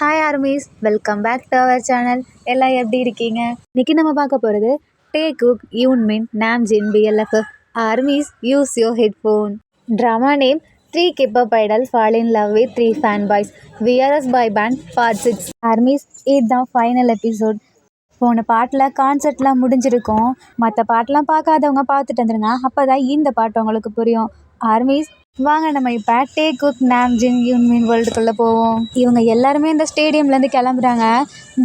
Hi armies, welcome back to our channel. எல்லாம் எப்படி இருக்கீங்க? இன்னைக்கு நம்ம பார்க்க போகிறது டே குக் யூன்மின் நாம்ஜின் பிஎல்எஃப். Armies, use your headphone. Drama name 3 K-pop idol fall in love with 3 fanboys. VRS boy band part 6. Armies, இதுதான் final episode. போன பாட்டில் கான்செர்ட்லாம் முடிஞ்சிருக்கும். மற்ற பாட்டெலாம் பார்க்காதவங்க பார்த்துட்டு வந்துடுங்க. அப்போ தான் இந்த பாட்டு உங்களுக்கு புரியும். ஆர்மீஸ், வாங்க நம்ம இப்போ டே குக் நாம்ஜின் யூன்மின் வேர்ல்டுக்குள்ளே போவோம். இவங்க எல்லாருமே இந்த ஸ்டேடியம்லேருந்து கிளம்புறாங்க.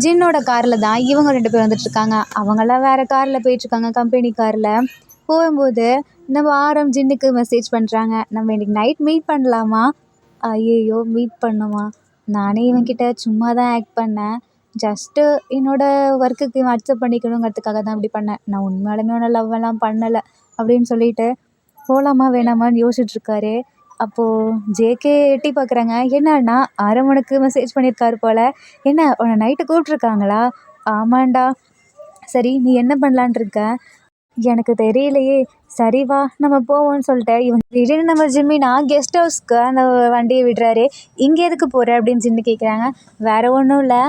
ஜின்னோட காரில் தான் இவங்க 2 பேர் வந்துட்டுருக்காங்க. அவங்களாம் வேறு காரில் போயிட்டுருக்காங்க, கம்பெனி காரில். போகும்போது நம்ம ஆரம் ஜின்னுக்கு மெசேஜ் பண்ணுறாங்க, நம்ம இன்றைக்கி நைட் மீட் பண்ணலாமா? ஐயோ, மீட் பண்ணுமா? நானே இவன்கிட்ட சும்மா தான் ஆக்ட் பண்ணேன். ஜஸ்ட்டு என்னோடய ஒர்க்குக்கு அக்செப்ட் பண்ணிக்கணுங்கிறதுக்காக தான் அப்படி பண்ணேன். நான் உண்மையாலுமே அவனை லவ் எல்லாம் பண்ணலை அப்படின்னு சொல்லிட்டு போகலாமா வேணாமான்னு யோசிச்சுட்ருக்காரு. அப்போது ஜேகே எட்டி பார்க்குறாங்க. என்னன்னா ஆரம் உனக்கு மெசேஜ் பண்ணியிருக்காரு போல். என்ன, உன்னை நைட்டு கூப்பிட்ருக்காங்களா? ஆமாண்டா. சரி, நீ என்ன பண்ணலான் இருக்க? எனக்கு தெரியலையே. சரி வா, நம்ம போவோம்னு சொல்லிட்டு இவங்க திடீர்னு நம்ம ஜிம்மினா கெஸ்ட் ஹவுஸ்க்கு அந்த வண்டியை விடுறாரு. இங்கே எதுக்கு போகிற அப்படின்னு ஜிம்மி கேட்குறாங்க. வேறு ஒன்றும் இல்லை,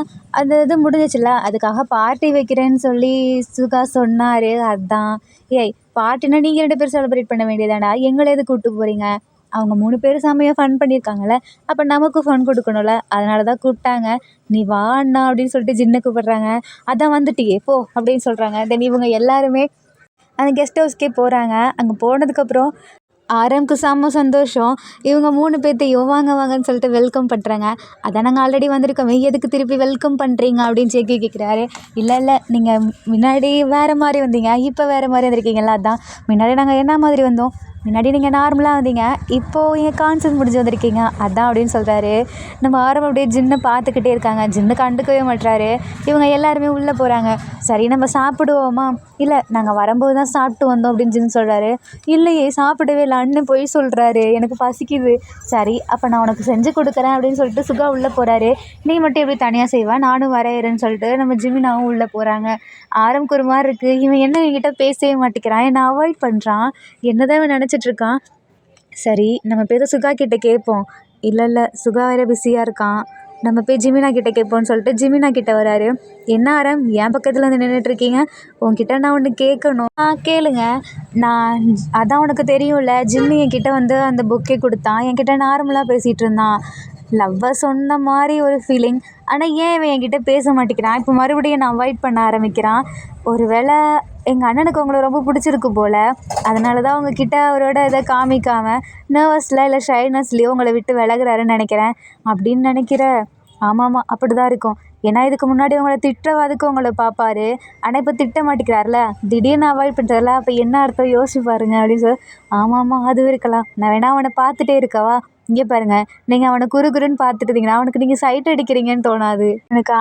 அந்த இது முடிஞ்சிச்சுல, அதுக்காக பார்ட்டி வைக்கிறேன்னு சொல்லி சுகா சொன்னார், அதுதான். ஏய், பார்ட்டினா நீங்கள் 2 பேர் செலிப்ரேட் பண்ண வேண்டியதாண்டா, எங்களை எது கூப்பிட்டு போகிறீங்க? அவங்க 3 பேரும் செம்மையாக ஃபன் பண்ணியிருக்காங்கல்ல, அப்போ நமக்கும் ஃபன் கொடுக்கணும்ல, அதனால தான் கூப்பிட்டாங்க. நீ வா அண்ணா அப்படின்னு சொல்லிட்டு ஜின்னை கூப்பிட்றாங்க. அதான் வந்துட்டியே போ அப்படின்னு சொல்கிறாங்க. தென் இவங்க எல்லாருமே அந்த கெஸ்ட் ஹவுஸ்க்கே போகிறாங்க. அங்கே போனதுக்கப்புறம் ஆரம்க்கு செம்ம சந்தோஷம். இவங்க 3 பேர்த்தையும் வாங்க வாங்கன்னு சொல்லிட்டு வெல்கம் பண்ணுறாங்க. அதான் நாங்கள் ஆல்ரெடி வந்திருக்கோமே, எதுக்கு திருப்பி வெல்கம் பண்ணுறீங்க அப்படின்னு ஜேகே கேட்குறாரு. இல்லை, நீங்கள் முன்னாடி வேறு மாதிரி வந்தீங்க, இப்போ வேறு மாதிரி வந்திருக்கீங்களா? அதான். முன்னாடி நாங்கள் என்ன மாதிரி வந்தோம்? முன்னாடி நீங்கள் நார்மலாக வந்தீங்க, இப்போது எங்கள் கான்செர்ட் முடிஞ்சு வந்திருக்கீங்க, அதான் அப்படின்னு சொல்கிறாரு. நம்ம ஆரம் அப்படியே ஜின்னை பார்த்துக்கிட்டே இருக்காங்க. ஜின்னு கண்டுக்கவே மாட்டுறாரு. இவங்க எல்லாருமே உள்ளே போகிறாங்க. சரி, நம்ம சாப்பிடுவோமா? இல்லை, நாங்கள் வரும்போது தான் சாப்பிட்டு வந்தோம் அப்படின்னு ஜின்னு சொல்கிறாரு. இல்லையே, சாப்பிடவே இல்லை, அண்ணன் போய் சொல்கிறாரு, எனக்கு பசிக்குது. சரி, அப்போ நான் உனக்கு செஞ்சு கொடுக்குறேன் அப்படின்னு சொல்லிட்டு சுகா உள்ளே போகிறாரு. நீ மட்டும் எப்படி தனியாக செய்வேன், நானும் வரையிறேன்னு சொல்லிட்டு நம்ம ஜிமினாவும் உள்ளே போகிறாங்க. ஆரம்க்கு ஒரு மாதிரி இருக்குது. இவன் என்ன என்கிட்ட பேசவே மாட்டேங்கிறான், என்னை அவாய்ட் பண்ணுறான், என்னதான் இவன் நினச்சிட்ருக்கான். சரி, நம்ம போய் சுகா கிட்டே கேட்போம். இல்லை, சுகா வேறு பிஸியாக இருக்கான், நம்ம போய் ஜிமினா கிட்டே கேட்போம்னு சொல்லிட்டு ஜிமினா கிட்டே வராரு. என்ன ஆரம், என் பக்கத்தில் வந்து நின்றுட்டுருக்கீங்க? உங்ககிட்ட நான் ஒன்று கேட்கணும். கேளுங்க. நான் அதான் உனக்கு தெரியும்ல, ஜிம்மி என்கிட்ட வந்து அந்த புக்கே கொடுத்தான், என்கிட்ட நார்மலாக பேசிகிட்டு இருந்தான். லவ்வை சொன்ன மாதிரி ஒரு ஃபீலிங். ஆனால் ஏன் இவன் என்கிட்ட பேச மாட்டேங்கிறான்? இப்போ மறுபடியும் நான் அவாய்ட் பண்ண ஆரம்பிக்கிறான். ஒரு வேளை எங்கள் அண்ணனுக்கு உங்களை ரொம்ப பிடிச்சிருக்கு போல், அதனால தான் உங்ககிட்ட அவரோட இதை காமிக்காமல் நர்வஸில் இல்லை ஷைனஸ்லேயோ உங்களை விட்டு விலகுறாருன்னு நினைக்கிறேன். அப்படின்னு நினைக்கிற? ஆமாம், அப்படி தான் இருக்கும். ஏன்னா இதுக்கு முன்னாடி உங்களை திட்டுறவாதுக்கு உங்களை பார்ப்பாரு, ஆனால் இப்போ திட்ட மாட்டேங்கிறாருல, திடீர்னு அவாய்ட் பண்ணுறதில்ல, அப்போ என்ன அர்த்தம் யோசிச்சு பாருங்க அப்படின்னு சொல்லி. ஆமாம், அதுவும் இருக்கலாம். நான் வேணா அவனை பார்த்துட்டே இருக்கவா? இங்கே பாருங்கள், நீங்கள் அவனை குறுகுறுன்னு பார்த்துட்டு இருந்தீங்கன்னா அவனுக்கு நீங்கள் சைட் அடிக்கிறீங்கன்னு தோணாது, எனக்கு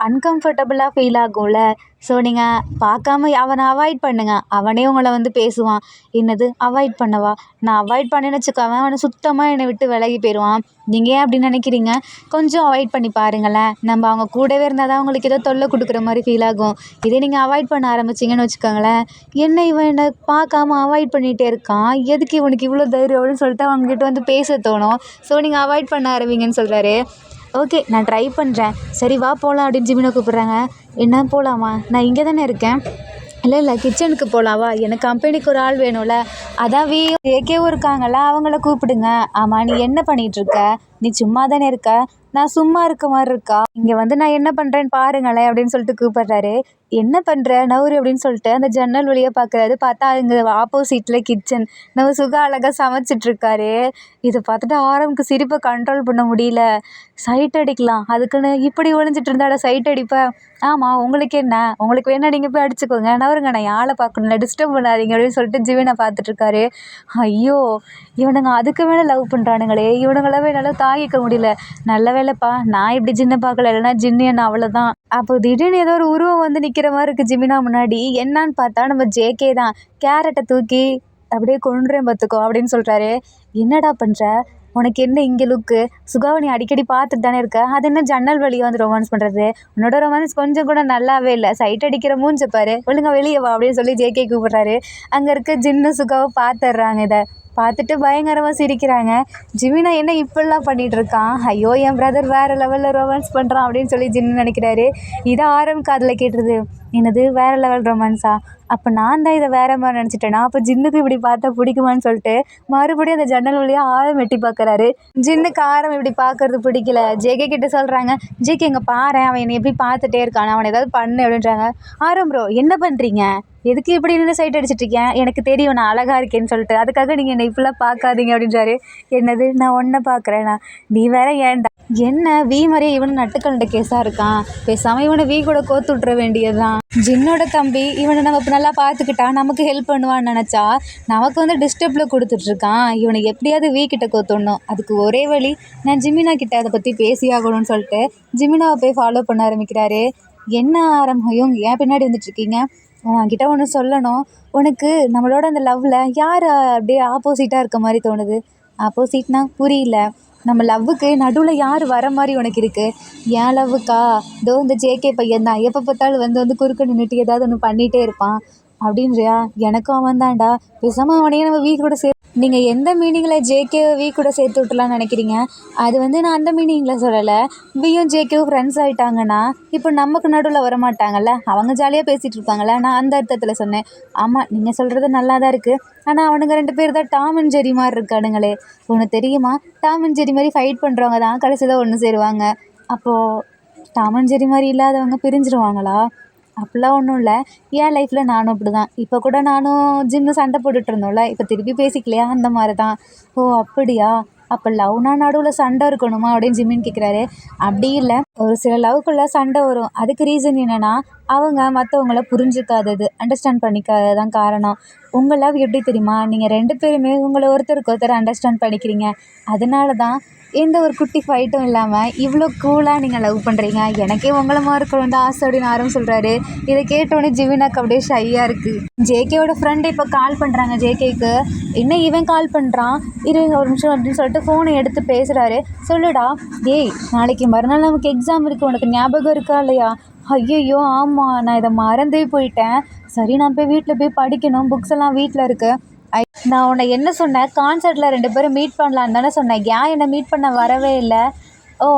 அன்கம்ஃபர்டபுளாக ஃபீல் ஆகும்ல. ஸோ நீங்கள் பார்க்காம அவனை அவாய்ட் பண்ணுங்கள், அவனே உங்களை வந்து பேசுவான். என்னது அவாய்ட் பண்ணவா? நான் அவாய்ட் பண்ணேன்னு வச்சுக்காம அவனை சுத்தமாக என்னை விட்டு விலகி போயிடுவான். நீங்கள் ஏன் அப்படின்னு நினைக்கிறீங்க? கொஞ்சம் அவாய்ட் பண்ணி பாருங்களேன். நம்ம அவங்க கூடவே இருந்தால் தான் அவங்களுக்கு ஏதோ தொல்லை கொடுக்குற மாதிரி ஃபீல் ஆகும். இதே நீங்கள் அவாய்ட் பண்ண ஆரம்பிச்சிங்கன்னு வச்சுக்கோங்களேன், என்ன இவன் என்னை பார்க்காம அவாய்ட் பண்ணிகிட்டே இருக்கான், எதுக்கு இவனுக்கு இவ்வளோ தைரியம் அப்படின்னு சொல்லிட்டு அவங்ககிட்ட வந்து பேச தோணும். ஸோ நீங்கள் அவாய்ட் பண்ண ஆரம்பிங்கன்னு சொல்கிறாரு. ஓகே, நான் ட்ரை பண்ணுறேன். சரி வா போகலாம் அப்படின்னு ஜிமினை கூப்பிட்றாங்க. என்ன போகலாமா? நான் இங்கே தானே இருக்கேன். இல்லை, கிச்சனுக்கு போகலாவா? எனக்கு கம்பெனிக்கு ஒரு ஆள் வேணும்ல, அதான் ஏகேவும் இருக்காங்கல்ல, அவங்கள கூப்பிடுங்க. ஆமாம், நீ என்ன பண்ணிகிட்ருக்க? நீ சும்மா தானே இருக்க? நான் சும்மா இருக்க மாதிரி இருக்கா? இங்கே வந்து நான் என்ன பண்ணுறேன்னு பாருங்களேன் அப்படின்னு சொல்லிட்டு கூப்பிட்றாரு. என்ன பண்ணுற நவுரு அப்படின்னு சொல்லிட்டு அந்த ஜன்னல் வழியாக பார்க்குறாரு. பார்த்தா அங்கே ஆப்போசிட்டில் கிச்சன், நம்ம சுகா அழகாக சமைச்சிட்ருக்காரு. இதை பார்த்துட்டு ஆரம்க்கு சிரிப்பை கண்ட்ரோல் பண்ண முடியல. சைட் அடிக்கலாம், அதுக்குன்னு இப்படி ஒழிஞ்சிட்டு இருந்தாட சைட் அடிப்பேன்? ஆமாம், உங்களுக்கு என்ன? உங்களுக்கு வேணா நீங்கள் போய் அடிச்சுக்கோங்க, நவருங்க, நான் யாரை பார்க்கணும்ல, டிஸ்டர்ப் பண்ணாதீங்க அப்படின்னு சொல்லிட்டு ஜிவினை பார்த்துட்ருக்காரு. ஐயோ, இவனுங்க அதுக்கு மேலே லவ் பண்ணுறானுங்களே, இவனுங்களாவே என்னால் தாங்கிக்க முடியல. நல்ல வேலைப்பா, நான் இப்படி ஜின்னை பார்க்கல, இல்லைன்னா ஜின்னு என்ன அவ்வளோதான். அப்போ திடீர்னு ஏதோ ஒரு உருவம் வந்து நிற்கிற மாதிரி இருக்குது ஜிமினா முன்னாடி. என்னான்னு பார்த்தா நம்ம ஜேகே தான். கேரட்டை தூக்கி அப்படியே கொன்றுறேன் பார்த்துக்கோ அப்படின்னு சொல்கிறாரு. என்னடா பண்ணுற? உனக்கு என்ன இங்கே லுக்கு? சுகாவை நீ அடிக்கடி பார்த்துட்டு தானே இருக்க, அது என்ன ஜன்னல் வழியாக வந்து ரொமான்ஸ் பண்ணுறது? உன்னோட ரொமான்ஸ் கொஞ்சம் கூட நல்லாவே இல்லை, சைட் அடிக்கிற மூஞ்ச பாரு, ஒழுங்கா வெளியே வா அப்படின்னு சொல்லி ஜேகே கூப்பிட்றாரு. அங்கே இருக்க ஜின்னு சுகாவை பார்த்துட்றாங்க. இதை பார்த்துட்டு பயங்கரமாக சிரிக்கிறாங்க. ஜிமினா என்ன இப்படிலாம் பண்ணிட்டு இருக்கான், ஐயோ என் பிரதர் வேறு லெவலில் ரொமான்ஸ் பண்ணுறான் அப்படின்னு சொல்லி ஜின்னு நினைக்கிறாரு. இதை ஆரம் காதில் கேட்டுருது. என்னது வேறு லெவல் ரொமான்ஸா? அப்போ நான் தான் இதை வேற மாதிரி நினச்சிட்டேனா? அப்போ ஜின்னுக்கு இப்படி பார்த்தா பிடிக்குமான்னு சொல்லிட்டு மறுபடியும் அந்த ஜன்னல் வழியாக ஆரம் எட்டி பார்க்குறாரு. ஜின்னுக்கு ஆரம் இப்படி பார்க்கறது பிடிக்கல. ஜேகே கிட்ட சொல்கிறாங்க, ஜேகே இங்கே பாரு, அவன் என்னை எப்படி பார்த்துட்டே இருக்கான், அவனை ஏதாவது பண்ணு அப்படின்றாங்க. ஆரம் ப்ரோ என்ன பண்ணுறீங்க, எதுக்கு இப்படி நின்று சைட் அடிச்சிட்டு இருக்கேன், எனக்கு தெரியும் நான் அழகாக இருக்கேன்னு சொல்லிட்டு, அதுக்காக நீங்கள் என்னை இப்படிலாம் பார்க்காதீங்க அப்படின்றாரு. என்னது நான் ஒன்றை பார்க்குறேண்ணா, நீ வேற ஏன்டா, என்ன வீ மாதிரியே இவனு நட்டுக்கல்ட கேஸாக இருக்கான், பேசாமல் இவனை வீ கூட கோத்து விட்ற வேண்டியதுதான். ஜின்னோட தம்பி இவனை நம்ம இப்போ நல்லா பார்த்துக்கிட்டா நமக்கு ஹெல்ப் பண்ணுவான்னு நினச்சா நமக்கு வந்து டிஸ்டர்பில் கொடுத்துட்ருக்கான். இவனை எப்படியாவது வீ கிட்ட கோத்துடணும். அதுக்கு ஒரே வழி, நான் ஜிமினா கிட்ட அதை பற்றி பேசி ஆகணும்னு சொல்லிட்டு ஜிமினாவை போய் ஃபாலோ பண்ண ஆரம்பிக்கிறாரு. என்ன ஆரம்பியும் ஏன் பின்னாடி வந்துட்டுருக்கீங்க, உன்கிட்ட ஒன்று சொல்லணும். உனக்கு நம்மளோட அந்த லவ்வில் யார் அப்படியே ஆப்போசிட்டாக இருக்க மாதிரி தோணுது? ஆப்போசிட்னா புரியல. நம்ம லவ்வுக்கு நடுவில் யார் வர மாதிரி உனக்கு இருக்குது? ஏன் லவ்வுக்கா? இதோ இந்த ஜேகே பையன் தான், எப்போ பார்த்தாலும் வந்து குறுக்க நின்றுட்டு ஏதாவது ஒன்று பண்ணிகிட்டே இருப்பான் அப்படின்றியா? எனக்கும் அவன் தான்டா, பேசாமல் அவனையே நம்ம வீ கூட நீங்கள் எந்த மீனிங்கில் ஜேகே வீ கூட சேர்த்து விட்டுலான்னு நினைக்கிறீங்க? அது வந்து நான் அந்த மீனிங்கில் சொல்லலை. வியும் ஜேகேவும் ஃப்ரெண்ட்ஸ் ஆகிட்டாங்கன்னா இப்போ நமக்கு நடுவில் வரமாட்டாங்கல்ல, அவங்க ஜாலியாக பேசிகிட்டு இருப்பாங்கள்ல, நான் அந்த அர்த்தத்தில் சொன்னேன். ஆமாம் நீங்கள் சொல்கிறது நல்லா தான் இருக்குது, ஆனால் அவனுங்க 2 பேர் தான் டாம் அண்ட் ஜெரி மாதிரி இருக்கானுங்களே. ஒன்று தெரியுமா, டாம் அண்ட் ஜெரி மாதிரி ஃபைட் பண்ணுறவங்க தான் கடைசியில் ஒன்று சேருவாங்க. அப்போது டாம் அண்ட் ஜெரி மாதிரி இல்லாதவங்க பிரிஞ்சிருவாங்களா? அப்படிலாம் ஒன்றும் இல்லை. என் லைஃப்பில் நானும் அப்படி தான். இப்போ கூட நானும் ஜின்னு சண்டை போட்டுட்டு இருந்தோம்ல, இப்போ திருப்பி பேசிக்கலையா, அந்த மாதிரி தான். ஓ அப்படியா, அப்போ லவ்னா நடுவில் சண்டை இருக்கணுமா அப்படின்னு ஜிம்மின்னு கேட்குறாரு. அப்படி இல்லை, ஒரு சில லவ்க்குள்ளே சண்டை வரும். அதுக்கு ரீசன் என்னென்னா அவங்க மற்றவங்கள புரிஞ்சுக்காதது, அண்டர்ஸ்டாண்ட் பண்ணிக்காதது தான் காரணம். உங்கள் லவ் எப்படி தெரியுமா, நீங்கள் 2 பேருமே உங்களை ஒருத்தருக்கு ஒருத்தர் அண்டர்ஸ்டாண்ட் பண்ணிக்கிறீங்க. அதனால தான் எந்த ஒரு குட்டி ஃபைட்டும் இல்லாமல் இவ்வளோ கூலாக நீங்கள் லவ் பண்ணுறீங்க. எனக்கே உங்களை மாதிரி இருக்கணும் தான் ஆசை அப்படின்னு ஆரம் சொல்கிறாரு. இதை கேட்டோடனே ஜிவினாக்கு அப்படியே ஷையாக இருக்குது. ஜேகேவோட ஃப்ரெண்டு இப்போ கால் பண்ணுறாங்க ஜேகேக்கு. என்ன இவன் கால் பண்ணுறான், இரு ஒரு நிமிஷம் அப்படின்னு சொல்லிட்டு ஃபோனை எடுத்து பேசுகிறாரு. சொல்லுடா, ஏய் நாளைக்கு மறுநாள் நமக்கு எக்ஸாம் இருக்குது, உனக்கு ஞாபகம் இருக்கா இல்லையா? ஐயையோ ஆமாம், நான் இதை மறந்தே போயிட்டேன். சரி நான் போய் வீட்டில் போய் படிக்கணும், புக்ஸ் எல்லாம் வீட்டில் இருக்குது. நான் உன்னை என்ன சொன்னேன், கான்சர்ட்டில் 2 பேரும் மீட் பண்ணலான்னு தானே சொன்னேன், ஏன் என்னை மீட் பண்ண வரவே இல்லை? ஓ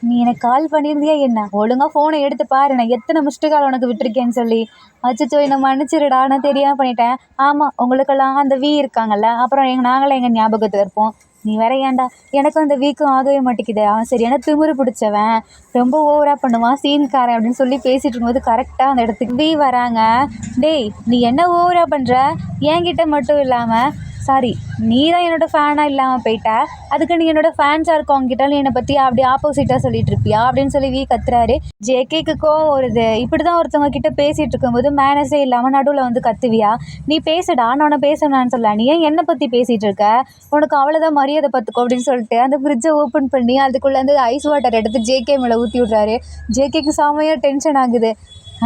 நீ எனக்கு கால் பண்ணியிருந்தியா என்ன? ஒழுங்காக ஃபோனை எடுத்து பாரு, நான் எத்தனை மிஸ்டு கால் உனக்கு விட்டுருக்கேன்னு சொல்லி. அச்சோ என்னை மன்னிச்சிருடா, நான் தெரியாமல் பண்ணிட்டேன். ஆமாம் உங்களுக்கெல்லாம் அந்த வீ இருக்காங்கல்ல, அப்புறம் நாங்களே எங்கள் ஞாபகத்தில் இருப்போம். நீ வேற ஏன்டா, எனக்கும் அந்த வீக்கும் ஆகவே மாட்டேங்குது. அவன் சரியான திமிரு பிடிச்சவன், ரொம்ப ஓவராக பண்ணுவான், சீன்காரன் அப்படின்னு சொல்லி பேசிகிட்டு இருக்கும்போது கரெக்டாக அந்த இடத்துக்கு வீ வராங்க. டேய் நீ என்ன ஓவராக பண்ணுற, என்கிட்ட மட்டும் இல்லாமல், சாரி நீ தான் என்னோடய ஃபேனாக இல்லாமல் போயிட்ட, அதுக்கு நீ என்னோடய ஃபேன்ஸாக இருக்கவங்ககிட்ட நீ என்னை பற்றி அப்படி ஆப்போசிட்டாக சொல்லிட்டு இருப்பியா அப்படின்னு சொல்லி வீ கத்துறாரு. ஜேகேக்கு கோவம் வருது. இப்படி தான் ஒருத்தவங்க கிட்ட பேசிகிட்டு இருக்கும்போது மேனஸே இல்லாமல் நடுவில் வந்து கத்துவியா? நீ பேசுடா, நான் உன்னை பேசணும்னு சொல்ல, நீ ஏன் என்னை பற்றி பேசிகிட்டு இருக்க, உனக்கு அவ்வளோதான் மரியாதை பார்த்துக்கோ அப்படின்னு சொல்லிட்டு அந்த ஃப்ரிட்ஜை ஓப்பன் பண்ணி அதுக்குள்ளேருந்து ஐஸ் வாட்டர் எடுத்து ஜேகே மேலே ஊற்றி விட்றாரு. ஜேகேக்கு செமையாக டென்ஷன் ஆகுது.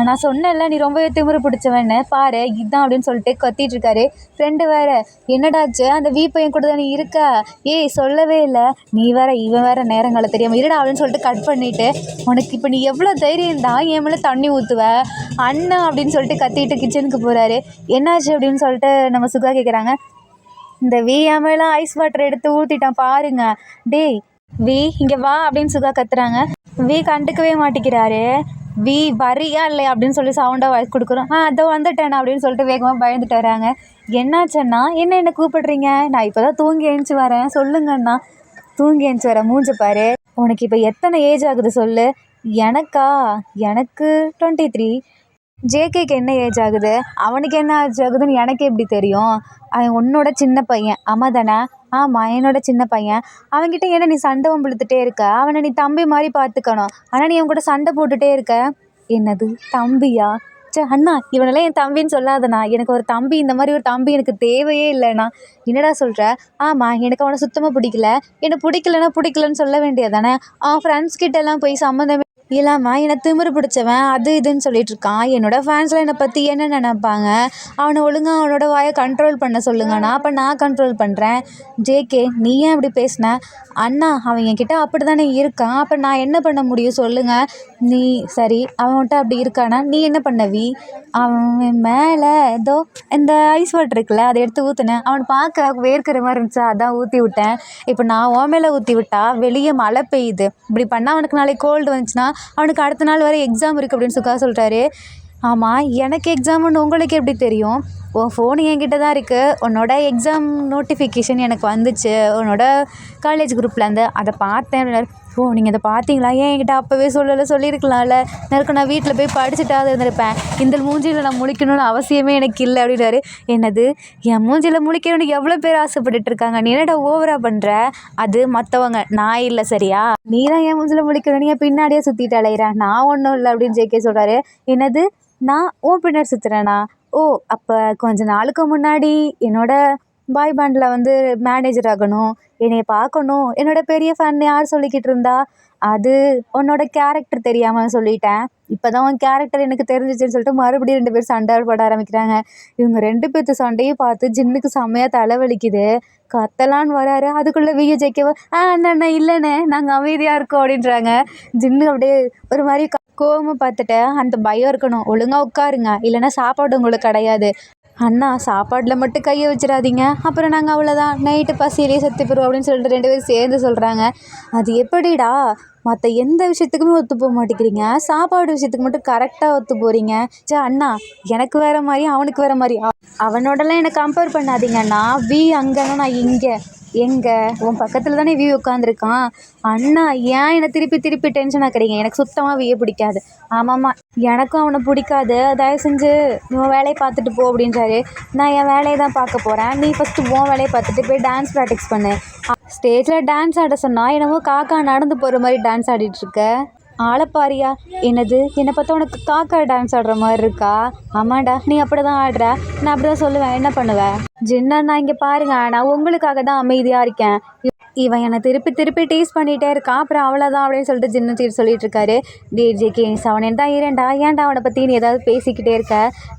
நான் சொன்னேன்ல நீ ரொம்பவே திமிரு பிடிச்சவன்னு, பாரு இதுதான் அப்படின்னு சொல்லிட்டு கத்திட்டு இருக்காரு. ஃப்ரெண்டு வேற, என்னடாச்சு அந்த வீ பையன் கூட தான் நீ இருக்க, ஏய் சொல்லவே இல்லை, நீ வேற இவன் வேற நேரங்களை தெரியாமல் இருடா அப்படின்னு சொல்லிட்டு கட் பண்ணிவிட்டு, உனக்கு இப்போ நீ எவ்வளோ தைரியம் தான் என் மேலே தண்ணி ஊற்றுவ அண்ணன் அப்படின்னு சொல்லிட்டு கத்திட்டு கிச்சனுக்கு போகிறாரு. என்னாச்சு அப்படின்னு சொல்லிட்டு நம்ம சுகா கேட்குறாங்க. இந்த வீ என் மேலே ஐஸ் வாட்டர் எடுத்து ஊற்றிட்டான் பாருங்க. டேய் வீ இங்கே வா அப்படின்னு சுகா கத்துறாங்க. வீ கண்டுக்கவே மாட்டேங்கிறாரு. வீ வரியா இல்லையா அப்படின்னு சொல்லி சவுண்டாக வாய்ஸ் கொடுக்குறோம். அதோ வந்துட்டேன் அப்படின்னு சொல்லிட்டு வேகமாக பயந்துட்டு வராங்க. என்னாச்சண்ணா, என்ன கூப்பிடுறீங்க, நான் இப்போ தான் தூங்கி எழுந்துச்சி வரேன், சொல்லுங்கண்ணா. தூங்கி எழுந்துச்சி வரேன், மூஞ்ச பாரு. உனக்கு இப்போ எத்தனை ஏஜ் ஆகுது சொல்லு? எனக்கா, எனக்கு 23. ஜேகேக்கு என்ன ஏஜ் ஆகுது, அவனுக்கு என்ன ஏஜ் ஆகுதுன்னு எனக்கு எப்படி தெரியும்? அவன் உன்னோட சின்ன பையன் ஆமாம் தானே? ஆமாம் என்னோட சின்ன பையன். அவன்கிட்ட என்ன நீ சண்டை வம்பிழுத்துட்டே இருக்க, அவனை நீ தம்பி மாதிரி பார்த்துக்கணும், ஆனால் நீ அவன் கூட சண்டை போட்டுகிட்டே இருக்க. என்னது தம்பியா? அண்ணா இவனெல்லாம் என் தம்பின்னு சொல்லாதண்ணா, எனக்கு ஒரு தம்பி, இந்த மாதிரி ஒரு தம்பி எனக்கு தேவையே இல்லைண்ணா. என்னடா சொல்கிற? ஆமாம் எனக்கு அவனை சுத்தமாக பிடிக்கல. என்னை பிடிக்கலன்னா பிடிக்கலன்னு சொல்ல வேண்டியதானே? அவன் ஃப்ரெண்ட்ஸ் கிட்டெல்லாம் போய் சம்மந்தமே இல்லாமல் என்னை திமிரு பிடிச்சவன் அது இதுன்னு சொல்லிட்டு இருக்கான். என்னோட ஃபேன்ஸ்லாம் என்னை பற்றி என்ன நினைப்பாங்க? அவனை ஒழுங்கா அவனோட வாயை கண்ட்ரோல் பண்ண சொல்லுங்கண்ணா. அப்போ நான் கண்ட்ரோல் பண்ணுறேன். ஜேகே நீ ஏன் இப்படி பேசின? அண்ணா அவன் என்கிட்ட அப்படி தானே இருக்கான். அப்போ நான் என்ன பண்ண முடியும் சொல்லுங்கள்? நீ சரி அவன்கிட்ட அப்படி இருக்கானா நீ என்ன பண்ணவி? அவன் மேலே ஏதோ இந்த ஐஸ் வாட்டர் இருக்குல்ல அதை எடுத்து ஊற்றுனேன். அவன் பார்க்க வேர்க்கிற மாதிரி இருந்துச்சு, அதான் ஊற்றி விட்டேன். இப்போ நான் உன் மேலே ஊற்றி விட்டா வெளியே மழை பெய்யுது. இப்படி பண்ணால் அவனுக்கு நாளைக்கு கோல்டு வந்துச்சுன்னா அவனுக்கு அடுத்த நாள் வரை எக்ஸாம் இருக்குது அப்படின்னு சுகா சொல்கிறாரு. ஆமாம் எனக்கு எக்ஸாம்னு உங்களுக்கு எப்படி தெரியும்? உன் ஃபோன் என்கிட்ட தான் இருக்குது. உன்னோட எக்ஸாம் நோட்டிஃபிகேஷன் எனக்கு வந்துச்சு உன்னோட காலேஜ் குரூப்லேருந்து, அதை பார்த்தேன் அப்படின்னாரு. ஓ நீங்கள் இதை பார்த்தீங்களா? ஏன் என்கிட்ட அப்போவே சொல்லியிருக்கலாம்ல. நான் வீட்டில் போய் படிச்சுட்டாவது இருந்திருப்பேன். இந்த மூஞ்சியில் நான் முழிக்கணும்னு அவசியமே எனக்கு இல்லை அப்படின்னாரு. என்னது என் மூஞ்சியில் முழிக்கணும்னு எவ்வளோ பேர் ஆசைப்பட்டுட்டு இருக்காங்க, நீ என்னடா ஓவராக பண்ணுற? அது மற்றவங்க, நான் இல்லை சரியா? நீ தான் என் மூஞ்சியில் முழிக்கணும், நீ பின்னாடியே சுற்றிட்டு அலையிறேன். நான் ஒன்றும் இல்லை அப்படின்னு ஜேகே சொல்கிறாரு. என்னது நான் உன் பின்னாடி சுற்றுறேனா? ஓ அப்போ கொஞ்ச நாளுக்கு முன்னாடி என்னோட பாய் பேண்டில் வந்து மேனேஜர் ஆகணும், என்னைய பார்க்கணும், என்னோட பெரிய ஃபேன் யார் சொல்லிக்கிட்டு இருந்தா? அது உன்னோட கேரக்டர் தெரியாமல் சொல்லிட்டேன். இப்போ தான் உன் கேரக்டர் எனக்கு தெரிஞ்சிச்சுன்னு சொல்லிட்டு மறுபடியும் 2 பேர் சண்டை போட ஆரம்பிக்கிறாங்க. இவங்க 2 பேர்த்து சண்டையும் பார்த்து ஜின்னுக்கு செம்மையாக தலைவலிக்குது. கத்தலான்னு வராரு. அதுக்குள்ளே வியூ ஜெயிக்கவோ அண்ணா இல்லைண்ணே நாங்கள் அமைதியாக இருக்கோம் அப்படின்றாங்க. ஜின்னு அப்படியே ஒரு மாதிரி கோவமாக பார்த்துட்டு அந்த பயம் இருக்கணும், ஒழுங்காக உட்காருங்க இல்லைன்னா சாப்பாடு உங்களுக்கு கிடையாது. அண்ணா சாப்பாட்டில் மட்டும் கையை வச்சிடாதீங்க, அப்புறம் நாங்கள் அவ்வளோதான் நைட்டு பசியிலே செத்து போயிடுவோம் அப்படின்னு சொல்லிட்டு 2 பேரும் சேர்ந்து சொல்கிறாங்க. அது எப்படிடா மற்ற எந்த விஷயத்துக்குமே ஒத்து போக மாட்டேங்கிறீங்க, சாப்பாடு விஷயத்துக்கு மட்டும் கரெக்டாக ஒத்து போகிறீங்க? அண்ணா எனக்கு வேறு மாதிரி அவனுக்கு வேறு மாதிரி, அவனோடலாம் என்னை கம்பேர் பண்ணாதீங்கண்ணா. அங்கேன்னா நான் இங்கே எங்கே உன் பக்கத்தில் தானே உட்காந்துருக்கான். அண்ணா ஏன் என்னை திருப்பி டென்ஷன் ஆக்குறீங்க? எனக்கு சுத்தமாக பிடிக்காது. ஆமாம்மா எனக்கும் அவனை பிடிக்காது, தயவு செஞ்சு உன் வேலையை பார்த்துட்டு போ அப்படின்றாரு. நான் என் வேலையை தான் பார்க்க போகிறேன், நீ ஃபஸ்ட்டு உன் வேலையை பார்த்துட்டு போய் டான்ஸ் ப்ராக்டிஸ் பண்ணு. ஸ்டேஜில் டான்ஸ் ஆட சொன்னால் என்னமோ காக்கா நடந்து போகிற மாதிரி டான்ஸ் ஆடிட்டுருக்க. ஆளப்பாரியா? என்னது என்னை பார்த்தா உனக்கு காக்கா டான்ஸ் ஆடுற மாதிரி இருக்கா? ஆமாண்டா நீ அப்படி தான் ஆடுற, நான் அப்படி தான் சொல்லுவேன், என்ன பண்ணுவேன்? ஜின்னா இங்கே பாருங்க, நான் உங்களுக்காக தான் அமைதியாக இருக்கேன். இவன் என்னை திருப்பி டீஸ் பண்ணிகிட்டே இருக்கான், அப்புறம் அவ்வளோதான் அப்படின்னு சொல்லிட்டு ஜின்னு சொல்லிட்டு இருக்காரு. ஜேகே அவன் தான் இரண்டா ஏன்டா அவனை பற்றி நீ ஏதாவது பேசிக்கிட்டே இருக்க?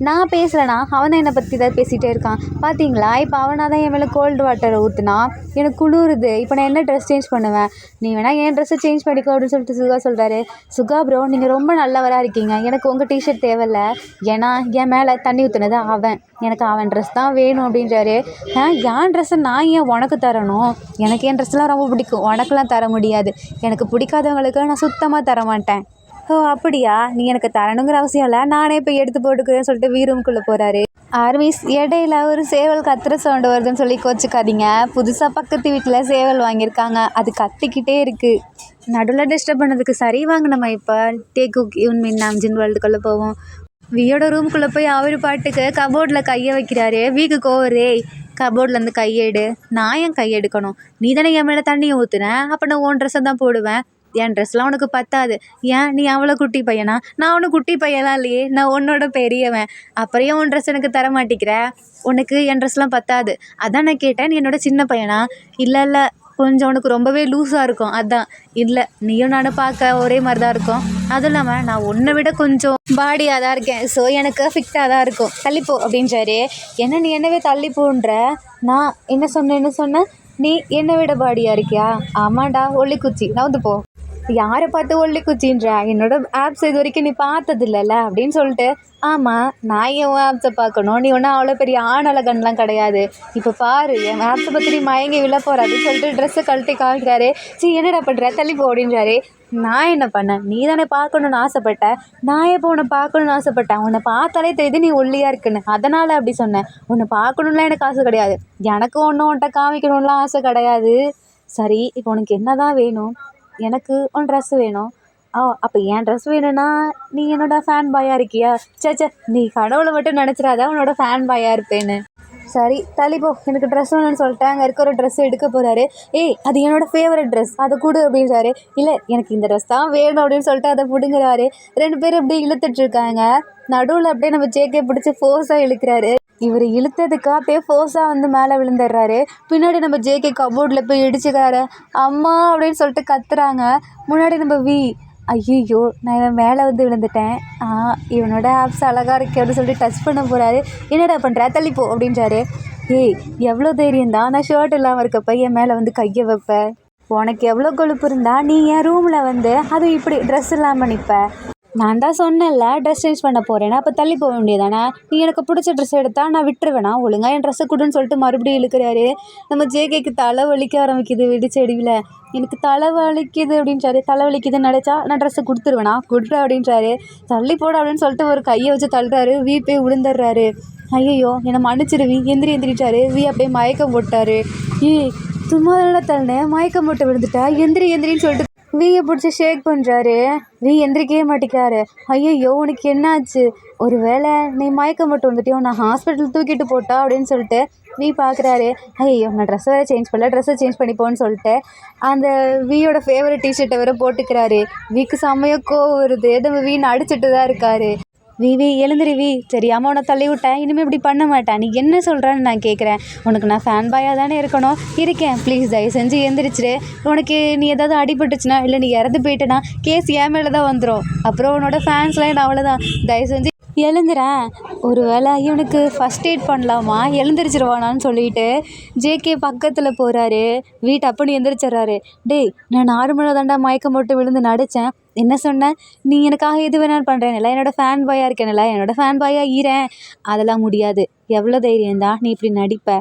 நான் பேசலைனா அவன் தான் என்னை பற்றி ஏதாவது பேசிகிட்டே இருக்கான் பார்த்தீங்களா? இப்போ அவனாக தான் என் மேலே கோல்டு வாட்டர் ஊற்றுனா எனக்கு குளிருது. இப்போ நான் என்ன ட்ரெஸ் சேஞ்ச் பண்ணுவேன்? நீ வேணா என் ட்ரெஸ்ஸை சேஞ்ச் பண்ணிக்கோ அப்படின்னு சொல்லிட்டு சுகா சொல்கிறாரு. சுகா ப்ரோ நீங்கள் ரொம்ப நல்லவராக இருக்கீங்க, எனக்கு உங்கள் டிஷர்ட் தேவையில்லை, ஏன்னா என் மேலே தண்ணி ஊற்றுனது அவன், எனக்கு அவன் ட்ரெஸ் தான் வேணும் அப்படின்றாரு. என் ட்ரெஸ்ஸை நான் ஏன் உனக்கு தரணும்? எனக்கு என் ட்ரெஸ்லாம் ரொம்ப பிடிக்கும், உனக்கெலாம் தர முடியாது, எனக்கு பிடிக்காதவங்களுக்கு நான் சுத்தமாக தர மாட்டேன். ஓ அப்படியா? நீ எனக்கு தரணுங்கிற அவசியம் இல்லை, நானே போய் எடுத்து போட்டுக்கிறேன்னு சொல்லிட்டு ரூமுக்குள்ளே போகிறாரு. ஆர்மிஸ் இடையில ஒரு சேவல் கத்துற சவுண்டு வருதுன்னு சொல்லி கோச்சிக்காதீங்க. புதுசாக பக்கத்து வீட்டில் சேவல் வாங்கியிருக்காங்க, அது கத்திக்கிட்டே இருக்குது. நடுவில் டிஸ்டர்ப் பண்ணதுக்கு சரி வாங்க. நம்ம இப்போ டேக்குக் யூன்மின் நாம்ஜின் வேர்ல்டுக்குள்ளே போவோம். வியோட ரூமுக்குள்ளே போய் அவர் பாட்டுக்கு கபோர்டில் கையை வைக்கிறாரு. வீக்கு கோவரே கபோர்ட்லேருந்து கையெடு. நான் ஏன் கையெடுக்கணும்? நீ தானே என் மேலே தண்ணியை ஊற்றுனேன், அப்போ நான் உன் ட்ரெஸ்ஸை தான் போடுவேன். என் ட்ரெஸ்லாம் உனக்கு பத்தாது. ஏன் நீ அவ்வளோ குட்டி பையனா? நான் ஒன்றும் குட்டி பையன்லாம் இல்லையே, நான் உன்னோட பெரியவன். அப்புறம் ஏன் உன் ட்ரெஸ் எனக்கு தர மாட்டேங்கிற? உனக்கு என் ட்ரெஸ்லாம் பத்தாது அதான் நான் கேட்டேன். நீ என்னோட சின்ன பையனா? இல்லை கொஞ்சம் உனக்கு ரொம்பவே லூஸாக இருக்கும் அதான். இல்லை நீயும் நானும் பார்க்க ஒரே மாதிரி தான் இருக்கும், அதுவும் இல்லாமல் நான் உன்னை விட கொஞ்சம் பாடியாக தான் இருக்கேன், ஸோ எனக்கு ஃபிட்டாக தான் இருக்கும், தள்ளிப்போ அப்படின்றாரு. என்ன நீ என்னவே தள்ளிப்போன்ற? நான் என்ன சொன்னேன்? நீ என்னை விட பாடியாக இருக்கியா? ஆமாண்டா ஒல்லிக்குச்சி, நவுந்து போ. யாரை பார்த்து ஒல்லிக்குச்சின்ற? என்னோட ஆப்ஸ் இது வரைக்கும் நீ பார்த்தது இல்லைல்ல அப்படின்னு சொல்லிட்டு. ஆமாம் நான் என் ஆப்ஸை பார்க்கணும், நீ ஒன்றும் அவ்வளோ பெரிய ஆணழகன்லாம் கிடையாது. இப்போ பாரு என் ஆப்ஸை பற்றி நீ மயங்கி விழ போகிற அப்படின்னு சொல்லிட்டு ட்ரெஸ்ஸை கழட்டி காமிக்கிறாரு. என்னடா பண்ணுற தள்ளி போ அப்படின்றாரு. நான் என்ன பண்ணேன்? நீ தானே பார்க்கணுன்னு ஆசைப்பட்டேன், நான் எப்போ உன்னை பார்க்கணுன்னு ஆசைப்பட்டேன்? உன்னை பார்த்தாலே தெரியுது நீ ஒல்லியாக இருக்குன்னு, அதனால் அப்படி சொன்னேன். உன்னை பார்க்கணுன்னுலாம் எனக்கு ஆசை கிடையாது, எனக்கு ஒன்றும் உன்கிட்ட காமிக்கணும்லாம் ஆசை கிடையாது. சரி இப்போ உனக்கு என்ன தான் வேணும்? எனக்கு உன் ட்ரெஸ் வேணும். அப்போ என் ட்ரெஸ் வேணும்னா நீ என்னோட ஃபேன் பாயாக இருக்கியா? சே நீ கடவுளை மட்டும் நினச்சிடாத உன்னோட ஃபேன் பாயாக இருப்பேன்னு. சரி தள்ளிப்போ, எனக்கு ட்ரெஸ் வேணும்னு சொல்லிட்டு அங்கே இருக்க ஒரு ட்ரெஸ் எடுக்க போகிறாரு. அது என்னோடய ஃபேவரட் ட்ரெஸ், அதை கொடு அப்படின்றாரு. இல்லை எனக்கு இந்த ட்ரெஸ் தான் வேணும் அப்படின்னு சொல்லிட்டு அதை பிடுங்குறாரு. 2 பேரும் அப்படியே இழுத்துட்ருக்காங்க. நடுவில் அப்படியே நம்ம ஜேகே பிடிச்சி ஃபோர்ஸாக இழுக்கிறாரு. இவர் இழுத்ததுக்கு அப்படியே ஃபோர்ஸாக வந்து மேலே விழுந்துடுறாரு. பின்னாடி நம்ம ஜேகே கபோர்டில் போய் இடிச்சுக்கிறாரு. அம்மா அப்படின்னு சொல்லிட்டு கத்துறாங்க. முன்னாடி நம்ம ஐயையோ! நான் இவன் மேலே வந்து விழுந்துட்டேன். இவனோட ஆப்ஸ் அழகா இருக்கே அப்படின்னு சொல்லிட்டு டச் பண்ண போறாரு. "என்னடா பண்ற? தள்ளி போ" அப்படின்றாரு. ஏய், எவ்வளோ தைரியம் தான் நான் ஷர்ட் இல்லாமல் இருக்கப்ப என் மேலே வந்து கையை வைப்ப? உனக்கு எவ்வளோ கொழுப்பு இருந்தா நீ என் ரூமில் வந்து அதுவும் இப்படி ட்ரெஸ் இல்லாமல் நிற்ப? நான் தான் சொன்னேன்ல ட்ரெஸ் சேஞ்ச் பண்ண போகிறேன்னா, அப்போ தள்ளி போக வேண்டியதானே? நீ எனக்கு பிடிச்ச ட்ரெஸ் எடுத்தா நான் விட்டுருவேனா? ஒழுங்கா என் ட்ரெஸ்ஸை கொடுன்னு சொல்லிட்டு மறுபடியும் இழுக்கிறாரு. நம்ம ஜேகேக்கு தலை வலிக்க ஆரம்பிக்குது வெடிச்செடியில். எனக்கு தலை வலிக்குது அப்படின்றாரு. தலை வலிக்குதுன்னு நினச்சா நான் ட்ரெஸ்ஸை கொடுத்துருவேனா? கொடுற அப்படின்றாரு. தள்ளி போட அப்படின்னு சொல்லிட்டு ஒரு கையை வச்சு தள்ளுறாரு. போய் விழுந்துடுறாரு. ஐயையோ, என்னை மன்னிச்சிடுவி, எந்திரிட்டாரு. அப்படியே மயக்கம் போட்டாரு. ஏய், சும்மா தானே தள்ளினேன், மயக்கம் போட்டு விழுந்துட்டா, எந்திரின்னு சொல்லிட்டு வீயை பிடிச்சி ஷேக் பண்ணுறாரு. எந்திரிக்கவே மாட்டேங்கிறாரு. ஐயையோ, உனக்கு என்னாச்சு? ஒரு வேளை நீ மயக்கம் போட்டு வந்துட்டியோ, நான் ஹாஸ்பிட்டல் தூக்கிட்டு போட்டா அப்படின்னு சொல்லிட்டு பார்க்குறாரு. ஐயோ, நான் ட்ரெஸ்ஸை வேறு சேஞ்ச் பண்ணல, ட்ரெஸ்ஸை சேஞ்ச் பண்ணிப்போன்னு சொல்லிட்டு அந்த வீயோட ஃபேவரட் டிஷர்ட்டை வேறு போட்டுக்கிறாரு. செம்மையாக கோவம் வருது. நம்ம அடிச்சுட்டு தான் இருக்காரு. எழுந்திரி தெரியாமல் உன்னை தள்ளி விட்டேன், இனிமேல் இப்படி பண்ண மாட்டேன். நீ என்ன சொல்கிறான்னு நான் கேட்குறேன். உனக்கு நான் ஃபேன் பாயாக தானே இருக்கேன். ப்ளீஸ் தயவு செஞ்சு எந்திரிச்சிரு. உனக்கு நீ ஏதாவது அடிபட்டுச்சுன்னா இல்லை நீ இறந்து போயிட்டேன்னா கேஸ் என் மேலே தான் வந்துடும். அப்புறம் உன்னோட ஃபேன்ஸ்லாம் என்ன அவ்வளோதான். தயவு செஞ்சு எழுந்துறேன். ஒரு வேளை இவனுக்கு ஃபஸ்ட் எய்ட் பண்ணலாமா, எழுந்திரிச்சிருவானான்னு சொல்லிட்டு ஜேகே பக்கத்தில் போகிறாரு. அப்படி எந்திரிச்சிட்றாரு. டேய், நான் நார்மலாக தாண்டா மயக்கம் போட்டு விழுந்து நடித்தேன். என்ன சொன்னேன்? நீ எனக்காக எது வேணாலும் பண்ணுறேன்ல, என்னோடய ஃபேன் பாயாக இருக்கேன்ல, என்னோடய ஃபேன் பாயாக ஈரேன். அதெல்லாம் முடியாது. எவ்வளோ தைரியம்தான் நீ இப்படி நடிப்ப?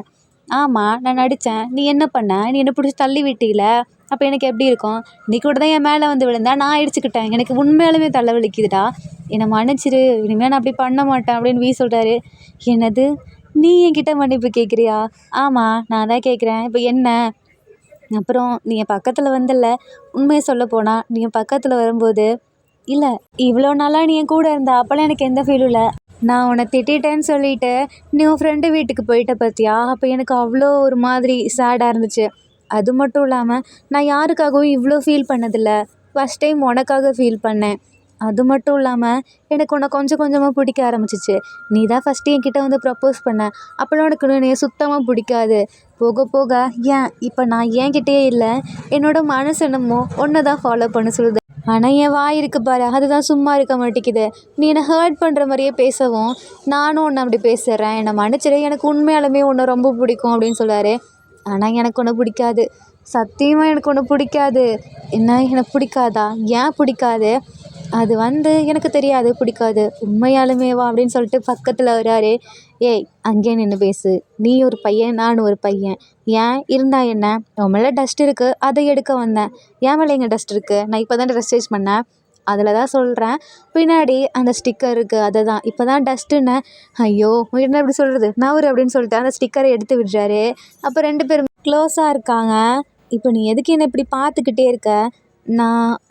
ஆமாம், நான் நடித்தேன். நீ என்ன பண்ண? நீ என்னை பிடிச்சி தள்ளி விட்டீல. அப்போ எனக்கு எப்படி இருக்கும்? நீ கூட தான் என் மேலே வந்து விழுந்தா, நான் இடிச்சுக்கிட்டேன். எனக்கு உண்மையாலுமே தலை வலிக்குதுடா, என்னை மன்னிச்சிரு, இனிமேல் நான் அப்படி பண்ண மாட்டேன் அப்படின்னு சொல்கிறாரு. என்னது, நீ என்கிட்ட மன்னிப்பு கேட்குறியா? ஆமாம், நான் தான் கேட்குறேன். இப்போ என்ன? அப்புறம் நீ என் பக்கத்தில் வந்தல, உண்மையை சொல்ல போனால் நீ என் பக்கத்தில் வரும்போது இல்லை, இவ்வளோ நாளாக நீ என் கூட இருந்தா அப்போல்லாம் எனக்கு எந்த ஃபீலும் இல்லை. நான் உன்னை திட்டேன்னு சொல்லிட்டு நீ உன் ஃப்ரெண்டு வீட்டுக்கு போயிட்ட பார்த்தியா? அப்போ எனக்கு அவ்வளோ ஒரு மாதிரி சேடாக இருந்துச்சு. அது மட்டும் இல்லாமல் நான் யாருக்காகவும் இவ்வளோ ஃபீல் பண்ணதில்லை. ஃபஸ்ட் டைம் உனக்காக ஃபீல் பண்ணேன். அது மட்டும் இல்லாமல் எனக்கு உன்னை கொஞ்சம் கொஞ்சமாக பிடிக்க ஆரம்பிச்சிச்சு. நீ தான் ஃபஸ்ட்டு என்கிட்ட வந்து ப்ரப்போஸ் பண்ண. அப்போல்லாம் உனக்கு என்னைய சுத்தமாக பிடிக்காது. போக போக ஏன் இப்போ நான் என்கிட்டயே இல்லை, என்னோடய மனசு என்னமோ ஒன்றை தான் ஃபாலோ பண்ண சொல்லுது. ஆனால் என் வாய் இருக்கு பாரு, அதுதான் சும்மா இருக்க மாட்டேங்குது. நீ என்னை ஹர்ட் பண்ணுற மாதிரியே பேசவும் நானும் ஒன்று அப்படி பேசுகிறேன். என்னை மன்னிச்சிடு, எனக்கு உண்மையாலுமே ஒன்று ரொம்ப பிடிக்கும் அப்படின்னு சொல்கிறாரு. ஆனால் எனக்கு ஒன்று பிடிக்காது. சத்தியமாக எனக்கு ஒன்று பிடிக்காது. என்ன, எனக்கு பிடிக்காதா? ஏன் பிடிக்காது? அது எனக்கு தெரியாது, பிடிக்காது. உண்மையாலுமேவா அப்படின்னு சொல்லிட்டு பக்கத்தில் வராரு. ஏய், அங்கேயே நின்று பேசு. நீ ஒரு பையன், நான் ஒரு பையன். ஏன் இருந்தா என்ன? உன் மேலே டஸ்ட் இருக்குது, அதை எடுக்க வந்தேன். என் மேலே எங்கே டஸ்ட் இருக்குது? நான் இப்போ தான் ட்ரெஸ் சேஞ்ச் பண்ணேன். அதில் தான் சொல்கிறேன். பின்னாடி அந்த ஸ்டிக்கர் இருக்குது, அதை தான் இப்போ தான் டஸ்ட்டுன்னு. ஐயோ, என்ன எப்படி சொல்கிறது, நவரு அப்படின்னு சொல்லிட்டு அந்த ஸ்டிக்கரை எடுத்து விடுறாரு. அப்போ 2 பேரும் க்ளோஸாக இருக்காங்க. இப்போ நீ எதுக்கு என்னை இப்படி பார்த்துக்கிட்டே இருக்க?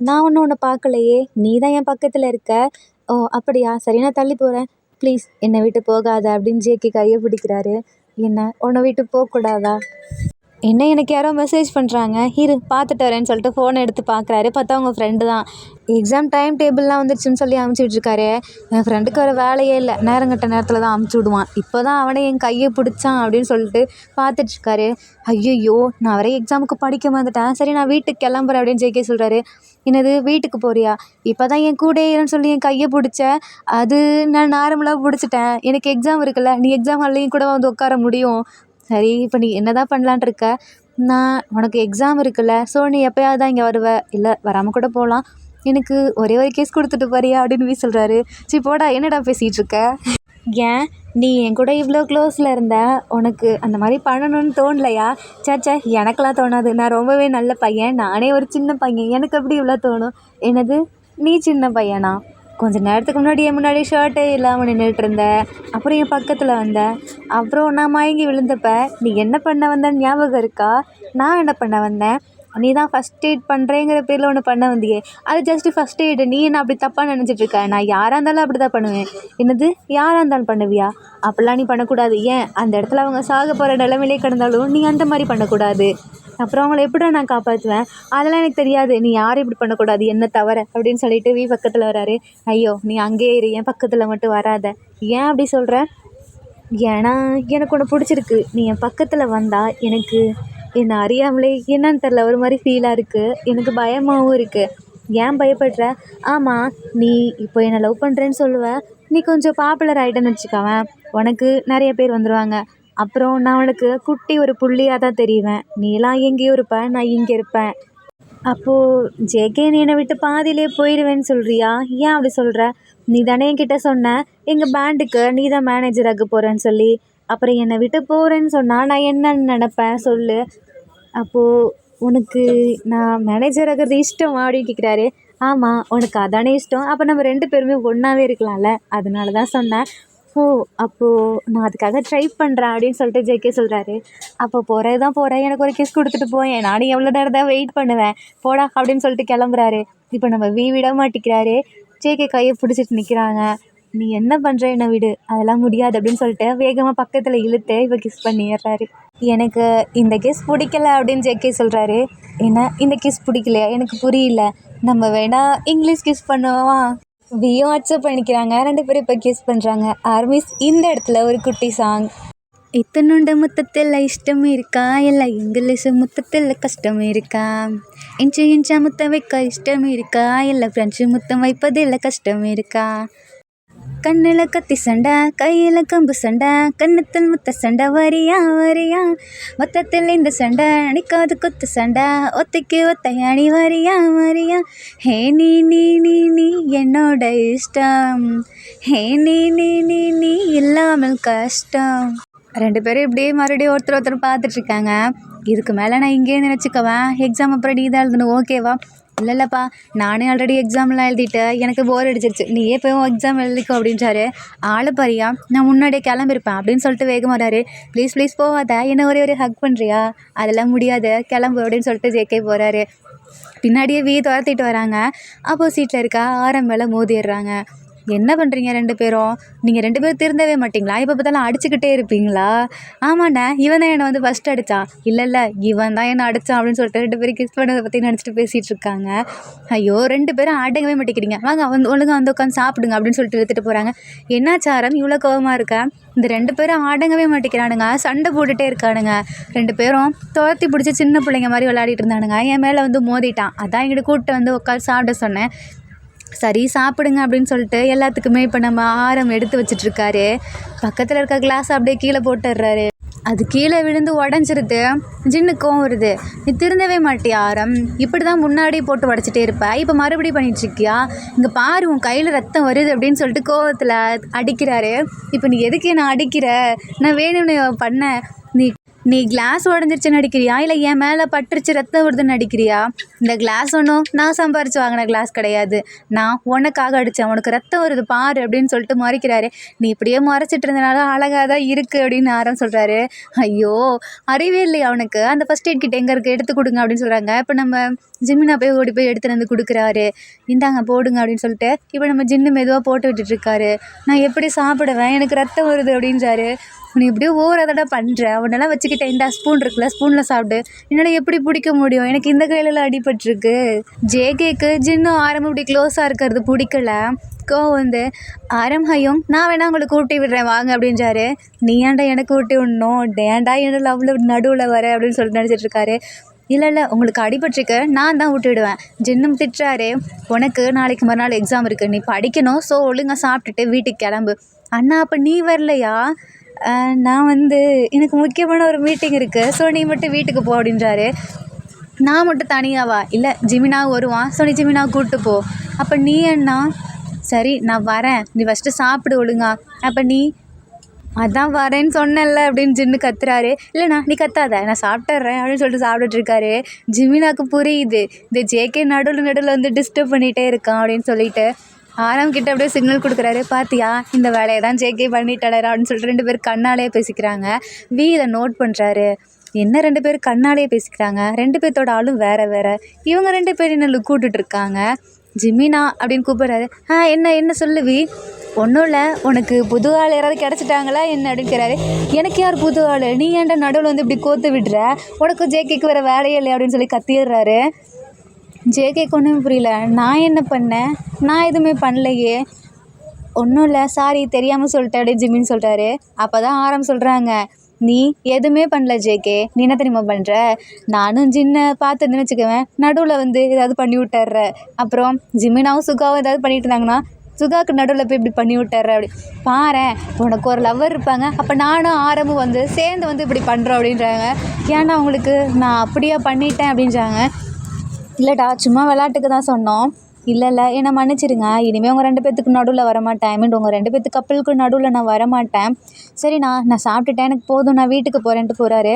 நான் ஒன்றும் பார்க்கலையே, நீ தான் என் பக்கத்தில் இருக்க. ஓ அப்படியா, சரி நான் தள்ளி போகிறேன். ப்ளீஸ் என்னை விட்டு போகாத அப்படின்னு ஜேகே கையை பிடிக்கிறாரு. என்ன, உன்னை விட்டு போகக்கூடாதா? என்ன, எனக்கு யாரோ மெசேஜ் பண்ணுறாங்க, இரு பார்த்துட்டு வரேன்னு சொல்லிட்டு ஃபோனை எடுத்து பார்க்குறாரு. பார்த்தா அவங்க ஃப்ரெண்டு தான். எக்ஸாம் டைம் டேபிள்லாம் வந்துருச்சுன்னு சொல்லி அமுச்சு விட்ருக்காரு. என் ஃப்ரெண்டுக்கு வேறு வேலையே இல்லை, நேரங்கட்ட நேரத்தில் தான் அமுச்சு விடுவான். இப்போ தான் அவனே என் கையை பிடிச்சான் அப்படின்னு சொல்லிட்டு பார்த்துட்ருக்காரு. ஐயையோ, நான் வர எக்ஸாமுக்கு படிக்க வந்துட்டேன், சரி நான் வீட்டுக்கு கிளம்புறேன் அப்படின்னு ஜேகே சொல்கிறாரு. என்னது, வீட்டுக்கு போறியா? இப்போ தான் என் கூட ஏறன்னு சொல்லி என் கையை பிடிச்ச, அது நான் நார்மலாக பிடிச்சிட்டேன். எனக்கு எக்ஸாம் இருக்குல்ல, நீ எக்ஸாம் ஹால்லையும் கூட வந்து உட்கார முடியும். சரி, இப்போ நீ என்ன தான் பண்ணலான் இருக்க? நான் உனக்கு எக்ஸாம் இருக்குல்ல, ஸோ நீ எப்போயாவது தான் இங்கே வருவ, இல்லை வராமல் கூட போகலாம். எனக்கு ஒரே ஒரு கேஸ் கொடுத்துட்டு போறியா அப்படின்னு சொல்கிறாரு. சரி போடா, என்னடா பேசிகிட்டு இருக்க? ஏன், நீ என் கூட இவ்வளோ க்ளோஸில் இருந்த, உனக்கு அந்த மாதிரி பண்ணணும்னு தோணலையா? சேச்சே, எனக்கெல்லாம் தோணாது. நான் ரொம்பவே நல்ல பையன், நானே ஒரு சின்ன பையன், எனக்கு எப்படி இவ்வளோ தோணும்? என்னது, நீ சின்ன பையனா? கொஞ்சம் நேரத்துக்கு முன்னாடி என் முன்னாடி ஷர்ட்டே இல்லாமல் நின்றுட்டு இருந்த, அப்புறம் என் பக்கத்தில் வந்த, அப்புறம் நான் மயங்கி விழுந்தப்ப நீ என்ன பண்ண வந்தேன்னு ஞாபகம் இருக்கா? நான் என்ன பண்ண வந்தேன்? நீ தான் ஃபஸ்ட் எய்ட் பண்ணுறேங்கிற பேரில் ஒன்று பண்ண வந்தியே, அது ஜஸ்ட்டு ஃபஸ்ட் எய்டு. நீ என்ன அப்படி தப்பாக நினச்சிட்ருக்க? நான் யாராக இருந்தாலும் அப்படி தான் பண்ணுவேன். என்னது, யாராக இருந்தாலும் பண்ணுவியா? அப்படிலாம் நீ பண்ணக்கூடாது. ஏன், அந்த இடத்துல அவங்க சாக போகிற நிலைமையிலே கிடந்தாலும் நீ அந்த மாதிரி பண்ணக்கூடாது. அப்புறம் அவங்கள எப்படிடா நான் காப்பாற்றுவேன்? அதெல்லாம் எனக்கு தெரியாது. நீ யாரும் இப்படி பண்ணக்கூடாது, என்ன தவிர அப்படின்னு சொல்லிட்டு பக்கத்தில் வராரு. ஐயோ, நீ அங்கேயே இரு, என் பக்கத்தில் மட்டும் வராத. ஏன் அப்படி சொல்கிற? ஏன்னா எனக்கு ஒன்று பிடிச்சிருக்கு. நீ என் பக்கத்தில் வந்தால் எனக்கு என்னை அறியாமலே என்னன்னு தெரில ஒரு மாதிரி ஃபீலாக இருக்குது. எனக்கு பயமாகவும் இருக்குது. ஏன் பயப்படுற? ஆமாம், நீ இப்போ என்னை லவ் பண்ணுறேன்னு சொல்லுவ. நீ கொஞ்சம் பாப்புலர் ஆகிட்டேன்னு வச்சுக்கவேன், உனக்கு நிறைய பேர் வந்துடுவாங்க. அப்புறம் நான் உனக்கு குட்டி ஒரு புள்ளியாக தான் தெரிவேன். நீலாம் எங்கேயோ இருப்ப, நான் இங்கே இருப்பேன். அப்போது ஜேகே நீ என்னை விட்டு பாதியிலே போயிடுவேன்னு சொல்கிறியா? ஏன் அப்படி சொல்கிற? நீ தானே என்கிட்ட சொன்ன எங்கள் பேண்டுக்கு நீ தான் மேனேஜர் ஆக போகிறேன்னு சொல்லி. அப்புறம் என்னை விட்டு போகிறேன்னு சொன்னால் நான் என்னன்னு நினப்பேன் சொல்லு. அப்போது உனக்கு நான் மேனேஜர் ஆகிறது இஷ்டமா அப்படின்னு கேட்குறாரு. ஆமாம், உனக்கு அதானே இஷ்டம். அப்போ நம்ம 2 பேருமே ஒன்றாவே இருக்கலாம்ல, அதனால தான் சொன்னேன். ஓ, அப்போது நான் அதுக்காக ட்ரை பண்ணுறேன் அப்படின்னு சொல்லிட்டு ஜேகே சொல்கிறாரு. அப்போ போகிறது தான் போகிறேன், எனக்கு ஒரு கிஸ் கொடுத்துட்டு போயேன், நானும் எவ்வளோ நேரம் தான் வெயிட் பண்ணுவேன், போடா அப்படின்னு சொல்லிட்டு கிளம்புறாரு. இப்போ நம்ம விட மாட்டிக்கிறாரு. ஜேகே கையை பிடிச்சிட்டு நிற்கிறாங்க. நீ என்ன பண்ணுற, என்ன விடு, அதெல்லாம் முடியாது அப்படின்னு சொல்லிட்டு வேகமாக பக்கத்தில் இழுத்து இப்போ கிஸ் பண்ணிடுறாரு. எனக்கு இந்த கிஸ் பிடிக்கல அப்படின்னு ஜேகே சொல்கிறாரு. என்ன இந்த கிஸ் பிடிக்கலையா? எனக்கு புரியல. நம்ம வேணா இங்கிலீஷ் கிஸ் பண்ணுவோமா? வியும் அக்செப்ட் பண்ணிக்கிறாங்க. 2 பேரும் இப்போ கிஸ் பண்ணுறாங்க. ஆர்மிஸ் இந்த இடத்துல ஒரு குட்டி சாங். இத்தனுண்ட முத்தத்தில் இஷ்டம் இருக்கா, இல்லை இங்கிலீஷ் முத்தத்தில் கஷ்டம் இருக்கா, இன்ச்சா முத்தம் வைக்க இஷ்டம் இருக்கா, இல்லை ஃப்ரெஞ்சு முத்தம் வைப்பதில் கஷ்டம் இருக்கா, கண்ணில் கத்தி சண்டை கையில் கம்பு சண்டை கண்ணத்தில் முத்த சண்டை வரியா வரியா, மொத்தத்தில் இந்த சண்டை நிற்காது குத்து சண்டை ஒத்தைக்கு ஒத்தையாணி வரியா வரியா, ஹே நீ நீ நீ நீ என்னோட இஷ்டம், ஹே நீ நீ நீ நீ இல்லாமல் கஷ்டம். 2 பேரும் இப்படியே மறுபடியும் ஒருத்தர் பார்த்துட்ருக்காங்க. இதுக்கு மேலே நான் இங்கேயே நினச்சிக்கவேன், எக்ஸாம் அப்புறம் நீ தான் எழுதணும், ஓகேவா? இல்லைல்லப்பா, நானே ஆல்ரெடி எக்ஸாம்லாம் எழுதிட்டு எனக்கு போர் அடிச்சிருச்சு, நீயே போய் எக்ஸாம் எழுதிக்கோ அப்படின்றாரு. ஆளை பாரியா, நான் முன்னாடியே கிளம்பிருப்பேன் அப்படின்னு சொல்லிட்டு வேகமாக வராரு. ப்ளீஸ் ப்ளீஸ் போகாத, என்ன ஒரே ஹக் பண்ணுறியா? அதெல்லாம் முடியாது, கிளம்பு அப்படின்னு சொல்லிட்டு ஜேகே போகிறாரு. பின்னாடியே துரத்திட்டு வராங்க. ஆப்போசிட்டில் இருக்க ஆரம் மேலே மோதிடுறாங்க. என்ன பண்ணுறீங்க 2 பேரும்? நீங்கள் 2 பேரும் திருந்தவே மாட்டிங்களா? இப்போ பார்த்தாலும் அடிச்சுக்கிட்டே இருப்பீங்களா? ஆமாண்ணே, இவன் தான் என்னை வந்து ஃபஸ்ட் அடித்தான். இல்லை இவன் தான் என்னை அடித்தான் அப்படின்னு சொல்லிட்டு 2 பேரும் கிஸ் பண்ணதை பற்றி நினச்சிட்டு பேசிகிட்டு இருக்காங்க. ஐயோ, 2 பேரும் அடங்கவே மாட்டேங்கிறீங்க, வாங்க ஒழுங்காக வந்து உட்காந்து சாப்பிடுங்க அப்படின்னு சொல்லிட்டு எடுத்துகிட்டு போகிறாங்க. என்ன சாரம் இவ்வளோ கோவமாக இருக்க? இந்த 2 பேரும் அடங்கவே மாட்டேங்கிறானுங்க, சண்டை போட்டுகிட்டே இருக்கானுங்க. 2 பேரும் துரத்தி பிடிச்சி சின்ன பிள்ளைங்க மாதிரி விளையாடிட்டு இருந்தானுங்க. என் மேலே வந்து மோதிட்டான், அதான் எங்கிட்ட கூப்பிட்டு வந்து உட்காந்து சாப்பிட சொன்னேன். சரி சாப்பிடுங்க அப்படின்னு சொல்லிட்டு எல்லாத்துக்குமே இப்போ நம்ம ஆரம் எடுத்து வச்சிட்ருக்காரு. பக்கத்தில் இருக்க கிளாஸ் அப்படியே கீழே போட்டுடுறாரு. அது கீழே விழுந்து உடஞ்சிருது. ஜின்னுக்கும் வருது. நீ திருந்தவே மாட்டியா ஆரம்? இப்படி தான் முன்னாடி போட்டு உடச்சிட்டே இருப்ப, இப்போ மறுபடியும் பண்ணிட்டுருக்கியா? இங்கே பாரு, உன் கையில் ரத்தம் வருது அப்படின்னு சொல்லிட்டு கோவத்தில் அடிக்கிறாரு. இப்போ நீ எதுக்கு என்ன அடிக்கிற? நான் வேணும்னு பண்ணேன். நீ கிளாஸ் உடஞ்சிருச்சுன்னு அடிக்கிறியா, இல்லை என் மேலே பட்டுருச்சு ரத்தம் வருதுன்னு அடிக்கிறியா? இந்த கிளாஸ் ஒன்றும் நான் சம்பாரித்து வாங்கின கிளாஸ் கிடையாது, நான் உனக்காக அடித்தேன், உனக்கு ரத்தம் வருது பாரு அப்படின்னு சொல்லிட்டு மறைக்கிறாரு. நீ இப்படியே மறைச்சிட்டு இருந்தனால அழகாக தான் இருக்குது அப்படின்னு ஆரம் சொல்கிறாரு. ஐயோ, அறிவே இல்லையா அவனுக்கு? அந்த ஃபஸ்ட் எய்ட் கிட்ட எங்கே இருக்குது, எடுத்து கொடுங்க அப்படின்னு சொல்கிறாங்க. இப்போ நம்ம ஜிம்மினா போய் ஓடி போய் எடுத்துகிட்டு வந்து கொடுக்குறாரு. இந்தாங்க போடுங்க அப்படின்னு சொல்லிட்டு இப்போ நம்ம ஜின்னு மெதுவாக போட்டு விட்டுட்ருக்காரு. நான் எப்படி சாப்பிடுவேன், எனக்கு ரத்தம் வருது அப்படின்றாரு. நீ இப்படியே ஓவராக தடவை பண்ணுற, அவனெல்லாம் வச்சுக்கிட்டேன், இந்த ஸ்பூன் இருக்குல்ல, ஸ்பூனில் சாப்பிடு, என்னால் எப்படி பிடிக்க முடியும், எனக்கு இந்த கையிலலாம் அடிபட்டிருக்கு. ஜேகேக்கு ஜின்னும் ஆரம் இப்படி க்ளோஸாக இருக்கிறது பிடிக்கல. கோவம் வந்து ஆரம் நான் வேணா உங்களுக்கு ஊட்டி விடுறேன் வாங்க அப்படின்றாரு. நீ ஏன்டா எனக்கு ஊட்டி விடணும், ஏன்டா என்ன லவ்வில் நடுவில் வர அப்படின்னு சொல்லிட்டு நினச்சிட்ருக்காரு. இல்லை உங்களுக்கு அடிபட்டிருக்கு, நான் தான் ஊட்டி விடுவேன். ஜின்னும் திட்டுறாரு. உனக்கு நாளைக்கு மறுநாள் எக்ஸாம் இருக்குது, நீ படிக்கணும், ஸோ ஒழுங்காக சாப்பிட்டுட்டு வீட்டுக்கு கிளம்பு. அண்ணா அப்போ நீ வரலையா? நான் வந்து எனக்கு முக்கியமான ஒரு மீட்டிங் இருக்குது, ஸோ நீ மட்டும் வீட்டுக்கு போ அப்படின்றாரு. நான் மட்டும் தனியாவா? இல்லை ஜிமினாவும் வருவான், ஸோ நீ ஜிமினாவை கூப்பிட்டு போ. அப்போ நீ அண்ணா? சரி நான் வரேன், நீ ஃபஸ்ட்டு சாப்பிடு ஒழுங்கா. அப்போ நீ? அதான் வரேன்னு சொன்னேன்ல அப்படின்னு ஜின்னு கத்துறாரு. இல்லைண்ணா நீ கத்தாத, நான் சாப்பிட்டுறேன் அப்படின்னு சொல்லிட்டு சாப்பிட்டுட்ருக்காரு. ஜிமினாக்கு புரியுது, இந்த ஜேகே நடுவில் வந்து டிஸ்டர்ப் பண்ணிகிட்டே இருக்கான் அப்படின்னு சொல்லிட்டு ஆரம் கிட்ட அப்படியே சிக்னல் கொடுக்குறாரு. பார்த்தியா, இந்த வேலையை தான் ஜேகே பண்ணிட்டாளா அப்படின்னு சொல்லிட்டு 2 பேர் கண்ணாலே பேசிக்கிறாங்க. இதை நோட் பண்ணுறாரு. என்ன 2 பேர் கண்ணாலே பேசிக்கிறாங்க, 2 பேர்த்தோட ஆளும் வேறு வேறு, இவங்க 2 பேர் என்ன கூப்பிட்டுட்ருக்காங்க. ஜிமினா அப்படின்னு கூப்பிட்றாரு. என்ன சொல்லுவி? ஒன்றும் இல்லை, உனக்கு புது ஆள் யாராவது கிடச்சிட்டாங்களா என்ன அப்படின்னு கேட்குறாரு. எனக்கு யார் புது ஆள்? நீ ஏன்டா நடுவில் வந்து இப்படி கோத்து விடுற, உனக்கு ஜேகேக்கு வேறு வேலையே இல்லை அப்படின்னு சொல்லி கத்திடுறாரு. ஜேகேக்கு ஒன்றுமே புரியல. நான் என்ன பண்ணேன்? நான் எதுவுமே பண்ணலையே. ஒன்றும் இல்லை, சாரி தெரியாமல் சொல்லிட்டேன் அப்படின்னு ஜிமின்னு சொல்கிறாரு. அப்போ தான் ஆரம் சொல்கிறாங்க, நீ எதுவுமே பண்ணல ஜேகே. நீ என்ன தெரியுமா பண்ணுற? நானும் ஜின்னை பார்த்துன்னு வச்சுக்குவேன், நடுவில் வந்து ஏதாவது பண்ணி விட்டுற. அப்புறம் ஜிமினாவும் சுகாவும் ஏதாவது பண்ணிட்டு இருந்தாங்கன்னா சுகாவுக்கு நடுவில் போய் இப்படி பண்ணி விட்டுற. அப்படி பாரேன், உனக்கு ஒரு லவ்வர் இருப்பாங்க, அப்போ நானும் ஆரம்பும் வந்து சேர்ந்து வந்து இப்படி பண்ணுறோம் அப்படின்றாங்க. ஏன்னா அவங்களுக்கு நான் அப்படியே பண்ணிட்டேன் அப்படின்றாங்க. இல்லைடா, சும்மா விளாட்டுக்கு தான் சொன்னோம். இல்லை என்னை மன்னிச்சிடுங்க, இனிமேல் உங்கள் 2 பேத்துக்கு நடுவில் வரமாட்டேன். ஐ மீன் உங்கள் 2 பேத்து கப்பலுக்கு நடுவில் நான் வரமாட்டேன். சரிண்ணா, நான் சாப்பிட்டுட்டேன், எனக்கு போதும், நான் வீட்டுக்கு போகிறேன்ட்டு போகிறாரு.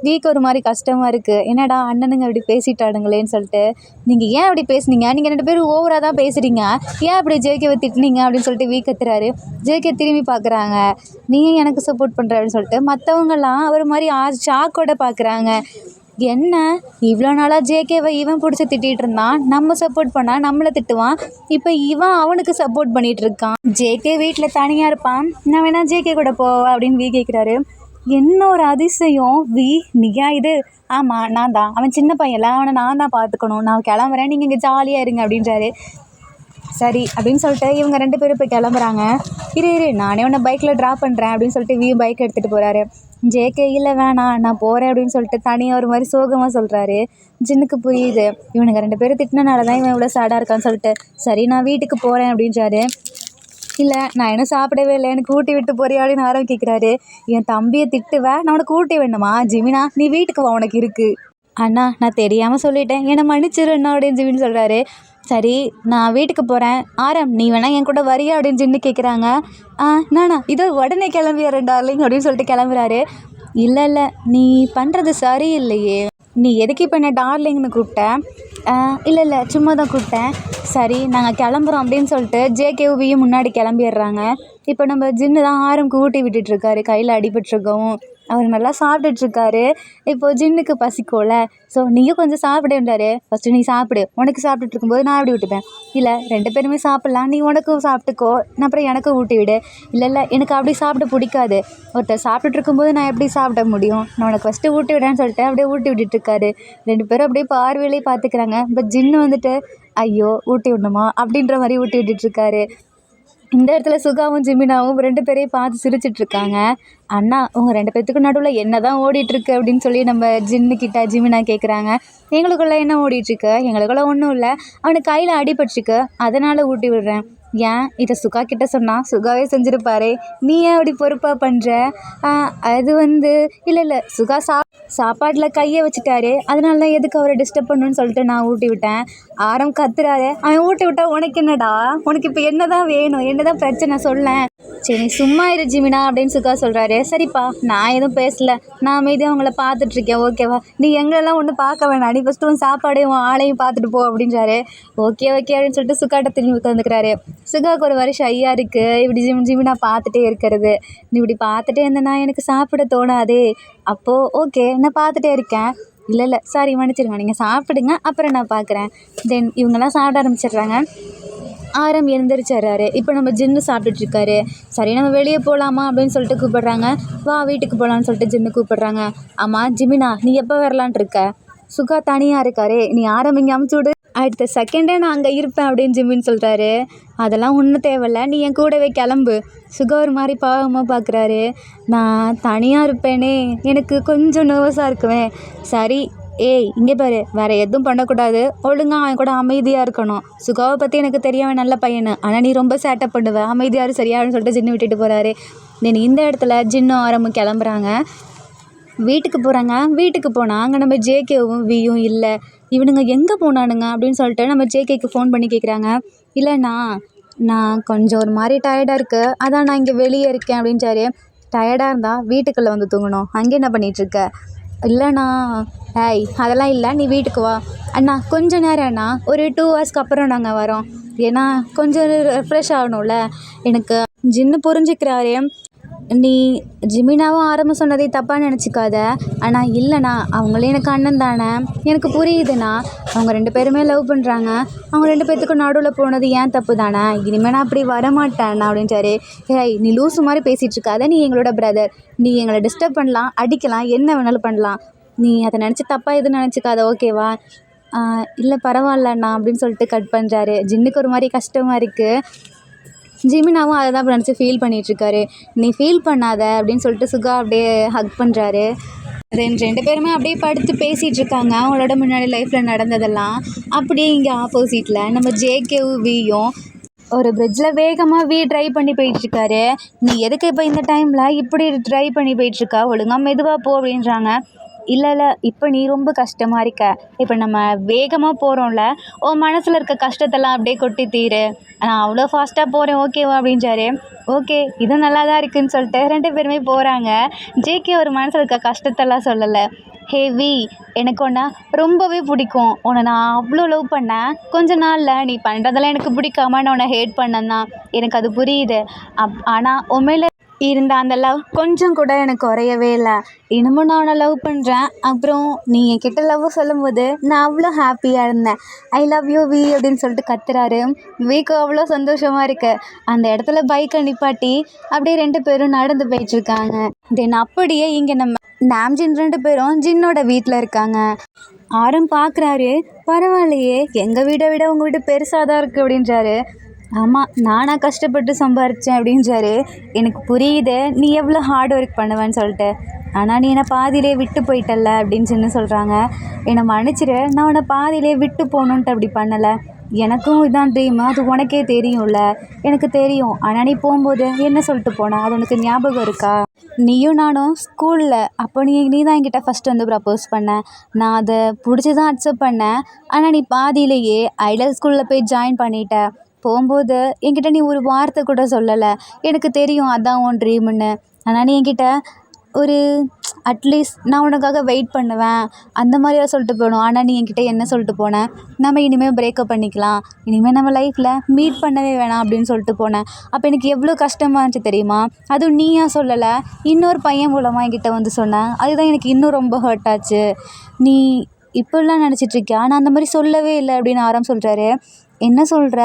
வீக்கு ஒரு மாதிரி கஷ்டமாக இருக்குது. என்னடா அண்ணனுங்க இப்படி பேசிட்டானுங்களேன்னு சொல்லிட்டு. நீங்கள் ஏன் அப்படி பேசுனீங்க? நீங்கள் 2 பேரும் ஓவராக தான் பேசுகிறீங்க. ஏன் அப்படி ஜேகேவை திட்டினீங்க அப்படின்னு சொல்லிட்டு வீக் கத்துறாரு. ஜேகே திரும்பி பார்க்குறாங்க. நீ எனக்கு சப்போர்ட் பண்ணுற அப்படின்னு சொல்லிட்டு மற்றவங்கெல்லாம் ஒரு மாதிரி ஷாக்கோட பார்க்குறாங்க. என்ன இவ்வளோ நாளாக ஜேகேவை இவன் பிடிச்சி திட்டிகிட்டு இருந்தான், நம்ம சப்போர்ட் பண்ணால் நம்மளை திட்டுவான், இப்போ இவன் அவனுக்கு சப்போர்ட் பண்ணிகிட்டு இருக்கான். ஜேகே வீட்டில் தனியாக இருப்பான், நான் வேணா ஜேகே கூட போவா அப்படின்னு வீ கேட்குறாரு. என்ன ஒரு அதிசயம் வீ, நீயா இது? ஆமாம் நான் தான், அவன் சின்ன பையன்ல, அவனை நான் தான் பார்த்துக்கணும், நான் கிளம்புறேன், நீங்கள் இங்கே ஜாலியாக இருங்க அப்படின்றாரு. சரி அப்படின்னு சொல்லிட்டு இவங்க 2 பேரும் இப்போ கிளம்புறாங்க. இரு நானே உன்னை பைக்கில் ட்ராப் பண்ணுறேன் அப்படின்னு சொல்லிட்டு வீ பைக் எடுத்துகிட்டு போகிறாரு. ஜேகே இல்லை வேணாம் நான் போகிறேன் அப்படின்னு சொல்லிட்டு தனியாக ஒரு மாதிரி சோகமாக சொல்கிறாரு. ஜின்னுக்கு புரியுது, இவனுங்க 2 பேரும் திட்டினால தான் இவன் இவ்வளோ சேடாக இருக்கான்னு சொல்லிட்டு. சரி நான் வீட்டுக்கு போகிறேன் அப்படின்றாரு. இல்லை நான் இன்னும் சாப்பிடவே இல்லை, எனக்கு ஊட்டி விட்டு போறியா அப்படின்னு ஆரம்பி கேட்குறாரு. என் தம்பியை திட்டுவேன், நான் உனக்கு ஊட்டி வேணுமா? ஜிமினா நீ வீட்டுக்கு வா, உனக்கு இருக்குது. அண்ணா நான் தெரியாமல் சொல்லிட்டேன், என்னை மன்னிச்சிருண்ணா அப்படின்னு ஜிமின்னு சொல்கிறாரு. சரி நான் வீட்டுக்கு போகிறேன், ஆரம் நீ வேணா என் கூட வரியா அப்படின்னு ஜின்னு கேட்குறாங்க. நானா இதோ உடனே கிளம்பிடுறேன் டார்லிங் அப்படின்னு சொல்லிட்டு கிளம்புறாரு. இல்லை நீ பண்ணுறது சரியில்லையே, நீ எதுக்கு இப்போ என்ன டார்லிங்னு கூப்பிட்டேன்? இல்லை சும்மா தான் கூப்பிட்டேன். சரி நாங்கள் கிளம்புறோம் அப்படின்னு சொல்லிட்டு ஜேகேவியும் முன்னாடி கிளம்பிடுறாங்க. இப்போ நம்ம ஜின்னு தான் ஆரம்க்கு ஊட்டி விட்டுட்ருக்காரு, கையில் அடிபட்டுருக்கவும் அவர் நல்லா சாப்பிட்டுட்ருக்காரு. இப்போது ஜின்னுக்கு பசிக்கோல, ஸோ நீயும் கொஞ்சம் சாப்பிடுன்றாரு. ஃபஸ்ட்டு நீ சாப்பிடு, உனக்கு சாப்பிட்டுட்டு இருக்கும்போது நான் எப்படி விட்டுப்பேன்? இல்லை 2 பேருமே சாப்பிட்லாம், நீ உனக்கும் சாப்பிட்டுக்கோ, நான் அப்புறம் எனக்கும் ஊட்டி விடு. இல்லை எனக்கு அப்படி சாப்பிட பிடிக்காது, ஒருத்தர் சாப்பிட்டுட்டு இருக்கும்போது நான் எப்படி சாப்பிட முடியும், நான் உனக்கு ஃபஸ்ட்டு ஊட்டி விடுறேன்னு சொல்லிட்டு அப்படியே ஊட்டி விட்டுட்ருக்காரு. 2 பேரும் அப்படியே பார்வையிலே பார்த்துக்கிறாங்க. பட் ஜின்னு வந்துட்டு ஐயோ ஊட்டி விடணுமா அப்படின்ற மாதிரி ஊட்டி விட்டுட்ருக்காரு. இந்த இடத்துல சுகாவும் ஜிமினாவும் 2 பேரையும் பார்த்து சிரிச்சிட்ருக்காங்க. அண்ணா உங்கள் 2 பேத்துக்கும் நடுவில் என்ன தான் ஓடிட்டுருக்கு அப்படின்னு சொல்லி நம்ம ஜின்னுக்கிட்ட ஜிமினா கேட்குறாங்க. எங்களுக்குள்ளே என்ன ஓடிட்டுருக்கு? எங்களுக்குள்ளே ஒன்றும் இல்லை, அவனுக்கு கையில் அடிபட்டுருக்கு, அதனால் ஊட்டி விடுறேன். ஏன் இதை சுகா கிட்ட சொன்னால் சுகாவே செஞ்சுருப்பாரே, நீ ஏன் அப்படி பொறுப்பாக பண்ணுற? அது வந்து இல்லை சுகா சாப்பாட்டில் கையை வச்சுட்டாரு, அதனால தான் எதுக்கு அவரை டிஸ்டர்ப் பண்ணணுன்னு சொல்லிட்டு நான் ஊட்டி விட்டேன். ஆரம் கத்துறாரு. அவன் ஊட்டி விட்டா உனக்கு என்னடா, உனக்கு இப்போ என்ன தான் வேணும், என்ன தான் பிரச்சனை சொல்லேன். சரி நீ சும்மா இரு ஜிமினா அப்படின்னு சுகா சொல்கிறாரு. சரிப்பா நான் எதுவும் பேசலை, நான் அமைதியாக அவங்கள பார்த்துட்ருக்கேன், ஓகேவா? நீ எங்களெல்லாம் ஒன்றும் பார்க்க வேணாம், நீ ஃபஸ்ட்டு உன் சாப்பாடையும் உன் ஆளையும் பார்த்துட்டு போ அப்படின்றாரு. ஓகே அப்படின்னு சொல்லிட்டு சுகாட்ட திரும்பி உட்காந்துக்கிறாரு. சுகாவுக்கு ஒரு வருஷம் ஐயா இருக்குது இப்படி ஜிமினா பார்த்துட்டே இருக்கிறது. நீ இப்படி பார்த்துட்டே இருந்தேன்னா எனக்கு சாப்பிட தோணாதே. அப்போது ஓகே நான் பார்த்துட்டே இருக்கேன். இல்லை சாரி மன்னிச்சிருங்க, நீங்கள் சாப்பிடுங்க, அப்புறம் நான் பார்க்குறேன். தென் இவங்கெல்லாம் சாப்பிட ஆரம்பிச்சிடுறாங்க. ஆரம் எழுந்திரிச்சிட்றாரு. இப்போ நம்ம ஜின்னு சாப்பிட்டுட்ருக்காரு. சரி நம்ம வெளியே போகலாமா அப்படின்னு சொல்லிட்டு கூப்பிடுறாங்க. வா வீட்டுக்கு போகலான்னு சொல்லிட்டு ஜின்னு கூப்பிடுறாங்க. ஆமாம் ஜிமினா நீ எப்போ வரலான் இருக்க? சுகா தனியாக இருக்காரு, நீ ஆரம் இங்கே அமுச்சு விடு, அடுத்த செகண்டே நான் அங்கே இருப்பேன் அப்படின்னு ஜிம்மின்னு சொல்கிறாரு. அதெல்லாம் ஒன்றும் தேவையில்ல, நீ என் கூடவே கிளம்பு. சுகா ஒரு மாதிரி பாவமாக பார்க்குறாரு. நான் தனியாக இருப்பேனே, எனக்கு கொஞ்சம் நர்வஸாக இருக்குவேன். சரி ஏய் இங்கே பாரு, வேறு எதுவும் பண்ணக்கூடாது, ஒழுங்காக அவன் கூட அமைதியாக இருக்கணும். சுகாவை பற்றி எனக்கு தெரியவன் நல்ல பையனு, ஆனால் நீ ரொம்ப சேட்டை பண்ணுவேன், அமைதியாக சரியானு சொல்லிட்டு ஜின்னு விட்டுட்டு போகிறாரு. தென் இந்த இடத்துல ஜின்னும் ஆரம்பும் கிளம்புறாங்க, வீட்டுக்கு போகிறாங்க. வீட்டுக்கு போனால் அங்கே நம்ம ஜேகேவும் வியும் இல்லை. இவனுங்க எங்கே போனானுங்க அப்படின்னு சொல்லிட்டு நம்ம ஜேகேக்கு ஃபோன் பண்ணி கேட்குறாங்க. இல்லைண்ணா நான் கொஞ்சம் ஒரு மாதிரி டயர்டாக இருக்குது, அதான் நான் இங்கே வெளியே இருக்கேன் அப்படின்ட்டாரு. டயர்டாக இருந்தால் வீட்டுக்குள்ளே வந்து தூங்கணும், அங்கே என்ன பண்ணிகிட்ருக்க? இல்லைண்ணா ஏய் அதெல்லாம் இல்லை, நீ வீட்டுக்கு வா. அண்ணா கொஞ்சம் நேரம் அண்ணா, ஒரு 2 ஹவர்ஸ்க்கு அப்புறம் நாங்கள் வரோம், ஏன்னா கொஞ்சம் ரெஃப்ரெஷ் ஆகணும்ல. எனக்கு ஜின்னு புரிஞ்சுக்கிறாரு. நீ ஜிமினாவும் ஆரம்பம் சொன்னதை தப்பாக நினச்சிக்காத. ஆனால் இல்லைண்ணா அவங்களும் எனக்கு அண்ணன் தானே, எனக்கு புரியுதுண்ணா, அவங்க 2 பேருமே லவ் பண்ணுறாங்க, அவங்க 2 பேர்த்துக்கும் நடுவில் போனது ஏன் தப்பு தானே, இனிமேல் நான் அப்படி வரமாட்டேண்ணா அப்படின்ட்டாரு. ஏய் நீ லூஸு மாதிரி பேசிகிட்டு இருக்காத, நீ எங்களோட பிரதர், நீ எங்களை டிஸ்டர்ப் பண்ணலாம், அடிக்கலாம், என்ன வேணாலும் பண்ணலாம், நீ அதை நினச்சி தப்பாக எதுவும் நினச்சிக்காத, ஓகேவா? இல்லை பரவாயில்லண்ணா அப்படின்னு சொல்லிட்டு கட் பண்ணுறாரு. ஜின்னுக்கு ஒரு மாதிரி கஷ்டமாக இருக்குது. ஜிமினாவும் அதை தான் நினச்சி ஃபீல் பண்ணிகிட்ருக்காரு. நீ ஃபீல் பண்ணாத அப்படின்னு சொல்லிட்டு சுகா அப்படியே ஹக் பண்ணுறாரு. ரெண்டு பேருமே அப்படியே படுத்து பேசிகிட்டு இருக்காங்க அவங்களோட முன்னாடி லைஃப்பில் நடந்ததெல்லாம். அப்படியே இங்கே ஆப்போசிட்டில் நம்ம ஜேகேவும் வியும் ஒரு பிரிட்ஜில் வேகமாக ட்ரைவ் பண்ணி போயிட்டுருக்காரு. நீ எதுக்கு இப்போ இந்த டைமில் இப்படி ட்ரைவ் பண்ணி போயிட்டுருக்கா, ஒழுங்காக மெதுவாக போ அப்படின்றாங்க. இல்லை இப்போ நீ ரொம்ப கஷ்டமாக இருக்க, இப்போ நம்ம வேகமாக போகிறோம்ல, உன் மனசில் இருக்க கஷ்டத்தெல்லாம் அப்படியே கொட்டி தீரு, நான் அவ்வளோ ஃபாஸ்ட்டாக போகிறேன் ஓகேவா அப்படின்றாரு. ஓகே இது நல்லா தான் இருக்குதுன்னு சொல்லிட்டு 2 பேருமே போகிறாங்க. ஜேகே ஒரு மனசில் இருக்க கஷ்டத்தெல்லாம் சொல்லலை. ஹேவி எனக்கு உன்னை ரொம்பவே பிடிக்கும், உன்னை நான் அவ்வளோ லவ் பண்ணேன், கொஞ்ச நாளில் நீ பண்ணுறதெல்லாம் எனக்கு பிடிக்காம நான் உன்னை ஹேட் பண்ணேன் தான், எனக்கு அது புரியுது. ஆனால் உண்மையில் இருந்த அந்த லவ் கொஞ்சம் கூட எனக்கு குறையவே இல்லை. இன்னமும் நான் உன்னை லவ் பண்ணுறேன். அப்புறம் நீ என்கிட்ட லவ் சொல்லும்போது நான் அவ்வளோ ஹாப்பியாக இருந்தேன். ஐ லவ் யூ வி அப்படின்னு சொல்லிட்டு கத்துறாரு. விக்கு அவ்வளோ சந்தோஷமாக இருக்கு. அந்த இடத்துல பைக்கை நிப்பாட்டி அப்படியே 2 பேரும் நடந்து போயிட்டுருக்காங்க. தென் அப்படியே இங்கே நம்ம நாம்ஜின் 2 பேரும் ஜின்னோட வீட்டில் இருக்காங்க. ஆரம் பார்க்குறாரு, பரவாயில்லையே எங்கள் வீடை விட உங்கள் வீடு பெருசாக தான் இருக்குது அப்படின்றாரு. ஆமாம் நானாக கஷ்டப்பட்டு சம்பாரித்தேன் அப்படின்றாரு. எனக்கு புரியுது நீ எவ்வளோ ஹார்ட் ஒர்க் பண்ணுவேன்னு சொல்லிட்டு, ஆனால் நீ என்னை பாதியிலே விட்டு போயிட்டல்ல அப்படின்னு சொல்லி சொல்கிறாங்க. என்னை மன்னிச்சிரு, நான் உன்னை பாதியிலே விட்டு போகணுன்ட்டு அப்படி பண்ணலை. எனக்கும் இதான் ட்ரீம், அது உனக்கே தெரியும்ல. எனக்கு தெரியும், ஆனால் நீ போகும்போது என்ன சொல்லிட்டு போன, அது உனக்கு ஞாபகம் இருக்கா? நீயும் நானும் ஸ்கூலில் அப்போ நீ தான் என்கிட்ட ஃபஸ்ட்டு வந்து ப்ரப்போஸ் பண்ண, நான் அதை பிடிச்சி தான் அக்செப்ட் பண்ணேன். ஆனால் நீ பாதியிலேயே ஐடல் ஸ்கூலில் போய் ஜாயின் பண்ணிட்ட. போகும்போது என்கிட்ட நீ ஒரு வார்த்தை கூட சொல்லலை. எனக்கு தெரியும் அதான் உன் ட்ரீம்னு. ஆனால் நீ என்கிட்ட ஒரு அட்லீஸ்ட் நான் உனக்காக வெயிட் பண்ணுவேன் அந்த மாதிரியா சொல்லிட்டு போகணும். ஆனால் நீ என்கிட்ட என்ன சொல்லிட்டு போனேன், நம்ம இனிமேல் பிரேக்கப் பண்ணிக்கலாம், இனிமேல் நம்ம லைஃப்பில் மீட் பண்ணவே வேணாம் அப்படின்னு சொல்லிட்டு போனேன். அப்போ எனக்கு எவ்வளோ கஷ்டமாக இருந்துச்சு தெரியுமா? அதுவும் நீயா சொல்லலை, இன்னொரு பையன் மூலமாக என்கிட்ட வந்து சொன்னேன். அதுதான் எனக்கு இன்னும் ரொம்ப ஹர்ட் ஆச்சு. நீ இப்படிலாம் நினச்சிட்ருக்கியா, நான் அந்த மாதிரி சொல்லவே இல்லை அப்படின்னு ஆரம் சொல்கிறாரு. என்ன சொல்கிற?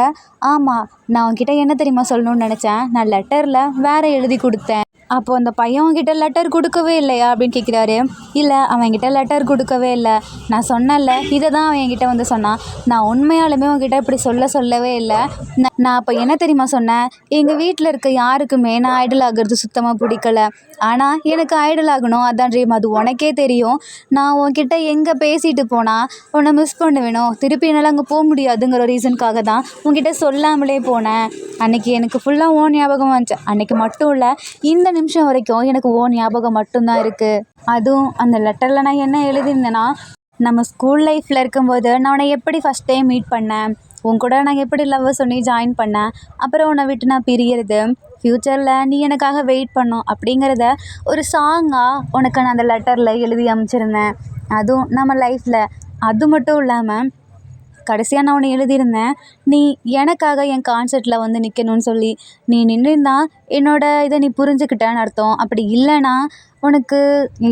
ஆமாம் நான் உன்கிட்ட என்ன தெரியுமா சொல்லணும்னு நினச்சேன், நான் லெட்டரில் வேறு எழுதி கொடுத்தேன். அப்போது அந்த பையன் உன்கிட்ட லெட்டர் கொடுக்கவே இல்லையா அப்படின்னு கேட்குறாரு. இல்லை அவன் என்கிட்ட லெட்டர் கொடுக்கவே இல்லை, நான் சொன்னேன்ல இதை தான் அவன் என்கிட்ட வந்து சொன்னான். நான் உண்மையாலுமே உன்கிட்ட இப்படி சொல்லவே இல்லை. நான் அப்போ என்ன தெரியுமா சொன்னேன், எங்கள் வீட்டில் இருக்க யாருக்குமே நான் ஐடல் ஆகிறது சுத்தமாக பிடிக்கல. ஆனால் எனக்கு ஐடல் ஆகணும் அதான் ட்ரீம், அது உனக்கே தெரியும். நான் உன்கிட்ட எங்கே பேசிட்டு போனால் உன்னை மிஸ் பண்ணுவேணும், திருப்பி என்னால் அங்கே போக முடியாதுங்கிற ரீசனுக்காக தான் உன்கிட்ட சொல்லாமலே போனேன். அன்றைக்கி எனக்கு ஃபுல்லாக ஓன் ஞாபகம் வந்துச்சு. அன்றைக்கி மட்டும் இல்லை, இந்த நிமிஷம் வரைக்கும் எனக்கு ஓன் ஞாபகம் மட்டும்தான் இருக்குது. அதுவும் அந்த லெட்டரில் நான் என்ன எழுதியிருந்தேன்னா, நம்ம ஸ்கூல் லைஃப்பில் இருக்கும்போது நான் உன்னை எப்படி ஃபஸ்ட் டைம் மீட் பண்ணேன், உன் கூட நான் எப்படி லவ் சொல்லி ஜாயின் பண்ணேன், அப்புறம் உன்னை விட்டு நான் பிரியறது, ஃப்யூச்சரில் நீ எனக்காக வெயிட் பண்ணும் அப்படிங்கிறத ஒரு சாங்காக உனக்கு நான் அந்த லெட்டரில் எழுதி அமைச்சிருந்தேன். அதுவும் நம்ம லைஃப்பில். அது மட்டும் இல்லாமல் கடைசியாக நான் ஒன்று எழுதியிருந்தேன், நீ எனக்காக என் கான்சர்ட்டில் வந்து நிற்கணும்னு சொல்லி. நீ நின்றுருந்தா என்னோட இதை நீ புரிஞ்சுக்கிட்டேன்னு அர்த்தம். அப்படி இல்லைன்னா உனக்கு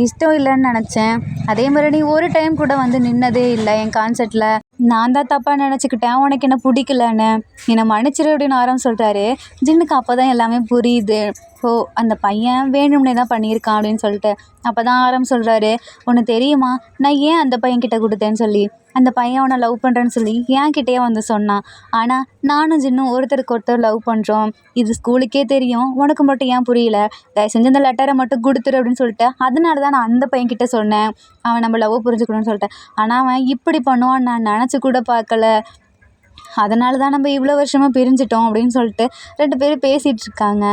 இஷ்டம் இல்லைன்னு நினச்சேன். அதே மாதிரி நீ ஒரு டைம் கூட வந்து நின்னதே இல்லை என் கான்சர்ட்டில். நான் தான் தப்பாக நினச்சிக்கிட்டேன் உனக்கு என்ன பிடிக்கலன்னு. என்னை மன்னிச்சிரு அப்படின்னு ஆரம் சொல்கிறாரு. ஜின்னுக்கு அப்போ தான் எல்லாமே புரியுது. ஓ அந்த பையன் வேணும்னே தான் பண்ணியிருக்கான் அப்படின்னு சொல்லிட்டு. அப்போ தான் ஆரம் சொல்கிறாரு, ஒன்று தெரியுமா, நான் ஏன் அந்த பையன்கிட்ட கொடுத்தேன்னு சொல்லி. அந்த பையன் அவனை லவ் பண்ணுறேன்னு சொல்லி என்கிட்டயே வந்து சொன்னான். ஆனால் நானும் ஜின்னும் ஒருத்தருக்கு ஒருத்தர் லவ் பண்ணுறோம், இது ஸ்கூலுக்கே தெரியும், உனக்கு மட்டும் ஏன் புரியல, தயவு செஞ்சு அந்த லெட்டரை மட்டும் கொடுத்துரு அப்படின்னு சொல்லிட்டு. அதனால தான் நான் அந்த பையன்கிட்ட சொன்னேன் அவன் நம்ம லவ் புரிஞ்சுக்கணும்னு சொல்லிட்டு. ஆனால் அவன் இப்படி பண்ணுவான் நான் நினச்சி கூட பார்க்கல. அதனால தான் நம்ம இவ்வளோ வருஷமாக பிரிஞ்சிட்டோம் அப்படின்னு சொல்லிட்டு 2 பேரும் பேசிகிட்டு இருக்காங்க.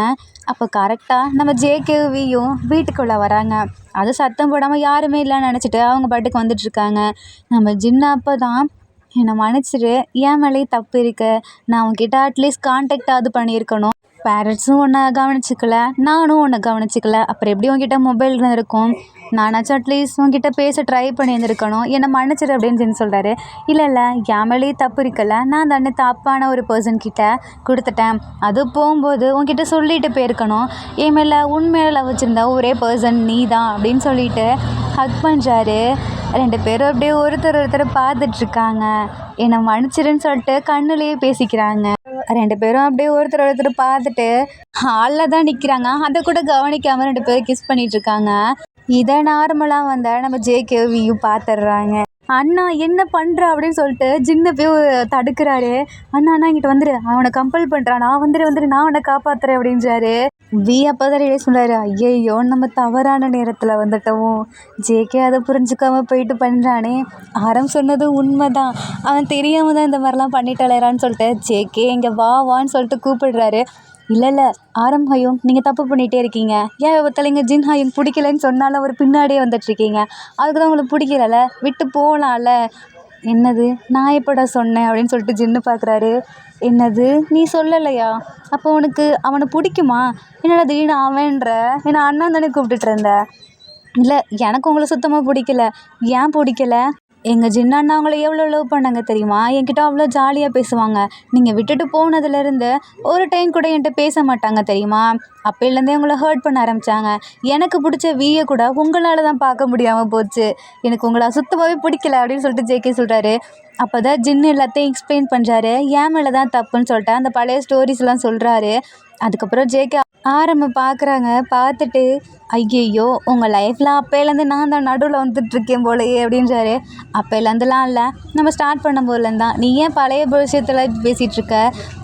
அப்போ கரெக்டாக நம்ம ஜேகேவியும் வீட்டுக்குள்ளே வராங்க. அது சத்தம் போடாமல் யாருமே இல்லைன்னு நினச்சிட்டு அவங்க பாட்டுக்கு வந்துட்டுருக்காங்க. நம்ம ஜின்னா அப்போ தான், என்னை மன்னிச்சிரு, என் மேலேயும் தப்பு இருக்கு, நான் உங்ககிட்ட அட்லீஸ்ட் கான்டாக்டாவது பண்ணியிருக்கணும். பேரண்ட்ஸும் உன்னை கவனிச்சிக்கல, நானும் உன்னை கவனிச்சிக்கல, அப்புறம் எப்படி உங்ககிட்ட மொபைல் இருந்திருக்கும், நானாச்சும் அட்லீஸ்ட் உங்ககிட்ட பேச ட்ரை பண்ணியிருந்துருக்கணும், என்னை மன்னிச்சிரு அப்படின்னு சொல்கிறாரு. இல்லை என் மேலேயும் தப்பு இருக்கல, நான் தானே தப்பான ஒரு பர்சன்கிட்ட கொடுத்துட்டேன், அது போகும்போது உங்ககிட்ட சொல்லிட்டு போயிருக்கணும், என் மேலே உண்மையில லவ் வச்சுருந்தா ஒரே பர்சன் நீ தான் அப்படின்னு சொல்லிட்டு ஹக் பண்ணுறாரு. 2 பேரும் அப்படியே ஒருத்தர் பார்த்துட்ருக்காங்க. என்னை மன்னிச்சிருன்னு சொல்லிட்டு கண்ணுலேயே பேசிக்கிறாங்க. 2 பேரும் அப்படியே ஒருத்தர் பார்த்துட்டு ஹாலில் தான் நிற்கிறாங்க. அதை கூட கவனிக்காமல் 2 பேரும் கிஸ் பண்ணிகிட்ருக்காங்க. இதை நார்மலாக வந்தால் நம்ம ஜேகேவியும் பார்த்துட்றாங்க. அண்ணா என்ன பண்ணுற அப்படின்னு சொல்லிட்டு ஜின்னை போய் தடுக்கிறாரு. அண்ணா அண்ணா இங்கிட்ட வந்துரு, அவனை கம்பல் பண்ணுறான், நான் வந்துரு நான் அவனை காப்பாத்துறேன் அப்படின்றாரு. வி அப்போ தான் ரிலீஸ் பண்ணுறாரு. ஐயையோ நம்ம தவறான நேரத்தில் வந்துட்டோம். ஜேகே அதை புரிஞ்சுக்காம போயிட்டு பண்ணுறானே. ஆரம் சொன்னது உண்மைதான், அவன் தெரியாமல் தான் இந்த மாதிரிலாம் பண்ணிட்டலைறான்னு சொல்லிட்டு ஜேகே இங்கே வான்னு சொல்லிட்டு கூப்பிடுறாரு. இல்லை ஆரம் ஹயும் நீங்கள் தப்பு பண்ணிகிட்டே இருக்கீங்க. ஏன் ஒருத்தலைங்க ஜின் ஹயும் பிடிக்கலன்னு சொன்னாலும் அவர் பின்னாடியே வந்துட்டுருக்கீங்க. அதுக்கு தான் உங்களுக்கு பிடிக்கலல்ல, விட்டு போகலாம்ல. என்னது நான் எப்படா சொன்னேன் அப்படின்னு சொல்லிட்டு ஜின்னு பார்க்குறாரு. என்னது நீ சொல்லலையா? அப்போ உனக்கு அவனை பிடிக்குமா? என்னடா திடீர்னு அவன்ற, ஏன்னா அண்ணன் தானே கூப்பிட்டுட்டு இருந்த. இல்லை எனக்கு உங்களை சுத்தமாக பிடிக்கல. ஏன் பிடிக்கல? எங்கள் ஜின்னா அண்ணா அவங்கள எவ்வளோ லவ் பண்ணாங்க தெரியுமா? என்கிட்ட அவ்வளோ ஜாலியாக பேசுவாங்க. நீங்கள் விட்டுட்டு போனதுலேருந்து ஒரு டைம் கூட என்கிட்ட பேச மாட்டாங்க தெரியுமா? அப்போலேருந்தே உங்களை ஹர்ட் பண்ண ஆரம்பித்தாங்க. எனக்கு பிடிச்ச வியை கூட உங்களால் தான் பார்க்க முடியாமல் போச்சு. எனக்கு உங்களை சுத்தமாகவே பிடிக்கல அப்படின்னு சொல்லிட்டு ஜேகே சொல்கிறாரு. அப்போ தான் ஜின்னு எல்லாத்தையும் எக்ஸ்பிளைன் பண்ணுறாரு. ஏன் மேலே தான் தப்புன்னு சொல்லிட்டு அந்த பழைய ஸ்டோரிஸ்லாம் சொல்கிறாரு. அதுக்கப்புறம் ஜேகே ஆரம்ப பார்க்குறாங்க. பார்த்துட்டு ஐயையோ உங்கள் லைஃப்பில் அப்போலேருந்து நான் தான் நடுவில் வந்துட்டுருக்கேன் போலயே அப்படின்றாரு. அப்போலேருந்துலாம் இல்லை, நம்ம ஸ்டார்ட் பண்ணும்போதுலேருந்து தான். நீ ஏன் பழைய விஷயத்தில் பேசிகிட்ருக்க?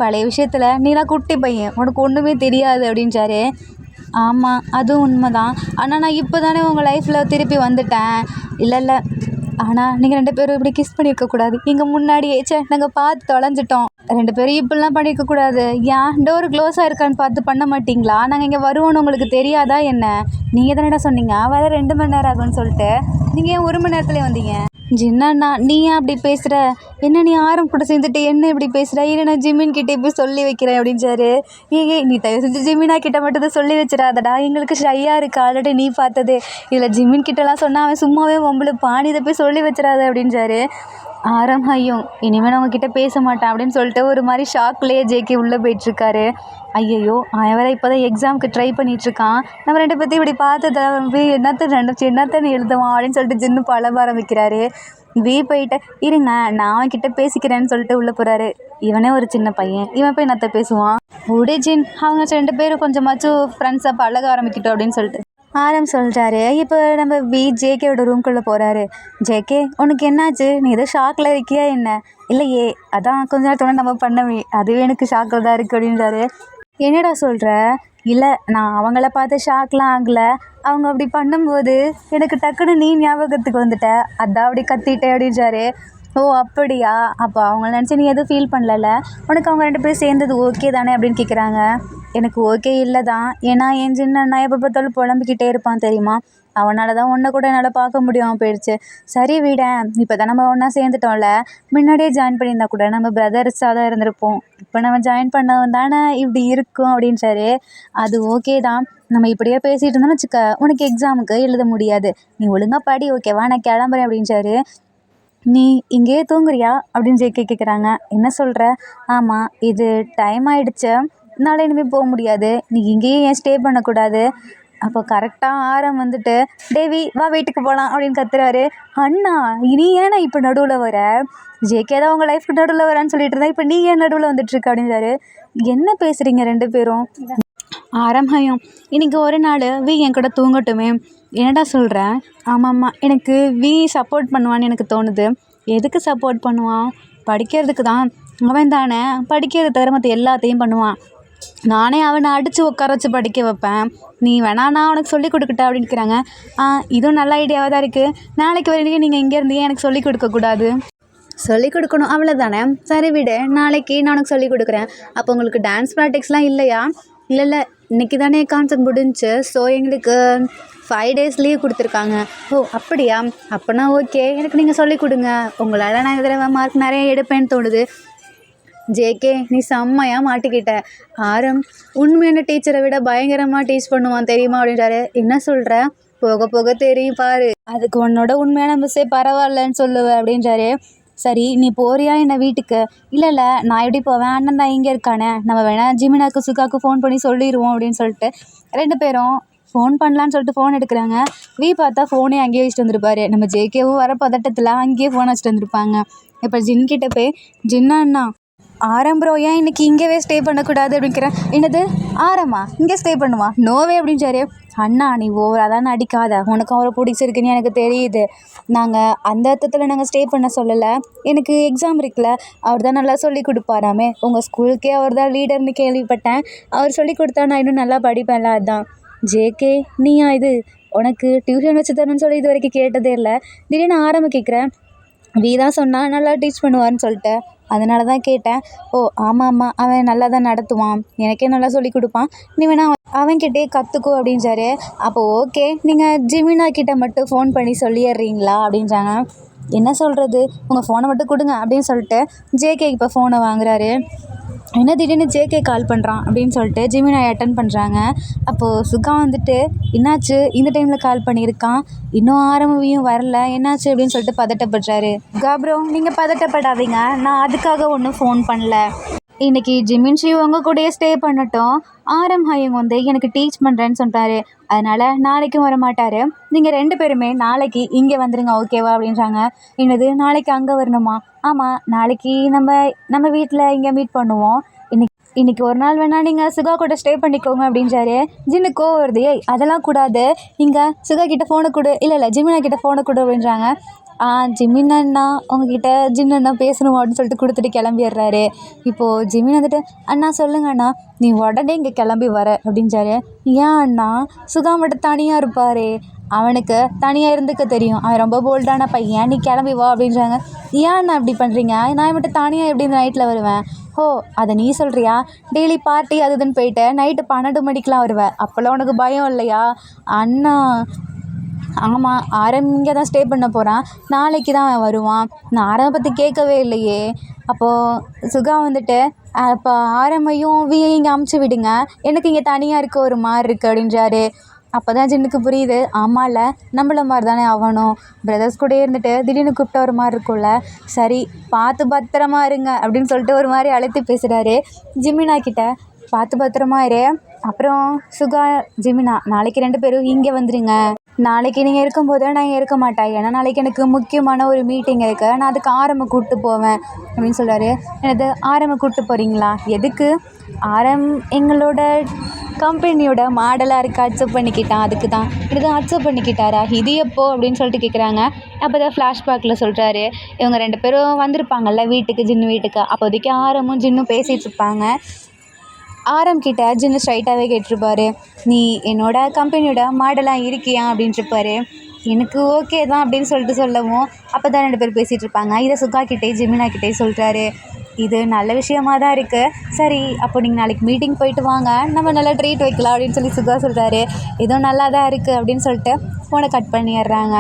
பழைய விஷயத்தில் நீலாம் குட்டி பையன், உனக்கு ஒன்றுமே தெரியாது அப்படின்றாரு. ஆமாம் அதுவும் உண்மை தான், ஆனால் நான் இப்போ தானே உங்கள் லைஃப்பில் திருப்பி வந்துட்டேன். இல்லை ஆனால் நீங்கள் 2 பேரும் இப்படி கிஸ் பண்ணியிருக்கக்கூடாது. எங்கள் முன்னாடியே நாங்கள் பார்த்து தொலைஞ்சிட்டோம். 2 பேரும் இப்படிலாம் பண்ணியிருக்கக்கூடாது. ஏன் டோர் க்ளோஸாக இருக்கான்னு பார்த்து பண்ண மாட்டிங்களா? நாங்கள் இங்கே வருவோன்னு உங்களுக்கு தெரியாதா என்ன? நீங்கள் தானடா சொன்னீங்க வர 2 மணி நேரம் ஆகும்னு சொல்லிட்டு. நீங்கள் ஏன் 1 மணி நேரத்துலேயே வந்தீங்க? ஜின்னாண்ணா நீ ஏன் அப்படி பேசுகிற? என்ன நீ ஆரம் கூட சேர்ந்துட்டு என்ன இப்படி பேசுகிற? இல்லை நான் ஜிமின் கிட்டே போய் சொல்லி வைக்கிறேன் அப்படின்றாரு. நீ தயவு செஞ்சு ஜிமினா கிட்ட மட்டும் தான் சொல்லி வச்சிடாதடா, எங்களுக்கு ஷையாக இருக்கு ஆல்ரெடி நீ பார்த்தது. இதில் ஜிமின் கிட்டலாம் சொன்னால் அவன் சும்மாவே வம்பளுப்பான், நீ இதை போய் சொல்லி வச்சிடாத அப்படின்றாரு. ஆரம் ஐயும் இனிமேல் அவங்கக்கிட்ட பேச மாட்டேன் அப்படின்னு சொல்லிட்டு ஒரு மாதிரி ஷாக்லேயே ஜேகே உள்ளே போயிட்டுருக்காரு. ஐயையோ அவன் வேறு இப்போ தான் எக்ஸாமுக்கு ட்ரை பண்ணிகிட்ருக்கான். நம்ம 2 பேர்த்தையும் இப்படி பார்த்ததை என்னத்தை நினச்சி என்னத்தை எழுதுவான் அப்படின்னு சொல்லிட்டு ஜின்னு பழக ஆரம்பிக்கிறாரு. வி போயிட்டு இருங்க நான் அவன்கிட்ட பேசிக்கிறேன்னு சொல்லிட்டு உள்ளே போகிறாரு. இவனே ஒரு சின்ன பையன், இவன் போய் என்னத்தை பேசுவான்? உடே ஜின் அவங்க 2 பேரும் கொஞ்சமாச்சும் ஃப்ரெண்ட்ஸாக பழக ஆரம்பிக்கிட்டோம் அப்படின்னு சொல்லிட்டு ஆரம் சொல்கிறாரு. இப்போ நம்ம ஜேகேவோட ரூம்குள்ளே போகிறாரு. ஜேகே உனக்கு என்னாச்சு? நீ ஏதோ ஷாக்கில் இருக்கியா என்ன? இல்லையே, அதான் கொஞ்ச நேரத்தோட நம்ம பண்ணவே, அதுவே எனக்கு ஷாக்கில் தான் இருக்குது அப்படின்றாரு. என்னடா சொல்கிற? இல்லை நான் அவங்கள பார்த்து ஷாக்லாம் ஆகலை, அவங்க அப்படி பண்ணும்போது எனக்கு டக்குன்னு நீ ஞாபகத்துக்கு வந்துட்ட, அதான் அப்படி கத்திட்டேன் அப்படின்றாரு. ஓ அப்படியா? அப்போ அவங்கள நினச்சி நீ எதுவும் ஃபீல் பண்ணல? உனக்கு அவங்க 2 பேரும் சேர்ந்தது ஓகே தானே அப்படின்னு கேட்குறாங்க. எனக்கு ஓகே இல்லை தான், ஏன்னா என் சின்ன நான் எப்போ பார்த்தாலும் புலம்பிக்கிட்டே இருப்பான் தெரியுமா? அவனால் தான் உன்னை கூட என்னால் பார்க்க முடியாமல் போயிடுச்சு. சரி விடேன், இப்போ தான் நம்ம ஒன்றா சேர்ந்துட்டோம்ல, முன்னாடியே ஜாயின் பண்ணியிருந்தா கூட நம்ம பிரதர்ஸாக தான் இருந்திருப்போம். இப்போ நம்ம ஜாயின் பண்ணவன் தானே இப்படி இருக்கும் அப்படின்றாரு. அது ஓகே தான், நம்ம இப்படியே பேசிகிட்டு இருந்தோம்னு வச்சுக்க உனக்கு எக்ஸாமுக்கு எழுத முடியாது. நீ ஒழுங்காக படி ஓகேவா, நான் கிளம்புறேன் அப்படின்றாரு. நீ இங்கேயே தூங்குறியா அப்படின்னு ஜேகே கேட்குறாங்க. என்ன சொல்கிற? ஆமாம் இது டைம் ஆகிடுச்சு, நாளை இனிமேல் போக முடியாது, நீ இங்கேயே ஏன் ஸ்டே பண்ணக்கூடாது? அப்போ கரெக்டாக ஆரம் வந்துட்டு தேவி வா வீட்டுக்கு போகலாம் அப்படின்னு கத்துறாரு. அண்ணா நீ ஏன்னா இப்போ நடுவில் வர? ஜேகே தான் உங்கள் லைஃப்க்கு நடுவில் வரான்னு சொல்லிட்டு இருந்தா, இப்போ நீ ஏன் நடுவில் வந்துட்டுருக்க அப்படின்றாரு. என்ன பேசுகிறீங்க 2 பேரும்? ஆரம் ஹயம் இன்றைக்கி ஒரு நாள் வி என் கூட தூங்கட்டுமே. என்னடா சொல்கிறேன்? ஆமாம்மா எனக்கு வி சப்போர்ட் பண்ணுவான்னு எனக்கு தோணுது. எதுக்கு சப்போர்ட் பண்ணுவான்? படிக்கிறதுக்கு தான். அவன் தானே படிக்கிறது தவிர மற்ற எல்லாத்தையும் பண்ணுவான். நானே அவனை அடித்து உட்கார வச்சு படிக்க வைப்பேன். நீ வேணா நான் அவனுக்கு சொல்லிக் கொடுக்கட்டா அப்படின்னுக்கிறாங்க. இதுவும் நல்ல ஐடியாவாக தான் இருக்குது. நாளைக்கு வரைக்கும் நீங்கள் இங்கே இருந்தே எனக்கு சொல்லிக் கொடுக்கக்கூடாது. சொல்லிக் கொடுக்கணும் அவ்வளோதானே? சரி விடு, நாளைக்கு நான் உனக்கு சொல்லிக் கொடுக்குறேன். அப்போ உங்களுக்கு டான்ஸ் ப்ராக்டிக்ஸ்லாம் இல்லையா? இல்லை இன்றைக்கி தானே கான்செப்ட் முடிஞ்சிச்சு, ஸோ எங்களுக்கு 5 days லீவ் கொடுத்துருக்காங்க. ஓ அப்படியா? அப்போனா ஓகே, எனக்கு நீங்கள் சொல்லிக் கொடுங்க. உங்களால் நான் இதில் மார்க் நிறைய எடுப்பேன்னு தோணுது. ஜேகே நீ செம்மையாக மாட்டிக்கிட்ட. ஆரம் உண்மையான டீச்சரை விட பயங்கரமாக டீச் பண்ணுவான் தெரியுமா அப்படின்றாரு. என்ன சொல்கிற? போக போக தெரியும் பாரு, அதுக்கு உன்னோட உண்மையான மிஸ்ஸே பரவாயில்லன்னு சொல்லுவேன் அப்படின்றாரு. சரி நீ போறியா என்ன வீட்டுக்கு? இல்லை நான் எப்படி போவேன், அண்ணன் தான் இங்கே இருக்கானே, நம்ம வேணால் ஜிமினாக்கு சுகாக்கு ஃபோன் பண்ணி சொல்லிடுவோம் அப்படின்னு சொல்லிட்டு 2 பேரும் ஃபோன் பண்ணலான்னு சொல்லிட்டு ஃபோன் எடுக்கிறாங்க. வி பார்த்தா ஃபோனே அங்கேயே வச்சுட்டு வந்துருப்பாரு. நம்ம ஜேகேவும் வர பதட்டத்தில் அங்கேயே ஃபோன் வச்சுட்டு வந்துருப்பாங்க. இப்போ ஜின் கிட்ட போய் ஜின்னா அண்ணா ஆரம் ப்ரோ ஏன் இன்னைக்கு இங்கேவே ஸ்டே பண்ணக்கூடாது அப்படிங்கிறேன். என்னது ஆரமா இங்கே ஸ்டே பண்ணுமா? நோவே அப்படின்றாரு. அண்ணா நீ ஓவராக தான் நடிக்காத, உனக்கு அவரை பிடிச்சிருக்குன்னு எனக்கு தெரியுது. நாங்கள் அந்த அர்த்தத்தில் நாங்கள் ஸ்டே பண்ண சொல்லலை. எனக்கு எக்ஸாம் இருக்குல்ல, அவர் தான் நல்லா சொல்லி கொடுப்பாராமே. உங்கள் ஸ்கூலுக்கே அவர் தான் லீடர்னு கேள்விப்பட்டேன். அவர் சொல்லி கொடுத்தா நான் இன்னும் நல்லா படிப்பேன்ல, அதுதான். ஜேகே நீயா இது? உனக்கு டியூஷன் வச்சு தரணும்னு சொல்லி இது வரைக்கும் கேட்டதே இல்லை. திடீர்னு ஆரம்ப கேட்குறேன். நீ தான் சொன்னா நல்லா டீச் பண்ணுவான்னு சொல்லிட்டு, அதனால தான் கேட்டேன். ஓ ஆமாம் ஆமாம், அவன் நல்லா தான் நடத்துவான், எனக்கே நல்லா சொல்லி கொடுப்பான், நீ வேணா அவன்கிட்டே கற்றுக்கோ அப்படின்றாரு. அப்போ ஓகே, நீங்கள் ஜிமினா கிட்ட மட்டும் ஃபோன் பண்ணி சொல்லிடுறீங்களா அப்படின்றாங்க. என்ன சொல்கிறது, உங்கள் ஃபோனை மட்டும் கொடுங்க அப்படின்னு சொல்லிட்டு ஜேகே இப்போ ஃபோனை வாங்குறாரு. என்ன திடீர்னு ஜேகே கால் பண்ணுறான் அப்படின்னு சொல்லிட்டு ஜிமினாயை அட்டன் பண்ணுறாங்க. அப்போது சுகா வந்துட்டு என்னாச்சு இந்த டைமில் கால் பண்ணியிருக்கான், இன்னும் ஆரம்பவியும் வரல, என்னாச்சு அப்படின்னு சொல்லிட்டு பதட்டப்படுறாரு. சுகா ப்ரோ நீங்கள் பதட்டப்படாதீங்க, நான் அதுக்காக ஒன்றும் ஃபோன் பண்ணல. இன்றைக்கி ஜிமின்ஷி உங்கள் கூடயே ஸ்டே பண்ணட்டும். ஆரம் ஹையங் வந்து எனக்கு டீச் பண்ணுறேன்னு சொல்கிறாரு. அதனால் நாளைக்கும் வர மாட்டார். நீங்கள் 2 பேருமே நாளைக்கு இங்கே வந்துடுங்க ஓகேவா அப்படின்றாங்க. என்னது நாளைக்கு அங்கே வரணுமா? ஆமாம், நாளைக்கு நம்ம வீட்டில் இங்கே மீட் பண்ணுவோம். இன்றைக்கி ஒரு நாள் வேணால் நீங்கள் சுகா கூட ஸ்டே பண்ணிக்கோங்க அப்படின்றாரு. ஜின்னு கோவம் வருது. ஏய் அதெல்லாம் கூடாது, இங்கே சுகா கிட்டே ஃபோனை கொடு, இல்லை ஜிமினா கிட்டே ஃபோனை கொடு அப்படின்றாங்க. ஜிமின் அண்ணா உங்ககிட்ட ஜின் அண்ணா பேசணும் அப்படின்னு சொல்லிட்டு கொடுத்துட்டு கிளம்பிடுறாரு. இப்போது ஜிமின் வந்துட்டு அண்ணா சொல்லுங்க அண்ணா, நீ உடனே இங்கே கிளம்பி வர அப்படின்றாரு. ஏன் அண்ணா, சுகா மட்டும் தனியாக இருப்பார், அவனுக்கு தனியாக இருந்துக்க தெரியும், அவன் ரொம்ப போல்டான பையன், நீ கிளம்பி வா அப்படின்றாங்க. ஏன் அண்ணா இப்படி பண்ணுறீங்க, நான் மட்டும் தனியாக எப்படி இந்த நைட்டில் வருவேன்? ஓ அதை நீ சொல்கிறியா? டெய்லி பார்ட்டி அது இதுன்னு போயிட்டு நைட்டு 12 மணிக்கெலாம் வருவேன், அப்போல்லாம் உனக்கு பயம் இல்லையா? அண்ணா ஆமாம், ஆரம் இங்கே தான் ஸ்டே பண்ண போகிறான், நாளைக்கு தான் அவன் வருவான், நான் ஆரம்பை பற்றி கேட்கவே இல்லையே. அப்போது சுகா வந்துட்டு அப்போ ஆரமையும் வியையும் இங்கே அமுச்சு விடுங்க, எனக்கு இங்கே தனியாக இருக்க ஒரு மாதிரி இருக்குது அப்படின்றாரு. அப்போ தான் ஜின்னுக்கு புரியுது, ஆமாம்ல நம்மள மாதிரி தானே அவனும், பிரதர்ஸ் கூட இருந்துட்டு திடீர்னு கூப்பிட்ட ஒரு மாதிரி இருக்கும்ல, சரி பார்த்து பத்திரமா இருங்க அப்படின்னு சொல்லிட்டு ஒரு மாதிரி அழைத்து பேசுகிறாரு. ஜிமினா கிட்ட பார்த்து பத்திரமா இரு. அப்புறம் சுகா ஜிமினா நாளைக்கு 2 பேரும் இங்கே வந்துடுங்க. நாளைக்கு நீங்கள் இருக்கும்போது நான் இங்கே இருக்க மாட்டேன், ஏன்னா நாளைக்கு எனக்கு முக்கியமான ஒரு மீட்டிங் இருக்குது, நான் அதுக்கு ஆரம்ப கூப்பிட்டு போவேன் அப்படின்னு சொல்கிறாரு. எனது ஆரம்ப கூப்பிட்டு போகிறீங்களா? எதுக்கு? ஆரம் எங்களோட கம்பெனியோட மாடலாக இருக்க அக்செப்ட் பண்ணிக்கிட்டான், அதுக்கு தான். இது அக்செப்ட் பண்ணிக்கிட்டாரா? இது எப்போ அப்படின்னு சொல்லிட்டு கேட்குறாங்க. அப்போ தான் ஃப்ளாஷ்பேக்கில் சொல்கிறாரு, இவங்க 2 பேரும் வந்திருப்பாங்கல்ல வீட்டுக்கு, ஜின்னு வீட்டுக்கு. அப்போதைக்கு ஆரமும் ஜின்னும் பேசிகிட்டு இருப்பாங்க. ஆரம் கிட்ட ஜின்னு ஸ்ட்ரைட்டாகவே கேட்டிருப்பாரு, நீ என்னோட கம்பெனியோட மாடலாக இருக்கியா அப்படின்ட்டுருப்பாரு. எனக்கு ஓகே தான் அப்படின்னு சொல்லிட்டு சொல்லவும் அப்போ தான் 2 பேர் பேசிகிட்டு இருப்பாங்க. இதை சுகா கிட்டே ஜிமினா கிட்டே சொல்கிறாரு. இது நல்ல விஷயமாக தான் இருக்குது, சரி அப்போ நீங்கள் நாளைக்கு மீட்டிங் போயிட்டு வாங்க, நம்ம நல்லா ட்ரீட் வைக்கலாம் அப்படின்னு சொல்லி சுகா சொல்கிறாரு. இதுவும் நல்லா தான் இருக்குது அப்படின்னு சொல்லிட்டு ஃபோனை கட் பண்ணிடுறாங்க.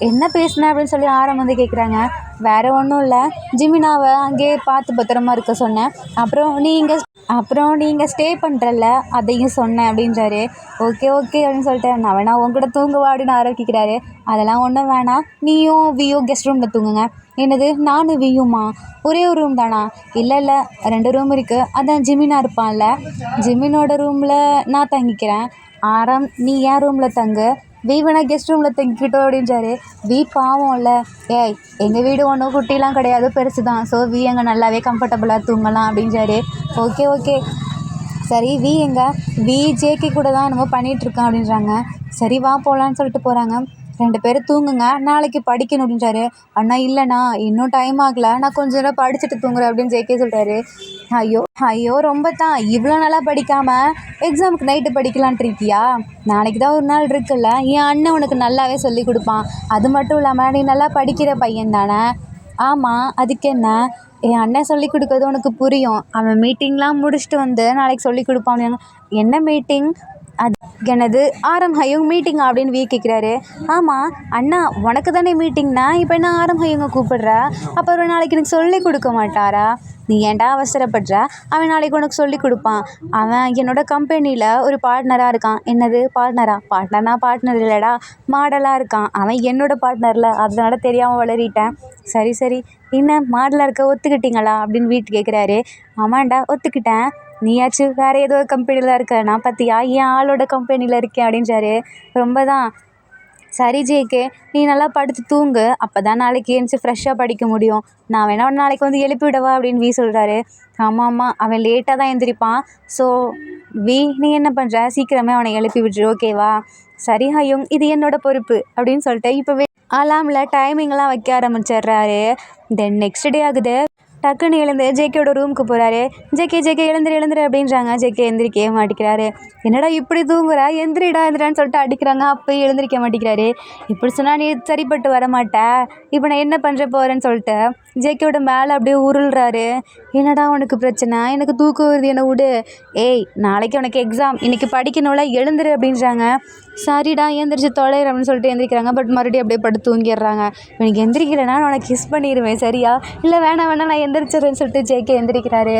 என்ன பேசுனேன் அப்படின்னு சொல்லி ஆரம் வந்து கேட்குறாங்க. வேறு ஒன்றும் இல்லை, ஜிமினாவை அங்கேயே பார்த்து பத்திரமா இருக்க சொன்னேன், அப்புறம் நீங்கள் ஸ்டே பண்ணுறல்ல அதையும் சொன்னேன் அப்படின்றாரு. ஓகே ஓகே அப்படின்னு சொல்லிட்டு நான் வேணா உங்ககிட்ட தூங்குவா அப்படின்னு ஆரோக்கிக்கிறாரு. அதெல்லாம் ஒன்றும் வேணாம், நீயும் வியும் கெஸ்ட் ரூமில் தூங்குங்க. என்னது நானும் வியுமா? ஒரே ஒரு ரூம் தானா? இல்லை 2 ரூம் இருக்குது, அதான் ஜிமினா இருப்பான்ல, ஜிமினோட ரூமில் நான் தங்கிக்கிறேன். ஆரம் நீ என் ரூமில் தங்கு, வி வேணா கெஸ்ட் ரூமில் தங்கிக்கிட்டோம் அப்படின்றாரு. வி பாவம்ல, ஏய் எங்கள் வீடு ஒன்றும் குட்டிலாம் கிடையாது, பெருசு தான், ஸோ வி அங்கே நல்லாவே கம்ஃபர்டபுளாக தூங்கலாம் அப்படின்றாரு. ஓகே சரி வி வி ஜேகே கூட தான் நம்ம பண்ணிகிட்ருக்கோம் அப்படின்றாங்க. சரி வா போகலான்னு சொல்லிட்டு போகிறாங்க. 2 பேரும் தூங்குங்க, நாளைக்கு படிக்கணும் அப்படின்றாரு. அண்ணா இல்லைண்ணா இன்னும் டைம் ஆகலை, நான் கொஞ்ச நேரம் படிச்சுட்டு தூங்குறேன் அப்படின்னு ஜேகே சொல்கிறாரு. ஐயோ ரொம்ப தான், இவ்வளோ நாளாக படிக்காமல் எக்ஸாமுக்கு நைட்டு படிக்கலான்ட்டு இருக்கியா? நாளைக்கு தான் ஒரு நாள் இருக்குல்ல, என் அண்ணன் உனக்கு நல்லாவே சொல்லி கொடுப்பான், அது மட்டும் இல்லாமல் நீ நல்லா படிக்கிற பையன் தானே? ஆமாம் அதுக்கு என்ன, என் அண்ணன் சொல்லி கொடுக்குறது உனக்கு புரியும், அவன் மீட்டிங்லாம் முடிச்சுட்டு வந்து நாளைக்கு சொல்லி கொடுப்பான். என்ன மீட்டிங்? அது எனது ஆரம் ஹையுங் மீட்டிங் அப்படின்னு வி கேட்குறாரு. ஆமாம் அண்ணா உனக்கு தானே மீட்டிங்னா, இப்போ என்ன ஆரம் ஹையுங்க கூப்பிடுற? அப்புறம் நாளைக்கு எனக்கு சொல்லி கொடுக்க மாட்டாரா? நீ ஏன்டா அவசரப்படுற, அவன் நாளைக்கு உனக்கு சொல்லி கொடுப்பான். அவன் என்னோட கம்பெனியில் ஒரு பார்ட்னராக இருக்கான். என்னது பார்ட்னரா? பார்ட்னர் இல்லைடா, மாடலாக இருக்கான், அவன் என்னோட பார்ட்னரில், அதனால தெரியாமல் வளரிட்டேன். சரி என்ன மாடலாக இருக்க ஒத்துக்கிட்டீங்களா அப்படின்னு வீட்டு கேட்குறாரு. ஆமாண்டா ஒத்துக்கிட்டேன், நீயாச்சும் வேறு ஏதோ கம்பெனியில் தான் இருக்க, நான் பார்த்தியா என் ஆளோட கம்பெனியில் இருக்கேன் அப்படின்றாரு. ரொம்ப தான் சரி ஜேகே, நீ நல்லா படுத்து தூங்கு, அப்போ தான் நாளைக்கு எழுந்துச்சி ஃப்ரெஷ்ஷாக படிக்க முடியும். நான் வேணா உன்னை நாளைக்கு வந்து எழுப்பி விடவா அப்படின்னு வி சொல்கிறாரு. ஆமாம் அவன் லேட்டாக தான் எழுந்திரிப்பான். ஸோ வி, நீ என்ன பண்ணுற, சீக்கிரமே அவனை எழுப்பி விட்டுரு, ஓகேவா? சரி ஹயுங், இது என்னோட பொறுப்பு அப்படின்னு சொல்லிட்டு இப்போவே அலாமில் டைமிங்லாம் வைக்க ஆரம்பிச்சிடுறாரு. தென் நெக்ஸ்ட் டே ஆகுது. டக்குன்னு எழுந்து ஜேகேயோட ரூமுக்கு போகிறாரு. ஜேகே எழுந்துரு அப்படின்றாங்க. ஜேகே எந்திரிக்கவே மாட்டேங்கிறாரு. என்னடா இப்படி தூங்குறா, எந்திரிடான்னு சொல்லிட்டு அடிக்கிறாங்க. அப்போயும் எழுந்திரிக்க மாட்டேங்கிறாரு. இப்படி சொன்னால் நீ சரிப்பட்டு வர மாட்டே, இப்போ நான் என்ன பண்ணுற போகிறேன்னு சொல்லிட்டு ஜேகேயோட மேலே அப்படியே உருள்றாரு. என்னடா உனக்கு பிரச்சனை, எனக்கு தூக்கம் வருது, என்னை விடு. ஏய், நாளைக்கு உனக்கு எக்ஸாம், இன்றைக்கி படிக்கணும்ல, எழுந்துரு அப்படின்றாங்க. சரிடா எந்திரிச்சு தொலைற அப்படின்னு சொல்லிட்டு எந்திரிக்கிறாங்க. பட் மறுபடியும் அப்படியே படுத்து தூங்கிடுறாங்க. எனக்கு எந்திரிக்கலைன்னா நான் உனக்கு கிஸ் பண்ணிடுவேன், சரியா? இல்லை வேணாம் நான் எந்திரிச்சிடுறேன்னு சொல்லிட்டு ஜேகே எந்திரிக்கிறாரு.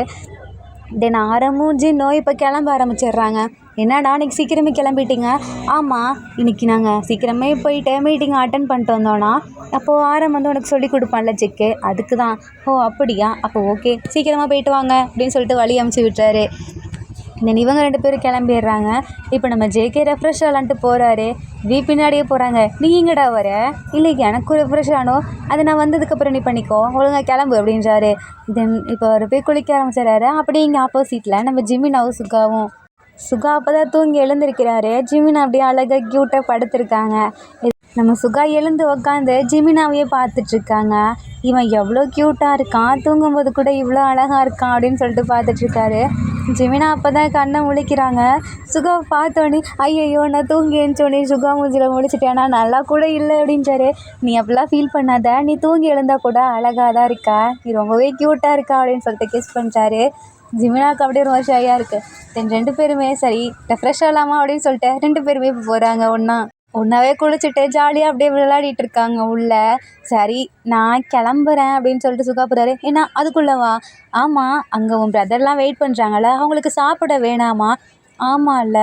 தென் ஆரமும் ஜின்னும் இப்போ கிளம்ப ஆரம்பிச்சிடுறாங்க. என்னடா இன்றைக்கி சீக்கிரமே கிளம்பிட்டீங்க? ஆமாம், இன்றைக்கி நாங்கள் சீக்கிரமே போயிட்டு மீட்டிங் அட்டன் பண்ணிட்டு வந்தோன்னா அப்போது ஆரம் வந்து உனக்கு சொல்லி கொடுப்பான்ல ஜெக்கு, அதுக்கு தான். ஓ அப்படியா, அப்போ ஓகே, சீக்கிரமாக போயிட்டு வாங்க அப்படின்னு சொல்லிட்டு வழி அமுச்சு விட்டுறாரு. தென் இவங்க 2 பேரும் கிளம்பிடுறாங்க. இப்போ நம்ம ஜேகே ரெஃப்ரெஷ் ஆகலான்ட்டு போகிறாரு. வி பின்னாடியே போகிறாங்க. நீ எங்கடா வர? இல்லை எனக்கும் ரெஃப்ரெஷ் ஆகணும், அது நான் வந்ததுக்கப்புறம் நீ பண்ணிக்கோ, ஒழுங்காக கிளம்பு அப்படின்றாரு. தென் இப்போ அவர் போய் குளிக்க ஆரம்பிச்சிடறாரு. அப்படியே இங்கே ஆப்போசிட்டில் நம்ம ஜிமினாவும் சுகா அப்போ தான் தூங்கி எழுந்திருக்கிறாரு. ஜிமினா அப்படியே அழகாக க்யூட்டாக படுத்திருக்காங்க. நம்ம சுகா எழுந்து உக்காந்து ஜிமினாவையே பார்த்துட்ருக்காங்க. இவன் எவ்வளோ க்யூட்டாக இருக்கான், தூங்கும்போது கூட இவ்வளோ அழகாக இருக்கான் அப்படின்னு சொல்லிட்டு பார்த்துட்ருக்காரு. ஜிமினா அப்போ தான் கண்ணை முழிக்கிறாங்க. சுகாவை பார்த்தோன்னே ஐயையோ நான் தூங்கி எழுந்தோடனே சுகா மூஞ்சில் முழிச்சிட்டேன், நான் நல்லா கூட இல்லை அப்படின்றாரு. நீ அப்படிலாம் ஃபீல் பண்ணாத, நீ தூங்கி எழுந்தால் கூட அழகாக தான் இருக்கா, நீ ரொம்பவே க்யூட்டாக இருக்கா அப்படின்னு சொல்லிட்டு கிஸ் பண்ணிட்டாரு. ஜிமினாவுக்கு அப்படியே ரொம்ப ஷையாக இருக்குது. தென் 2 பேருமே சரி ரெஃப்ரெஷ் ஆகலாமா அப்படின்னு சொல்லிட்டு 2 பேருமே இப்போ போகிறாங்க. ஒன்றாவே குளிச்சுட்டு ஜாலியாக அப்படியே விளையாடிட்டு இருக்காங்க உள்ள. சரி நான் கிளம்புறேன் அப்படின்னு சொல்லிட்டு சுகா போகிறாரு. ஏன்னா அதுக்குள்ளவா? ஆமாம், அங்கே உன் பிரதர்லாம் வெயிட் பண்ணுறாங்கல்ல, அவங்களுக்கு சாப்பிட வேணாமா? ஆமாம்ல,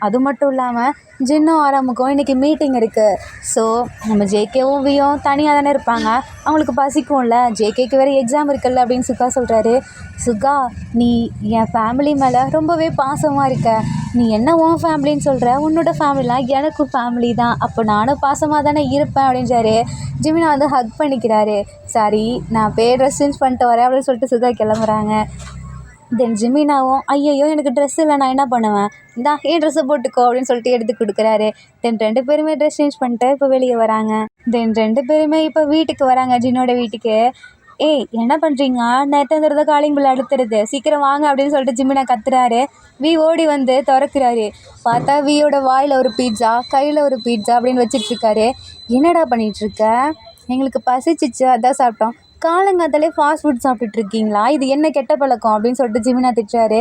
அது மட்டும் இல்லாமல் ஜின்னும் ஆரமுக்கும் இன்றைக்கி மீட்டிங் இருக்குது. ஸோ நம்ம ஜேகேவும் வியும் தனியாக தானே இருப்பாங்க, அவங்களுக்கு பசிக்கும்ல, ஜேகேக்கு வேறு எக்ஸாம் இருக்குல்ல அப்படின்னு சுகா சொல்கிறாரு. சுகா, நீ என் ஃபேமிலி மேலே ரொம்பவே பாசமாக இருக்க, நீ என்ன உன் ஃபேமிலின்னு சொல்கிற, உன்னோட ஃபேமிலிலாம் எனக்கும் ஃபேமிலி தான், அப்போ நானும் பாசமாக தானே இருப்பேன் அப்படின்றாரு. ஜிமினா வந்து ஹக் பண்ணிக்கிறாரு. சரி நான் போய் ட்ரெஸ் சேஞ்ச் பண்ணிட்டு வரேன் அப்படின்னு சொல்லிட்டு சுகா கிளம்புறாங்க. தென் ஜிமினாவும் ஐயையோ எனக்கு ட்ரெஸ் இல்லை, நான் என்ன பண்ணுவேன், இந்தா ஏன் ட்ரெஸ்ஸை போட்டுக்கோ அப்படின்னு சொல்லிட்டு எடுத்து கொடுக்குறாரு. தென் 2 பேருமே ட்ரெஸ் சேஞ்ச் பண்ணிட்டு இப்போ வெளியே வராங்க. தென் 2 பேருமே இப்போ வீட்டுக்கு வராங்க, ஜின்னோட வீட்டுக்கு. ஏய் என்ன பண்ணுறீங்க, நேற்று தடவை காலிங் பில் அடுத்துருது, சீக்கிரம் வாங்க அப்படின்னு சொல்லிட்டு ஜிமினா கத்துறாரு. வி ஓடி வந்து திறக்கிறாரு. பார்த்தா வியோட வாயில் ஒரு பீட்சா, கையில் ஒரு பீட்சா அப்படின்னு வச்சிட்ருக்காரு. என்னடா பண்ணிகிட்ருக்க? எங்களுக்கு பசிச்சிச்சு, அதான் சாப்பிட்டோம். காலங்காத்தாலே ஃபாஸ்ட் ஃபுட் சாப்பிட்டுட்ருக்கீங்களா, இது என்ன கெட்ட பழக்கம் அப்படின்னு சொல்லிட்டு ஜிமினா திட்டுறாரு.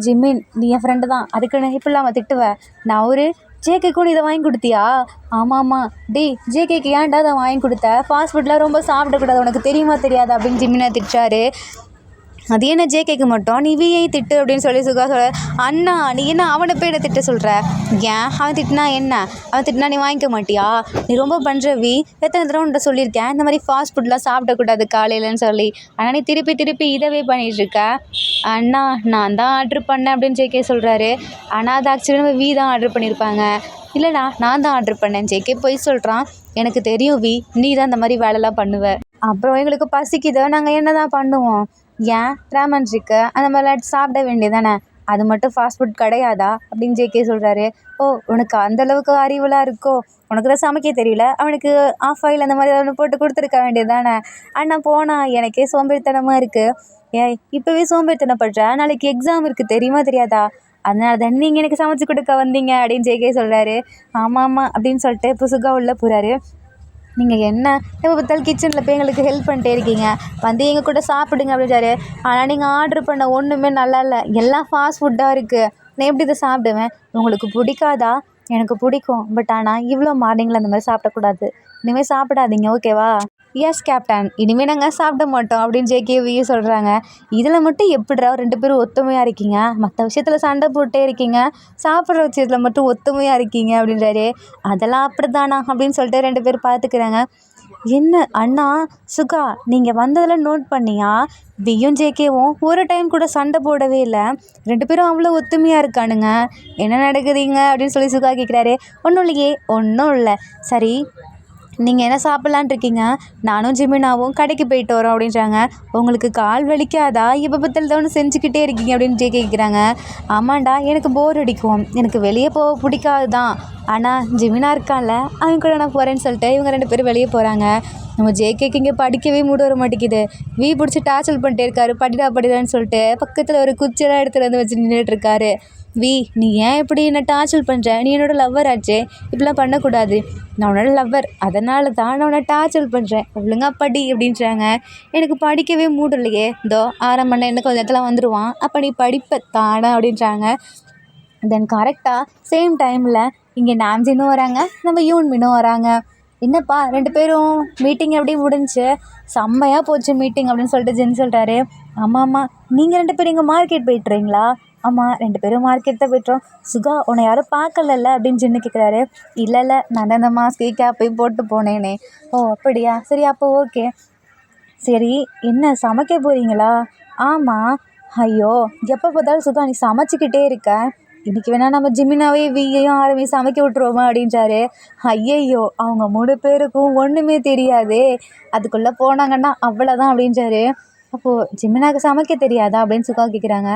ஜிமின், நீ என் ஃப்ரெண்டு தான், அதுக்குன்னு இப்படிலாம் திட்டுவேன். நான் ஒரு ஜேகேக்கும் இதை வாங்கி கொடுத்தியா? ஆமாம்மா. ஜேகேக்கு ஏன்டா அதை வாங்கி கொடுத்த, ஃபாஸ்ட் ஃபுட்லாம் ரொம்ப சாப்பிடக்கூடாது, உனக்கு தெரியுமா தெரியாது அப்படின்னு ஜிமினா திட்டுறாரு. அது என்ன ஜேகேக்கு மட்டும், நீ விஐ திட்டு அப்படின்னு சொல்லி சுகா சொல்ல. அண்ணா நீ என்ன அவனை போய் என்ன திட்ட சொல்கிற? ஏன் அவன் திட்டினா என்ன, அவன் திட்டினா நீ வாங்கிக்க மாட்டியா? நீ ரொம்ப பண்ணுற வி, எத்தனை தடவை உன்ட்ட சொல்லியிருக்கேன் இந்த மாதிரி ஃபாஸ்ட் ஃபுட்லாம் சாப்பிடக்கூடாது காலையிலன்னு சொல்லி, ஆனால் நீ திருப்பி இதவே பண்ணிகிட்ருக்க. அண்ணா நான் தான் ஆர்ட்ரு பண்ணேன் அப்படின்னு ஜேகே சொல்கிறாரு. ஆனால் அது ஆக்சுவலி நம்ம வி தான் ஆர்ட்ரு பண்ணியிருப்பாங்க. இல்லைண்ணா நான் தான் ஆர்ட்ரு பண்ணேன். ஜேகே போய் சொல்கிறான். எனக்கு தெரியும் வி, நீ தான் இந்த மாதிரி வேலைலாம் பண்ணுவ. அப்புறம் எங்களுக்கு பசிக்குதோ, நாங்கள் என்ன தான் பண்ணுவோம், ஏன் ரேமன் இருக்கு, அந்த மாதிரிலாம் சாப்பிட வேண்டியதானே, அது மட்டும் ஃபாஸ்ட் ஃபுட் கிடையாதா அப்படின்னு ஜேகே சொல்கிறாரு. ஓ உனக்கு அந்தளவுக்கு அறிவுலாம் இருக்கோ, உனக்கு தான் சமைக்க தெரியல, அவனுக்கு ஆஃப் ஆயில் அந்த மாதிரி ஒன்று போட்டு கொடுத்துருக்க வேண்டியது தானே. அண்ணா போனா எனக்கே சோம்பேறித்தனமாக இருக்குது. ஏய் இப்போவே சோம்பேறித்தனப்படுற, நாளைக்கு எக்ஸாம் இருக்குது தெரியுமா தெரியாதா, அதனால தான் நீங்கள் எனக்கு சமைச்சு கொடுக்க வந்தீங்க அப்படின்னு ஜேகே சொல்கிறாரு. ஆமாம் அப்படின்னு சொல்லிட்டு இப்போ சுகா உள்ளே போகிறாரு. நீங்கள் என்ன எப்போ பார்த்தாலும் கிச்சனில் போய் எங்களுக்கு ஹெல்ப் பண்ணிட்டே இருக்கீங்க, வந்து எங்கள் கூட சாப்பிடுங்க அப்படின்றாரு. ஆனால் நீங்கள் ஆர்ட்ரு பண்ண ஒன்றுமே நல்லா இல்லை, எல்லாம் ஃபாஸ்ட் ஃபுட்டாக இருக்குது, நான் எப்படி இதை சாப்பிடுவேன், உங்களுக்கு பிடிக்காதா? எனக்கு பிடிக்கும், பட் ஆனால் இவ்வளோ மார்னிங்கில் அந்த மாதிரி சாப்பிடக்கூடாது, இனிமேல் சாப்பிடாதீங்க ஓகேவா? எஸ் கேப்டன், இனிமேல் நாங்கள் சாப்பிட மாட்டோம் அப்படின்னு ஜேகேவியும் சொல்கிறாங்க. இதில் மட்டும் எப்படிடா 2 பேரும் ஒத்துமையாக இருக்கீங்க, மற்ற விஷயத்தில் சண்டை போட்டே இருக்கீங்க, சாப்பிட்ற விஷயத்தில் மட்டும் ஒத்துமையாக இருக்கீங்க அப்படின்றாரு. அதெல்லாம் அப்படி தானா அப்படின்னு சொல்லிட்டு 2 பேர் பார்த்துக்கிறாங்க. என்ன அண்ணா சுகா, நீங்கள் வந்ததில் நோட் பண்ணியா? வியும் ஜேகேவும் ஒரு டைம் கூட சண்டை போடவே இல்லை. 2 பேரும் அவ்வளோ ஒத்துமையாக இருக்கானுங்க. என்ன நடக்குதுங்க அப்படின்னு சொல்லி சுகா கேட்குறாரு. ஒன்றும் இல்லையே, ஒன்றும் இல்லை. சரி, நீங்கள் என்ன சாப்பிட்லான் இருக்கீங்க? நானும் ஜிமினாவும் கடைக்கு போயிட்டு வரோம் அப்படின்றாங்க. உங்களுக்கு கால் வலிக்காதா? எப்போ பார்த்தாலும் தான் ஒன்று செஞ்சுக்கிட்டே இருக்கீங்க அப்படின்னு கேட்குறாங்க. ஆமாண்டா, எனக்கு போர் அடிக்கும், எனக்கு வெளியே போக பிடிக்காது தான். ஆனால் ஜிமினா இருக்கான்ல, அவன் கூட நான் போகிறேன்னு சொல்லிட்டு இவங்க 2 பேரும் வெளியே போகிறாங்க. நம்ம ஜேகேக்கு இங்கே படிக்கவே மூட வர மாட்டேங்குது. பிடிச்சி டார்ச்சல் பண்ணிட்டே இருக்காரு. படிடான்னு சொல்லிட்டு பக்கத்தில் ஒரு குச்சியெல்லாம் எடுத்துகிட்டு வந்து வச்சு நின்றுட்டு இருக்காரு. நீ ஏன் இப்படி என்ன டார்ச்சல் பண்ணுற? நீ என்னோட லவ்வர் ஆச்சே, இப்படிலாம் பண்ணக்கூடாது. நான் உன்னோட லவ்வர், அதனால தான் நான் உன்னை டார்ச்சல் பண்ணுறேன், ஒழுங்கா படி அப்படின்றாங்க. எனக்கு படிக்கவே மூடு இல்லையே, இதோ 6 மணி நேரம் கொஞ்சம் இடத்துல வந்துடுவான், அப்போ நீ படிப்ப தானே அப்படின்றாங்க. தென் கரெக்டாக சேம் டைமில் இங்கே நாம்ஜினும் வராங்க, நம்ம யூன்மினும் வராங்க. என்னப்பா 2 பேரும் மீட்டிங் எப்படி முடிஞ்சுச்சு? செம்மையாக போச்சு மீட்டிங் அப்படின்னு சொல்லிட்டு ஜென் சொல்கிறாரு. ஆமாம், நீங்கள் 2 பேரும் இங்கே மார்க்கெட் போய்ட்டுறீங்களா? ஆமாம், 2 பேரும் மார்க்கெட் தான் போய்ட்டுறோம். சுகா, உன்னை யாரும் பார்க்கலல்ல அப்படின்னு ஜின்னு கேட்குறாரு. இல்லை நான் தான் இந்த மாஸ்க்கு கேப்பையும் போட்டு போனேனே. ஓ அப்படியா, சரி அப்போ ஓகே. சரி, என்ன சமைக்க போகிறீங்களா? ஆமாம். ஐயோ, எப்போ பார்த்தாலும் சுகா நீ சமைச்சிக்கிட்டே இருக்க. இன்றைக்கி வேணால் நம்ம ஜிமினாவே வியையும் ஆரம்பி சமைக்க விட்டுருவோமா அப்படின்றாரு. ஐயையோ, அவங்க 3 பேருக்கும் ஒன்றுமே தெரியாதே, அதுக்குள்ளே போனாங்கன்னா அவ்வளோதான் அப்படின்றாரு. அப்போது ஜிமினாவுக்கு சமைக்க தெரியாதா அப்படின்னு சுகா கேட்குறாங்க.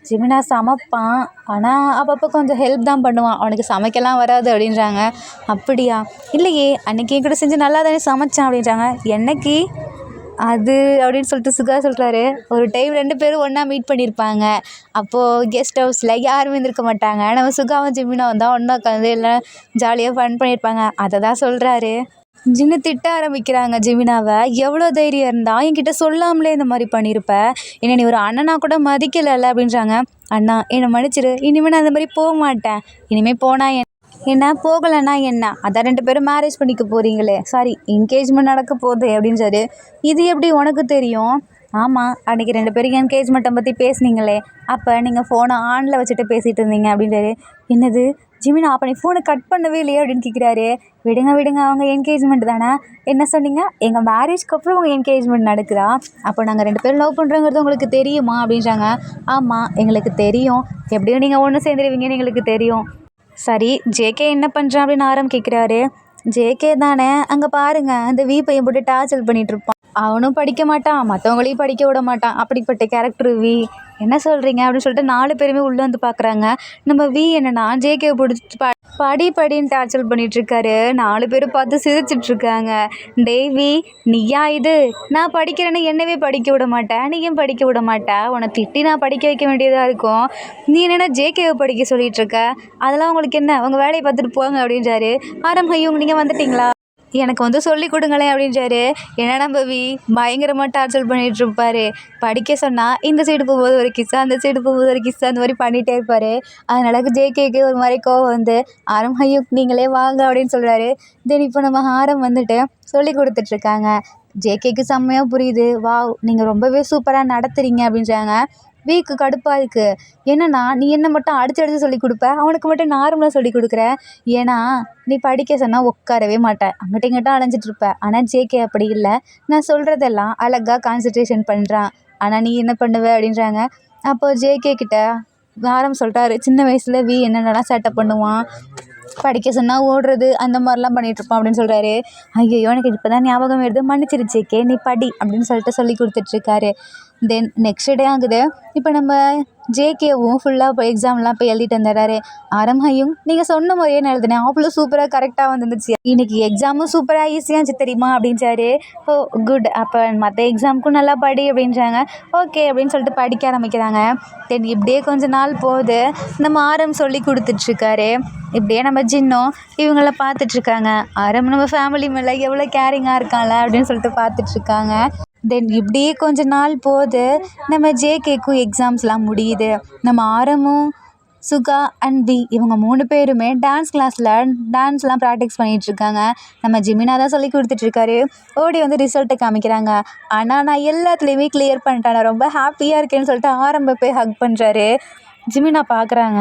ஜிமினா சமைப்பான், ஆனால் அப்பப்போ கொஞ்சம் ஹெல்ப் தான் பண்ணுவான், அவனுக்கு சமைக்கலாம் வராது அப்படின்றாங்க. அப்படியா? இல்லையே, அன்றைக்கி என் கூட செஞ்சு நல்லா தானே சமைச்சான் அப்படின்றாங்க. என்னைக்கு அது அப்படின்னு சொல்லிட்டு சுகா சொல்கிறாரு. ஒரு டைம் 2 பேரும் ஒன்றா மீட் பண்ணியிருப்பாங்க. அப்போது கெஸ்ட் ஹவுஸில் யாரும் இருந்திருக்க மாட்டாங்க. நம்ம சுகாவும் ஜிமினாவும் தான் ஒன்றா உட்காந்து எல்லாம் ஜாலியாக ஃபன் பண்ணியிருப்பாங்க. அதை தான் சொல்கிறாரு. ஜின்னு திட்ட ஆரம்பிக்கிறாங்க ஜிமினாவை. எவ்வளோ தைரியம் இருந்தால் என்கிட்ட சொல்லாமலே இந்த மாதிரி பண்ணியிருப்ப, என்ன நீ ஒரு அண்ணனா கூட மதிக்கலைல்ல அப்படின்றாங்க. அண்ணா என்னை மன்னிச்சிரு, இனிமேல் நான் அந்த மாதிரி போக மாட்டேன். இனிமேல் போனால் என்ன, போகலைன்னா என்ன, அதான் 2 பேரும் மேரேஜ் பண்ணிக்க போகிறீங்களே, சாரி என்கேஜ்மெண்ட் நடக்க போகுது அப்படின்றாரு. இது எப்படி உனக்கு தெரியும்? ஆமாம், அன்றைக்கி 2 பேரும் என்கேஜ்மெண்ட்டை பற்றி பேசுனீங்களே, அப்போ நீங்கள் ஃபோனை ஆனில் வச்சுட்டு பேசிகிட்டு இருந்தீங்க அப்படின்றாரு. என்னது ஜிமினா, அப்போ நீ ஃபோனை கட் பண்ணவே இல்லையே அப்படின்னு கேட்குறாரு. விடுங்க, அவங்க என்கேஜ்மெண்ட் தானே. என்ன சொன்னீங்க? எங்கள் மேரேஜ்க்கு அப்புறம் உங்கள் என்கேஜ்மெண்ட் நடக்குதா? அப்போ நாங்கள் 2 பேரும் லவ் பண்ணுறோங்கிறது உங்களுக்கு தெரியுமா அப்படின்றாங்க. ஆமாம், எங்களுக்கு தெரியும், எப்படியும் நீங்கள் ஒன்று சேர்ந்துருவீங்கன்னு எங்களுக்கு தெரியும். சரி, ஜேகே என்ன பண்ணுறான் அப்படின்னு ஆரம் கேட்குறாரு. ஜேகே தானே, அங்கே பாருங்கள், அந்த பையன் போட்டு டார்ச்சல் பண்ணிகிட்டு இருப்பான். அவனும் படிக்க மாட்டான், மற்றவங்களையும் படிக்க விட மாட்டான், அப்படிப்பட்ட கேரக்டர் என்ன சொல்கிறீங்க அப்படின்னு சொல்லிட்டு 4 பேருமே உள்ளே வந்து பார்க்குறாங்க. நம்ம என்னன்னா ஜேகே பிடிச்சி படின்னு டார்ச்சல் பண்ணிகிட்ருக்காரு. 4 பேரும் பார்த்து சிரிச்சிட்ருக்காங்க. டேய் நீயா இது? நான் படிக்கிறேன்னு என்னவே படிக்க விட மாட்டேன், நீயும் படிக்க விட மாட்டேன், உன்னை திட்டி நான் படிக்க வைக்க வேண்டியதாக இருக்கும், நீ என்னென்னா ஜேகேவை படிக்க சொல்லிகிட்ருக்க, அதெல்லாம் உங்களுக்கு என்ன, உங்கள் வேலையை பார்த்துட்டு போங்க அப்படின்றாரு. ஐயோ, நீங்கள் வந்துட்டிங்களா, எனக்கு வந்து சொல்லி கொடுங்களேன் அப்படின்றாரு. ஏன்னா நம்ம பயங்கரமாக டார்ச்சல் பண்ணிகிட்டு இருப்பார். படிக்க சொன்னால் இந்த சைடு போகும்போது ஒரு கிஸ்ஸா, அந்த சைடு போகும்போது ஒரு கிஸ்ஸா, அந்த மாதிரி பண்ணிகிட்டே இருப்பார். அதனால ஜேகேக்கு ஒரு மாதிரி கோவம் வந்து ஐயோ நீங்களே வாங்க அப்படின்னு சொல்கிறாரு. தென் இப்போ நம்ம வந்துட்டு சொல்லி கொடுத்துட்ருக்காங்க. ஜேகேக்கு செம்மையாக புரியுது. வாவ், நீங்கள் ரொம்பவே சூப்பராக நடத்துகிறீங்க அப்படின்றாங்க. கடுப்பாக இருக்குது. என்னன்னா நீ என்ன மட்டும் அடிச்சு சொல்லி கொடுப்ப, அவனுக்கு மட்டும் நார்மலாக சொல்லி கொடுக்குற. ஏன்னா நீ படிக்க சொன்னால் உட்காரவே மாட்டேன், அங்கிட்ட இங்கிட்ட அலைஞ்சிட்ருப்ப. ஆனால் ஜேகே அப்படி இல்லை, நான் சொல்கிறதெல்லாம் அழகாக கான்சன்ட்ரேஷன் பண்ணுறான். ஆனால் நீ என்ன பண்ணுவ அப்படின்றாங்க. அப்போது ஜேகே கிட்ட சொல்கிறாரு, சின்ன வயசில் என்னென்னலாம் சேட்டை பண்ணுவான், படிக்க சொன்னால் ஓடுறது, அந்த மாதிரிலாம் பண்ணிகிட்ருப்பான் அப்படின்னு சொல்கிறாரு. ஐயோ, எனக்கு இப்போ தான் ஞாபகம் வருது, மன்னிச்சிரு ஜேகே, நீ படி அப்படின்னு சொல்லிட்டு சொல்லி கொடுத்துட்ருக்காரு. தென் நெக்ஸ்ட் டே ஆகுது. இப்போ நம்ம ஜேகேவும் ஃபுல்லாக இப்போ எக்ஸாம்லாம் போய் எழுதிட்டு வந்துடுறாரு. ஐயும் நீங்கள் சொன்ன மாதிரியே நான் எழுதினேன், அவ்வளோ சூப்பராக கரெக்டாக வந்துருந்துச்சு, இன்றைக்கி எக்ஸாமும் சூப்பராக ஈஸியாக இருந்துச்சு தெரியுமா அப்படின்றாரு. ஓ குட், அப்போ மற்ற எக்ஸாமுக்கும் நல்லா படி அப்படின்றாங்க. ஓகே அப்படின்னு சொல்லிட்டு படிக்க ஆரம்பிக்கிறாங்க. தென் இப்படியே கொஞ்ச நாள் போகுது. நம்ம சொல்லி கொடுத்துட்ருக்காரு. இப்படியே நம்ம ஜின்னும் இவங்கள பார்த்துட்ருக்காங்க. நம்ம ஃபேமிலி மேலே எவ்வளோ கேரிங்காக இருக்காங்கள அப்படின்னு சொல்லிட்டு பார்த்துட்ருக்காங்க. தென் இப்படியே கொஞ்ச நாள் போகுது. நம்ம ஜேகேக்கும் எக்ஸாம்ஸ்லாம் முடியுது. நம்ம சுகா அண்ட் இவங்க 3 பேருமே டான்ஸ் டான்ஸ்லாம் ப்ராக்டிஸ் பண்ணிகிட்ருக்காங்க. நம்ம ஜிமினா தான் சொல்லி கொடுத்துட்ருக்காரு. ஓடி வந்து ரிசல்ட்டை காமிக்கிறாங்க. ஆனால் நான் எல்லாத்துலேயுமே கிளியர் பண்ணிட்டேன், நான் ரொம்ப ஹாப்பியாக இருக்கேன்னு சொல்லிட்டு போய் ஹக் பண்ணுறாரு. ஜிமினா பார்க்குறாங்க,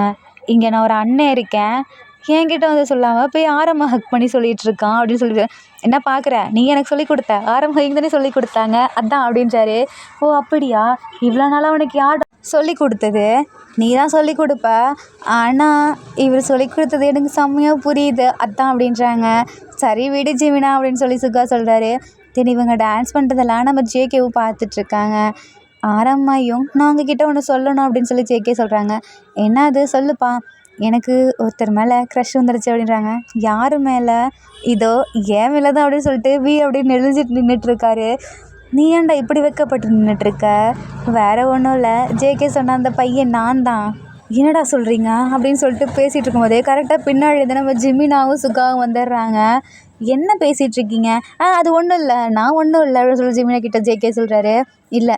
இங்கே நான் ஒரு அண்ணன் இருக்கேன், என்கிட்ட வந்து சொல்லாமல் போய் ஆரம்ப ஹக் பண்ணி சொல்லிட்டு இருக்கான் அப்படின்னு சொல்லிட்டு, என்ன பார்க்குற, நீ எனக்கு சொல்லி கொடுத்த ஆரம்ப ஹக் தானே சொல்லி கொடுத்தாங்க அதான் அப்படின்றாரு. ஓ அப்படியா, இவ்வளோ நாளாக உனக்கு யார் சொல்லி கொடுத்தது? நீ தான் சொல்லி கொடுப்ப, ஆனால் இவர் சொல்லி கொடுத்தது எனக்கு செம்மையாக புரியுது அதான் அப்படின்றாங்க. சரி விடு ஜீவினா அப்படின்னு சொல்லி சுகா சொல்கிறாரு. சரி இவங்க டான்ஸ் பண்ணுறதெல்லாம் நம்ம ஜேகேவும் பார்த்துட்ருக்காங்க. ஆரம்மாயும் நான் உங்ககிட்ட ஒன்று சொல்லணும் அப்படின்னு சொல்லி ஜேகே சொல்கிறாங்க. என்ன அது சொல்லுப்பா. எனக்கு ஒருத்தர் மேலே க்ரஷ் வந்துடுச்சு அப்படின்றாங்க. யார் மேலே? இதோ ஏன் மேலே தான் அப்படின்னு சொல்லிட்டு அப்படின்னு நெளிஞ்சிட்டு நின்றுட்டுருக்காரு. நீ ஏன்டா இப்படி வெக்கப்பட்டு நின்றுட்டுருக்க? வேறு ஒன்றும் இல்லை, ஜேகே சொன்ன அந்த பையன் நான் தான். என்னடா சொல்கிறீங்க அப்படின்னு சொல்லிட்டு பேசிகிட்டு இருக்கும்போதே கரெக்டாக பின்னாடி இருந்து நம்ம ஜிமினாவும் சுகாவும் வந்துடுறாங்க. என்ன பேசிகிட்டு இருக்கீங்க? அது ஒன்றும் இல்லை, நான் ஒன்றும் இல்லை அப்படின்னு சொல்லி ஜிமினா கிட்ட ஜேகே சொல்கிறாரு. இல்லை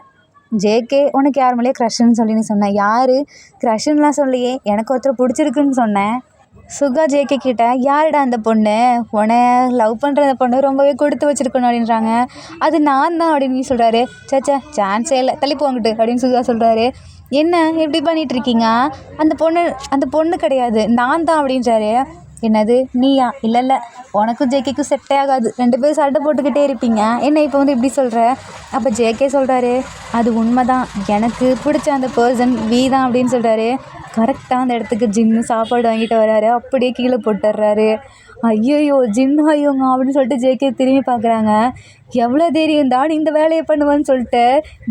ஜேகே உனக்கு யார் மேலேயே க்ரஷ்ன்னு சொல்லி நீ சொன்னேன். யார் க்ரஷ்ன்னுலாம் சொல்லியே, எனக்கு ஒருத்தர் பிடிச்சிருக்குன்னு சொன்னேன். சுகா ஜேகே கிட்ட யாருடா அந்த பொண்ணு, உன்னை லவ் பண்ணுற அந்த பொண்ணு ரொம்பவே கொடுத்து வச்சுருக்கணும் அப்படின்றாங்க. அது நான் தான் அப்படின்னு நீ சொல்கிறாரு. சேச்சே சான்ஸே இல்லை, தள்ளி போங்கிட்டு அப்படின்னு சுகா சொல்கிறாரு. என்ன எப்படி பண்ணிகிட்ருக்கீங்க? அந்த பொண்ணு கிடையாது, நான் தான் அப்படின்றாரு. என்னது நீயா? இல்லை உனக்கும் ஜேகேக்கும் செட்டே ஆகாது, 2 பேரும் சண்டை போட்டுக்கிட்டே இருப்பீங்க, என்ன இப்போ வந்து இப்படி சொல்கிற? அப்போ ஜேகே சொல்கிறாரு, அது உண்மை தான், எனக்கு பிடிச்ச அந்த பர்சன் வி தான் அப்படின்னு சொல்கிறாரு. கரெக்டாக அந்த இடத்துக்கு ஜின்னு சாப்பாடு வாங்கிட்டு வராரு, அப்படியே கீழே போட்டுடுறாரு. ஐயோ ஜின்னு ஐயோங்க அப்படின்னு சொல்லிட்டு ஜேகே திரும்பி பார்க்குறாங்க. எவ்வளோ தைரியம் தான் இந்த வேலையை பண்ணுவேன்னு சொல்லிட்டு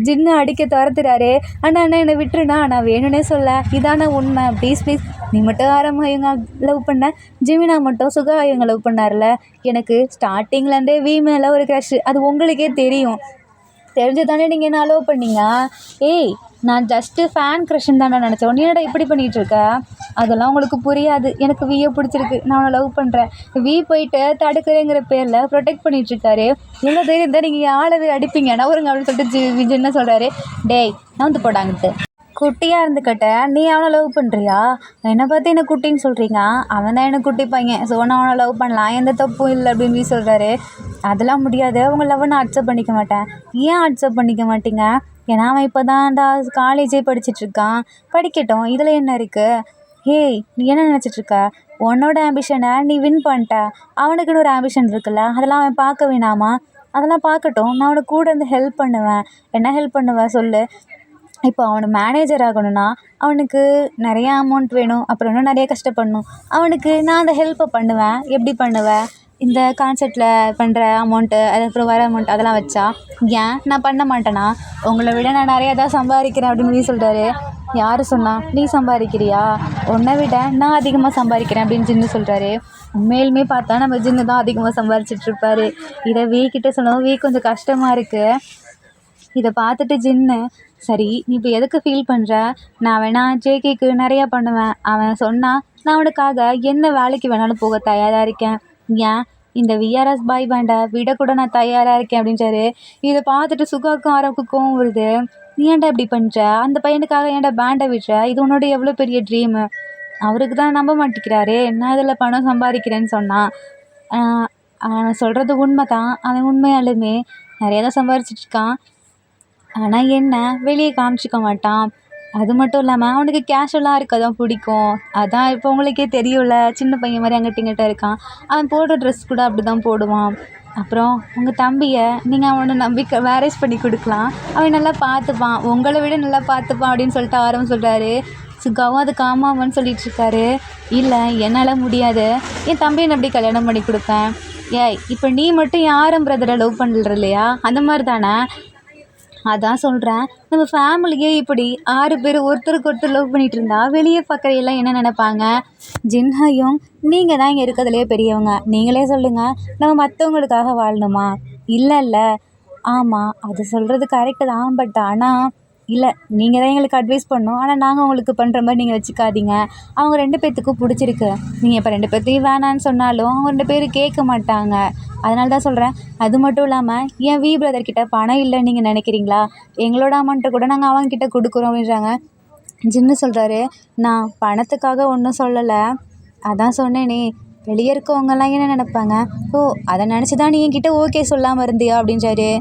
ஜின்னு அடிக்க துரத்துறாரு. அண்ணா என்னை விட்டுருண்ணா, நான் வேணும்னே சொல்ல, இதான உண்மை, ப்ளீஸ் நீ மட்டும் ஆரம்ப ஐயங்க லவ் பண்ண, ஜிமினா மட்டும் சுகா ஐயங்க லவ் பண்ணார்ல. எனக்கு ஸ்டார்டிங்லேருந்தே வி மேலே ஒரு க்ரஷ், அது உங்களுக்கே தெரியும், தெரிஞ்சு தானே நீங்கள் என்ன அலோவ் பண்ணீங்க? ஏய் நான் ஜஸ்ட்டு ஃபேன் க்ரஷ்ன்னு தானே நினச்சேன், நீ என்னடா இப்படி பண்ணிகிட்ருக்க? அதெல்லாம் உங்களுக்கு புரியாது, எனக்கு வியை பிடிச்சிருக்கு, நான் அவனை லவ் பண்ணுறேன். வி போயிட்டு தடுக்கிறேங்கிற பேரில் ப்ரொடெக்ட் பண்ணிகிட்ருக்காரு. எவ்வளோ தைரியம் தான் நீங்கள் ஆளவே அடிப்பீங்க, நவருங்க அப்படின்னு சொல்லிட்டு என்ன சொல்கிறாரு. டேய் நான் வந்து போடாங்கிட்டு குட்டியாக இருந்துக்கிட்ட நீ அவனை லவ் பண்ணுறியா? என்னை பார்த்து என்ன குட்டின்னு சொல்கிறீங்க? அவன் தான் எனக்கு குட்டி பையன், ஸோ நான் அவனை லவ் பண்ணலாம், எந்த தப்பும் இல்லை அப்படின்னு சொல்கிறாரு. அதெல்லாம் முடியாது, அவங்க லவ் நான் அக்செப்ட் பண்ணிக்க மாட்டேன். ஏன் அக்செப்ட் பண்ணிக்க மாட்டீங்க? ஏன்னா அவன் இப்போ தான் காலேஜே படிச்சிட்ருக்கான், படிக்கட்டும், இதில் என்ன இருக்குது? ஏய் நீ என்ன நினச்சிட்ருக்க? உன்னோட ஆம்பிஷனை நீ வின் பண்ணிட்ட, அவனுக்குன்னு ஒரு ஆம்பிஷன் இருக்குல்ல, அதெல்லாம் அவன் பார்க்க வேணாமா? அதெல்லாம் பார்க்கட்டும், நான் அவனுக்கு கூட இருந்து ஹெல்ப் பண்ணுவேன். என்ன ஹெல்ப் பண்ணுவேன் சொல்லு? இப்போ அவனு மேனேஜர் ஆகணும்னா அவனுக்கு நிறையா அமௌண்ட் வேணும், அப்புறம் இன்னும் நிறைய கஷ்டப்படணும். அவனுக்கு நான் அந்த ஹெல்ப்பை பண்ணுவேன். எப்படி பண்ணுவேன்? இந்த கான்செப்டில் பண்ணுற அமௌண்ட்டு, அதுக்கப்புறம் வர அமௌண்ட் அதெல்லாம் வச்சா. ஏன் நான் பண்ண மாட்டேனா? உங்களை விட நான் நிறையா தான் சம்பாதிக்கிறேன் அப்படின்னு சொல்கிறாரு. யார் சொன்னா? நீ சம்பாதிக்கிறியா? உன்னை விட நான் அதிகமாக சம்பாதிக்கிறேன் அப்படின்னு ஜின்னு சொல்கிறாரு. உண்மையிலுமே பார்த்தா நம்ம ஜின்னு தான் அதிகமாக சம்பாதிச்சிட்ருப்பாரு. இதை வீ கிட்டே சொன்னோம், வீ கொஞ்சம் கஷ்டமாக இருக்குது. இதை பார்த்துட்டு ஜின்னு, சரி நீ இப்போ எதுக்கு ஃபீல் பண்ணுற? நான் வேணா ஜேகேக்கு நிறையா பண்ணுவேன், அவன் சொன்னால் நான் அவனுக்காக என்ன வேலைக்கு வேணாலும் போக தயாராக இருக்கேன். ஏன் இந்த விஆர்எஸ் பாய் பேண்டை விடக்கூட நான் தயாராக இருக்கேன் அப்படின்றாரு. இதை பார்த்துட்டு சுகாவுக்கும் ஆரோவுக்கும் வருது. நீ ஏன்டா இப்படி பண்ணுற? அந்த பையனுக்காக ஏன்டா பேண்டை விடுற? இது உன்னோட எவ்வளோ பெரிய ட்ரீமு. அவருக்கு தான் நம்ப மாட்டேங்கிறாரு, நான் இதில் பணம் சம்பாதிக்கிறேன்னு சொன்னான். அவன் சொல்கிறது உண்மை தான், அவன் உண்மையாலுமே நிறையா தான் சம்பாதிச்சிட்ருக்கான். ஆனால் என்ன வெளியே காமிச்சிக்க மாட்டான். அது மட்டும் இல்லாமல் அவனுக்கு கேஷுவலாக இருக்க தான் பிடிக்கும். அதான் இப்போ உங்களுக்கே தெரியும்ல, சின்ன பையன் மாதிரி அங்கிட்ட இங்கிட்ட இருக்கான். அவன் போடுற ட்ரெஸ் கூட அப்படி தான் போடுவான். அப்புறம் உங்கள் தம்பியை நீங்கள் அவனை நம்பி மேரேஜ் பண்ணி கொடுக்கலாம், அவன் நல்லா பார்த்துப்பான், உங்களை விட நல்லா பார்த்துப்பான் அப்படின்னு சொல்லிட்டு ஆரம்பம் சொல்கிறாரு. சுகாவும் அதுக்கு ஆமாம்னு சொல்லிகிட்ருக்காரு. இல்லை என்னால் முடியாது, என் தம்பியை நான் எப்படி கல்யாணம் பண்ணி கொடுப்பேன்? ஏய் இப்போ நீ மட்டும் யாரும் பிரதரை லவ் பண்ணுற இல்லையா, அந்த மாதிரி தானே? அதான் சொல்கிறேன், நம்ம ஃபேமிலியே இப்படி 6 பேர் ஒருத்தருக்கு ஒருத்தர் லவ் பண்ணிகிட்டு இருந்தா வெளியே பார்க்குறையெல்லாம் என்ன நினைப்பாங்க? ஜின்ஹையும் நீங்கள் தான் இங்கே இருக்கிறதுலையே பெரியவங்க, நீங்களே சொல்லுங்கள், நம்ம மற்றவங்களுக்காக வாழணுமா? இல்லை ஆமாம் அது சொல்கிறது கரெக்டு தான், பட் ஆனால் இல்லை நீங்கள் தான் எங்களுக்கு அட்வைஸ் பண்ணணும், ஆனால் நாங்கள் உங்களுக்கு பண்ணுற மாதிரி நீங்கள் வச்சுக்காதீங்க. அவங்க 2 பேர்த்துக்கும் பிடிச்சிருக்கு, நீங்கள் இப்போ 2 பேர்த்தையும் வேணான்னு சொன்னாலும் அவங்க 2 பேரும் கேட்க மாட்டாங்க. அதனால தான் சொல்கிறேன். அது மட்டும் இல்லாமல் என் வி பிரதர்கிட்ட பணம் இல்லைன்னு நீங்கள் நினைக்கிறீங்களா? எங்களோட அமௌண்ட்டை கூட நாங்கள் அவங்கக்கிட்ட கொடுக்குறோம் அப்படின்றாங்க. ஜின்னு சொல்கிறாரு, நான் பணத்துக்காக ஒன்றும் சொல்லலை, அதான் சொன்னேனே வெளியே இருக்கவங்கெல்லாம் என்ன நினைப்பாங்க? ஓ அதை நினச்சி தான் நீ என்கிட்ட ஓகே சொல்லாமல் இருந்தியா அப்படின்றாரு.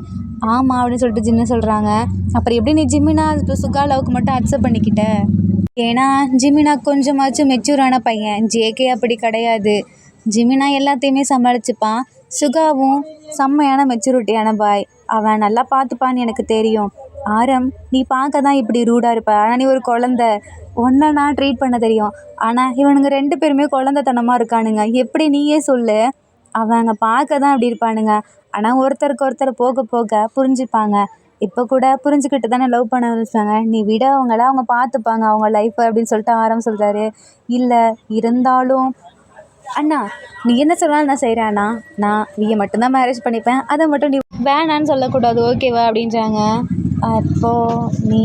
ஆமாம் அப்படின்னு சொல்லிட்டு ஜின்னு சொல்கிறாங்க. அப்புறம் எப்படி நீ ஜிம்மினா இப்போ சுகா லவ்க்கு மட்டும் அக்செப்ட் பண்ணிக்கிட்ட? ஏன்னா ஜிமினா கொஞ்சமாச்சும் மெச்சூரான பையன், ஜேகே அப்படி கிடையாது. ஜிமினா எல்லாத்தையுமே சமாளிச்சுப்பான். சுகாவும் செம்மையான மெச்சூரிட்டியான பாய். அவன் நல்லா பார்த்துப்பான்னு எனக்கு தெரியும். ஆரம், நீ பார்க்க தான் இப்படி ரூடாக இருப்ப, ஆனால் நீ ஒரு குழந்த. ஒன்றை நான் ட்ரீட் பண்ண தெரியும். ஆனால் இவனுங்க 2 பேருமே குழந்தைத்தனமாக இருக்கானுங்க. எப்படி நீயே சொல்லு. அவங்க பார்க்க தான் அப்படி இருப்பானுங்க, ஆனால் ஒருத்தருக்கு ஒருத்தர் போக போக புரிஞ்சுப்பாங்க. இப்போ கூட புரிஞ்சுக்கிட்டு தானே லவ் பண்ண ஆரம்பிச்சாங்க. நீ விட அவங்கள, அவங்க பார்த்துப்பாங்க அவங்க லைஃப்பை அப்படின்னு சொல்லிட்டு ஆரம் சொல்கிறாரு. இல்லை இருந்தாலும் அண்ணா, நீ என்ன சொன்னாலும் நான் செய்கிறேன் அண்ணா. நான் நீயை மட்டும்தான் மேரேஜ் பண்ணிப்பேன், அதை மட்டும் நீ வேணான்னு சொல்லக்கூடாது, ஓகேவா அப்படின்றாங்க. அப்போது நீ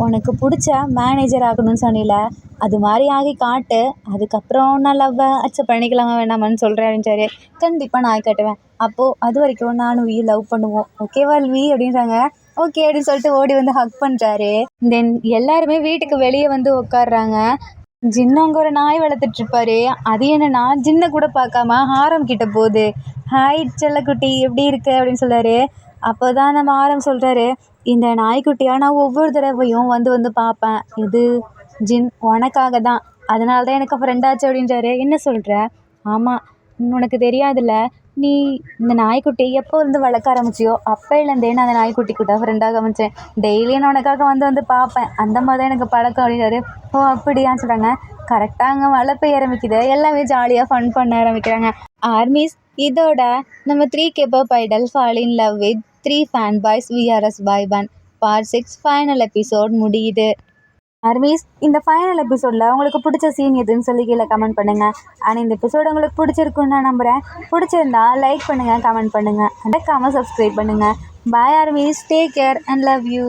உனக்கு பிடிச்ச மேனேஜர் ஆகணும்னு சொன்னில, அது மாதிரி ஆகி காட்டு. அதுக்கப்புறம் நான் லவ்வை அக்செப்ட் பண்ணிக்கலாமா வேணாமான்னு சொல்கிறேன் அப்படின்றாரு. கண்டிப்பாக நான் ஆகி காட்டுவேன். அப்போது அது வரைக்கும் நானும் வி லவ் பண்ணுவோம், ஓகேவா வி அப்படின்றாங்க. ஓகே அப்படின்னு சொல்லிட்டு ஓடி வந்து ஹக் பண்ணுறாரு. தென் எல்லாருமே வீட்டுக்கு வெளியே வந்து உட்காடுறாங்க. ஜின்னு அங்கே ஒரு நாய் வளர்த்துட்ருப்பாரு. அது என்னன்னா ஜின்னை கூட பார்க்காம ஆரம் கிட்ட போகுது. ஹாய் செல்லக்குட்டி, எப்படி இருக்கு அப்படின்னு சொல்கிறாரு. அப்போ தான் நம்ம ஆரம் சொல்கிறாரு, இந்த நாய்க்குட்டியாக நான் ஒவ்வொரு தடவையும் வந்து வந்து பார்ப்பேன். இது ஜின் உனக்காக தான், அதனால தான் எனக்கு ஃப்ரெண்டாச்சு அப்படின்றாரு. என்ன சொல்கிற? ஆமாம், உனக்கு தெரியாதுல்ல, நீ இந்த நாய்க்குட்டி எப்போ இருந்து வளர்க்க ஆரம்பிச்சியோ அப்போலேருந்தே நான் அந்த நாய்க்குட்டி கிட்ட ஃப்ரெண்டாக ஆரம்பித்தேன். டெய்லியும் நான் உனக்காக வந்து வந்து பார்ப்பேன், அந்த மாதிரி தான் எனக்கு பழக்கம் அப்படின்னாரு. ஓ அப்படியான்னு சொல்கிறாங்க. கரெக்டாக அங்கே மழை பெய்ய ஆரம்பிக்குது. எல்லாமே ஜாலியாக ஃபன் பண்ண ஆரம்பிக்கிறாங்க. ஆர்மிஸ், இதோட நம்ம 3 K-pop idol fall in love with 3 fan boys VRS boy band part 6 final episode முடியுது. ஆர்மிஸ், இந்த ஃபைனல் எபிசோடில் உங்களுக்கு பிடிச்ச சீன் எதுன்னு சொல்லி கீழே கமெண்ட் பண்ணுங்கள். ஆனால் இந்த எபிசோடு உங்களுக்கு பிடிச்சிருக்குன்னு நான் நம்புகிறேன். பிடிச்சிருந்தா லைக் பண்ணுங்கள், கமெண்ட் பண்ணுங்கள், மறக்காமல் சப்ஸ்கிரைப் பண்ணுங்கள். Bye armies, take care and love you.